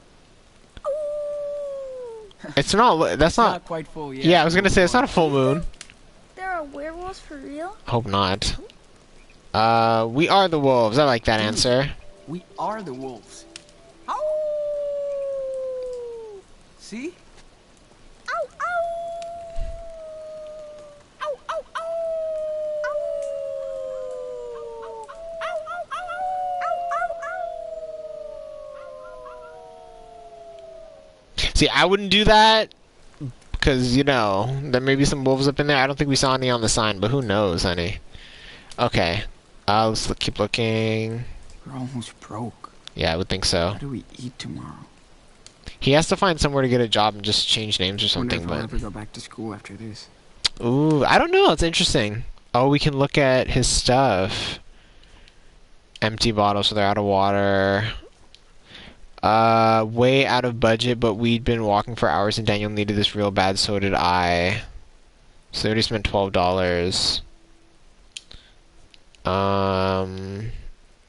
Ooh. It's not. That's Not quite full yet. Yeah, I was gonna say it's not a full moon. There are werewolves for real? Hope not. We are the wolves. I like that answer. We are the wolves. Ow! See? Ow! Ow! Ow! Ow! Ow! See, I wouldn't do that because you know there may be some wolves up in there. I don't think we saw any on the sign, but who knows, honey? Okay. Let's keep looking. We're almost broke. Yeah, I would think so. What do we eat tomorrow? He has to find somewhere to get a job and just change names or something. Wonder if I'll But ever go back to school after this. ooh, I don't know. It's interesting. Oh, we can look at his stuff. Empty bottles, so they're out of water. Way out of budget, but we'd been walking for hours and Daniel needed this real bad, so did I. So they already spent $12.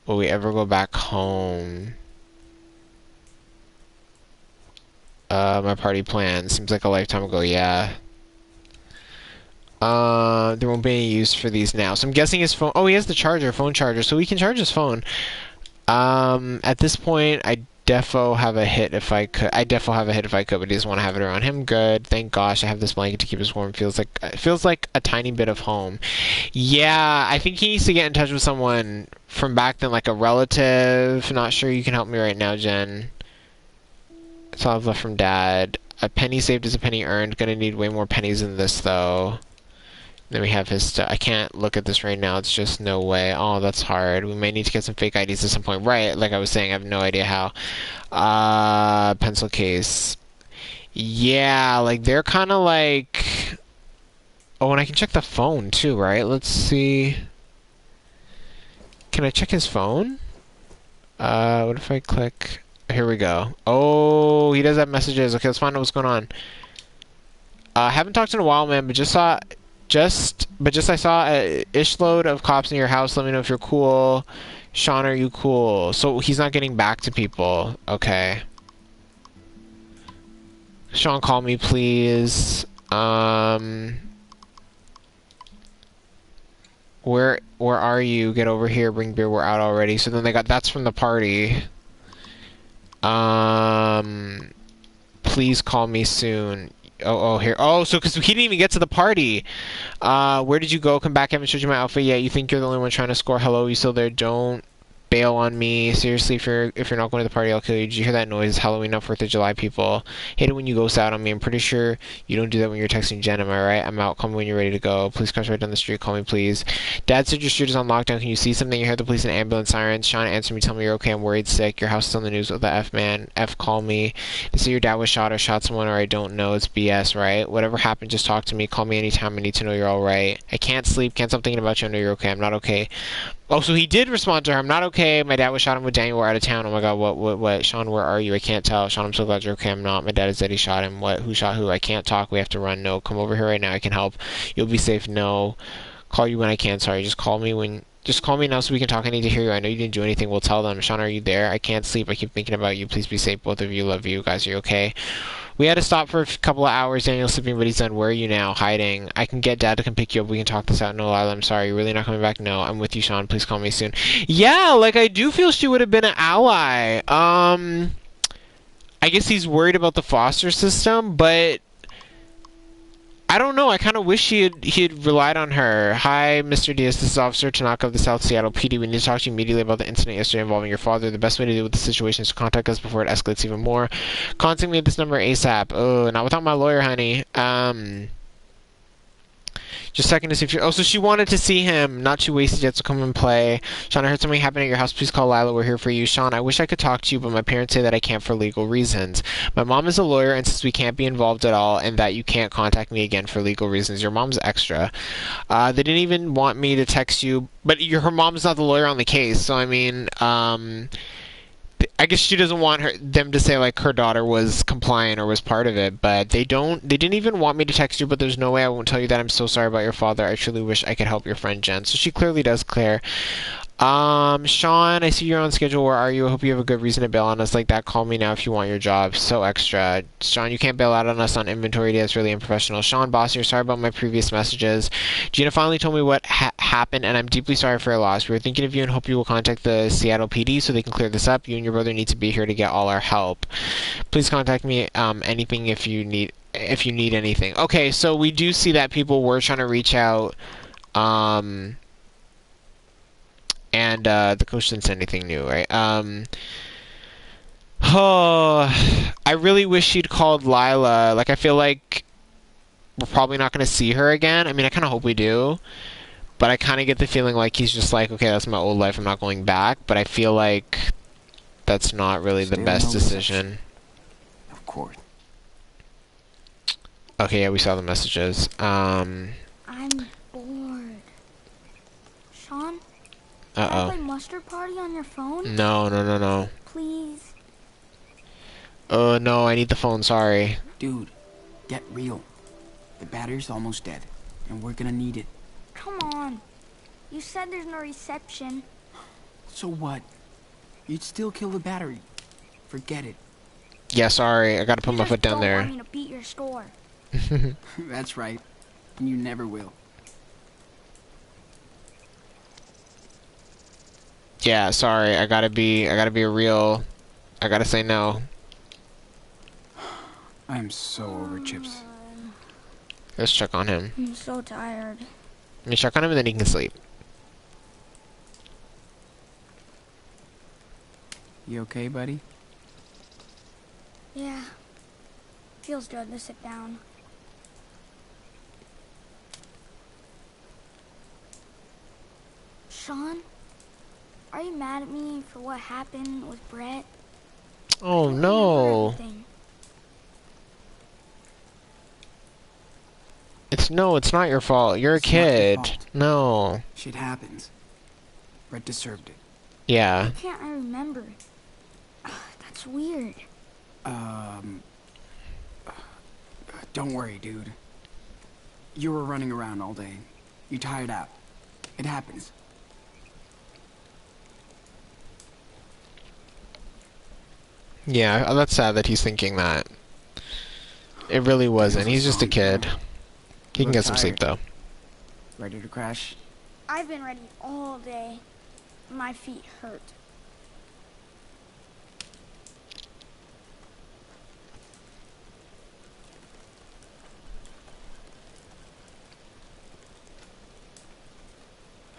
Will we ever go back home? My party plan. Seems like a lifetime ago, yeah. There won't be any use for these now. So I'm guessing his phone... Oh, he has the charger, phone charger, so we can charge his phone. At this point, I defo have a hit if I could. I defo have a hit if I could, but he doesn't want to have it around him. Good. Thank gosh, I have this blanket to keep us warm. It feels like a tiny bit of home. Yeah, I think he needs to get in touch with someone from back then, like a relative. Not sure you can help me right now, Jen. That's all I've left from Dad. A penny saved is a penny earned. Gonna need way more pennies than this, though. Then we have his stuff. I can't look at this right now. It's just no way. Oh, that's hard. We may need to get some fake IDs at some point. Right, like I was saying, I have no idea how. Pencil case. Yeah, like, they're kind of like... Oh, and I can check the phone, too, right? Let's see. Can I check his phone? What if I click... Here we go. Oh, he does have messages. Okay, let's find out what's going on. Haven't talked in a while, man, but I saw a ish load of cops in your house. Let me know if you're cool. Sean, are you cool? So he's not getting back to people. Okay. Sean, call me, please. Where are you? Get over here. Bring beer. We're out already. So then that's from the party. Please call me soon. Oh, here. Oh, so because he didn't even get to the party. Where did you go? Come back. I haven't showed you my outfit yet. You think you're the only one trying to score? Hello, you still there? Don't bail on me. Seriously, if you're not going to the party, I'll kill you. Did you hear that noise? It's Halloween, not 4th of July, people. Hate it when you ghost out on me. I'm pretty sure you don't do that when you're texting Jen, am I right? I'm out. Call me when you're ready to go. Please cross right down the street. Call me, please. Dad said your street is on lockdown. Can you see something? You heard the police and ambulance sirens. Sean, answer me. Tell me you're okay. I'm worried sick. Your house is on the news with the F, man. F, call me. They say your dad was shot or shot someone or I don't know. It's BS, right? Whatever happened, just talk to me. Call me anytime. I need to know you're alright. I can't sleep. Can't stop thinking about you. I know you're okay. I'm not okay. Oh, so he did respond to her. I'm not okay. My dad was shot him with Daniel. We're out of town. Oh my god, what? Sean, where are you? I can't tell. Sean, I'm so glad you're okay. I'm not. My dad has said he shot him. What? Who shot who? I can't talk. We have to run. No, come over here right now. I can help. You'll be safe. No. Call you when I can. Sorry. Just call me now so we can talk. I need to hear you. I know you didn't do anything. We'll tell them. Sean, are you there? I can't sleep. I keep thinking about you. Please be safe. Both of you. Love you. Guys, are you okay? We had to stop for a couple of hours. Daniel's sleeping, but he's done. Where are you now? Hiding. I can get Dad to come pick you up. We can talk this out. No, Lila, I'm sorry. You're really not coming back? No, I'm with you, Sean. Please call me soon. Yeah, like, I do feel she would have been an ally. I guess he's worried about the foster system, but... I don't know. I kind of wish he had relied on her. Hi, Mr. Diaz. This is Officer Tanaka of the South Seattle PD. We need to talk to you immediately about the incident yesterday involving your father. The best way to deal with the situation is to contact us before it escalates even more. Contact me at this number ASAP. Oh, not without my lawyer, honey. Just checking to see if you're... Oh, so she wanted to see him. Not too wasted yet, so come and play. Sean, I heard something happened at your house. Please call Lila. We're here for you. Sean, I wish I could talk to you, but my parents say that I can't for legal reasons. My mom is a lawyer and says we can't be involved at all and that you can't contact me again for legal reasons. Your mom's extra. They didn't even want me to text you, but her mom's not the lawyer on the case, so I mean, I guess she doesn't want them to say like her daughter was compliant or was part of it, but they didn't even want me to text you, but there's no way I won't tell you that. I'm so sorry about your father. I truly wish I could help your friend Jen. So she clearly does care. Sean, I see you're on schedule. Where are you? I hope you have a good reason to bail on us like that. Call me now if you want your job. So extra. Sean, you can't bail out on us on inventory day. It's really unprofessional. Sean, boss, you're sorry about my previous messages. Gina finally told me what happened, and I'm deeply sorry for your loss. We were thinking of you and hope you will contact the Seattle PD so they can clear this up. You and your brother need to be here to get all our help. Please contact me anything if you need anything. Okay, so we do see that people were trying to reach out. And the coach didn't say anything new, right? I really wish she'd called Lila. Like, I feel like we're probably not going to see her again. I mean, I kind of hope we do. But I kind of get the feeling like he's just like, okay, that's my old life. I'm not going back. But I feel like that's not really the best decision. Of cord. Okay, yeah, we saw the messages. I'm bored. Sean, can I play Uh-oh. Mustard Party on your phone? No, no, no, no. Please. Oh, no, I need the phone, sorry. Dude, get real. The battery's almost dead, and we're gonna need it. Come on. You said there's no reception. So what? You'd still kill the battery. Forget it. Yeah, sorry, I gotta put You my just foot down don't there. want me to beat your score. That's right. And you never will. Yeah, sorry, I gotta be a real... I gotta say no. I'm so over Chips. Let's check on him. I'm so tired. Let me check on him and then he can sleep. You okay, buddy? Yeah. Feels good to sit down. Sean? Are you mad at me for what happened with Brett? Oh, I don't no. remember everything. It's not your fault. You're a It's not your kid. fault. No. Shit happens. Brett deserved it. Yeah. Why can't I remember? That's weird. Don't worry, dude. You were running around all day. You tired out. It happens. Yeah, that's sad that he's thinking that. It really wasn't. He's just a kid. He can Look get some sleep, though. Ready to crash? I've been ready all day. My feet hurt.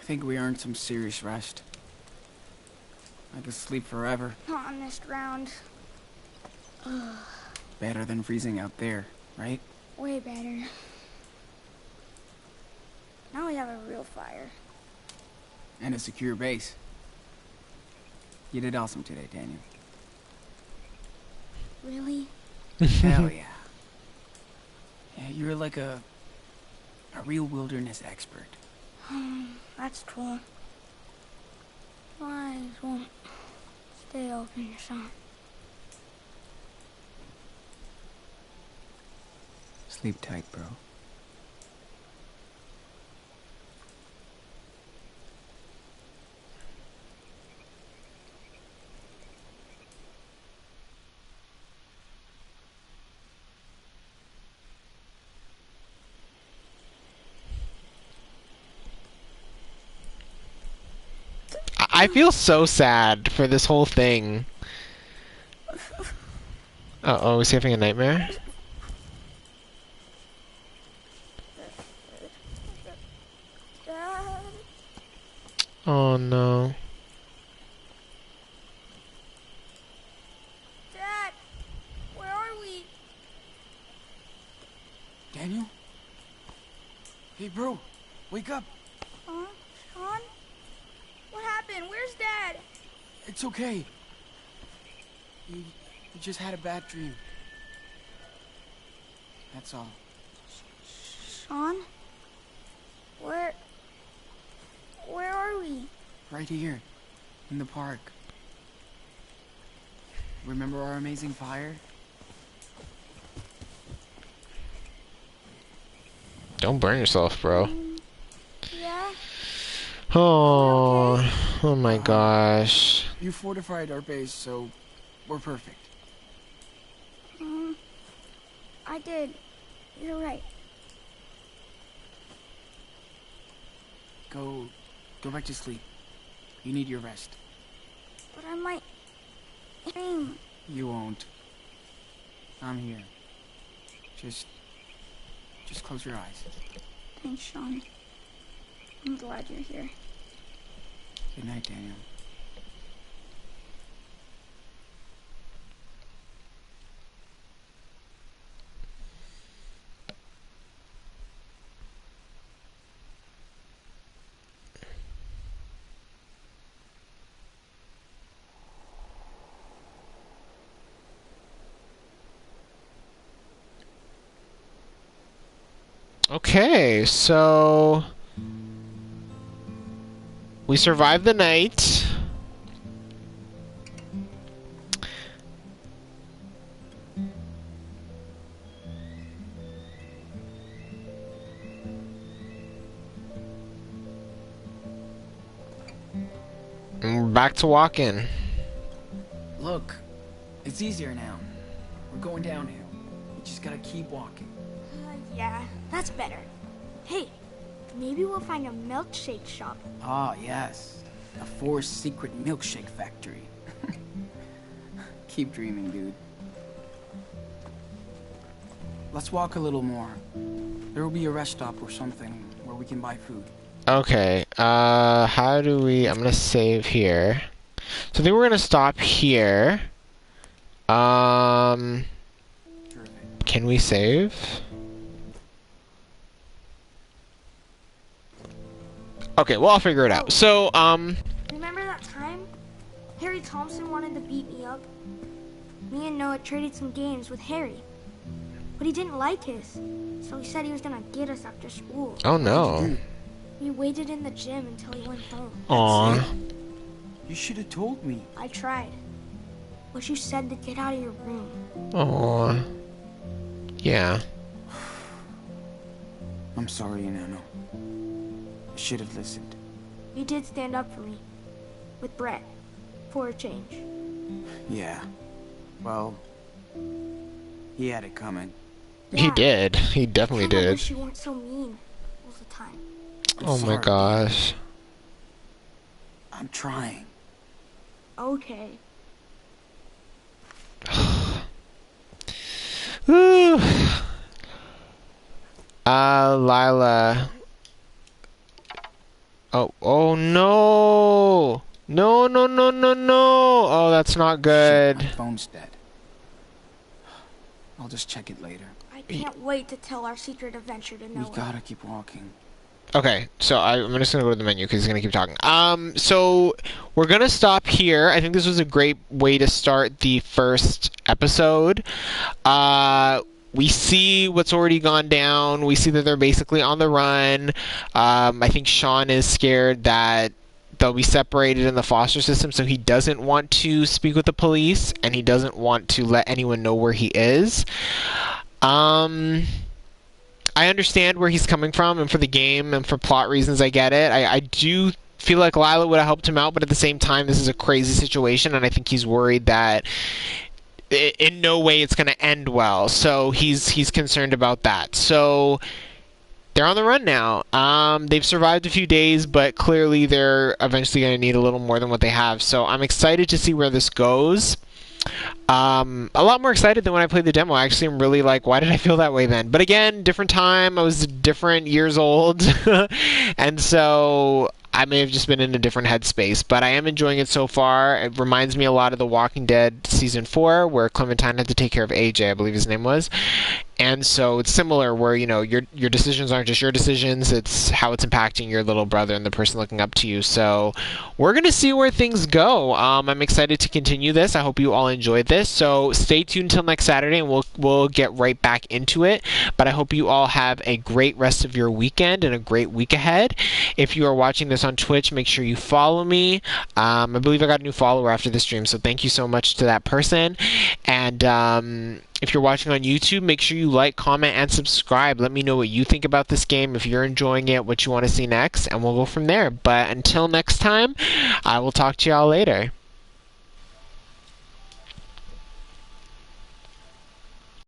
I think we earned some serious rest. I could sleep forever. Not on this ground. Better than freezing out there, right? Way better. Now we have a real fire. And a secure base. You did awesome today, Daniel. Really? Hell yeah. Yeah, you're like a real wilderness expert. That's cool. My eyes won't stay open, Sean. Sleep tight, bro. I feel so sad for this whole thing. Uh-oh, is he having a nightmare? Dad? Oh, no. Dad? Where are we? Daniel? Hey, bro. Wake up. Huh? Sean? What happened? Where's Dad? It's okay. You just had a bad dream. That's all. Sean? Where are we? Right here. In the park. Remember our amazing fire? Don't burn yourself, bro. Yeah? Oh, oh my gosh. You fortified our base, so we're perfect. I did. You're right. Go back to sleep. You need your rest. But I might dream. You won't. I'm here. Just close your eyes. Thanks, Sean. I'm glad you're here. Good night, Daniel. Okay, so we survived the night. And we're back to walking. Look, it's easier now. We're going downhill. We just gotta keep walking. Yeah, that's better. Hey, maybe we'll find a milkshake shop. Ah, yes. A Forest secret milkshake factory. Keep dreaming, dude. Let's walk a little more. There will be a rest stop or something where we can buy food. Okay, how do we... I'm gonna save here. So I think we're gonna stop here. Can we save? Okay, well, I'll figure it out. So, Remember that time? Harry Thompson wanted to beat me up. Me and Noah traded some games with Harry. But he didn't like his. So he said he was gonna get us after school. oh no. We waited in the gym until he went home. Aw. You should have told me. I tried. But you said to get out of your room. Aw. Yeah. I'm sorry, Nano. I should have listened. You did stand up for me. With Brett. For a change. Yeah. Well, he had it coming. He Yeah. did. He definitely I did. wish you weren't so mean all the time. I'm Oh my sorry. gosh. I'm trying. Okay. Woo. Lila. Oh no! No, no, no, no, no! Oh, that's not Shit, good. my phone's dead. I'll just check it later. I can't wait to tell our secret adventure to We Noah. gotta keep walking. Okay, so I'm just gonna go to the menu because he's gonna keep talking. So we're gonna stop here. I think this was a great way to start the first episode. We see what's already gone down. We see that they're basically on the run. I think Sean is scared that they'll be separated in the foster system, so he doesn't want to speak with the police, and he doesn't want to let anyone know where he is. I understand where he's coming from, and for the game and for plot reasons, I get it. I do feel like Lila would have helped him out, but at the same time, this is a crazy situation, and I think he's worried that in no way it's going to end well. So he's concerned about that. So they're on the run now. They've survived a few days, but clearly they're eventually going to need a little more than what they have. So I'm excited to see where this goes. A lot more excited than when I played the demo. Actually, I'm really like, why did I feel that way then? But again, different time. I was different years old. And so I may have just been in a different headspace, but I am enjoying it so far. It reminds me a lot of The Walking Dead Season 4, where Clementine had to take care of AJ, I believe his name was. And so it's similar where, you know, your decisions aren't just your decisions, it's how it's impacting your little brother and the person looking up to you. So we're going to see where things go. I'm excited to continue this. I hope you all enjoyed this. So stay tuned until next Saturday and we'll get right back into it. But I hope you all have a great rest of your weekend and a great week ahead. If you are watching this on Twitch, make sure you follow me. I believe I got a new follower after the stream, so thank you so much to that person. And if you're watching on YouTube, make sure you like, comment, and subscribe. Let me know what you think about this game, if you're enjoying it, what you want to see next, and we'll go from there. But until next time, I will talk to y'all later.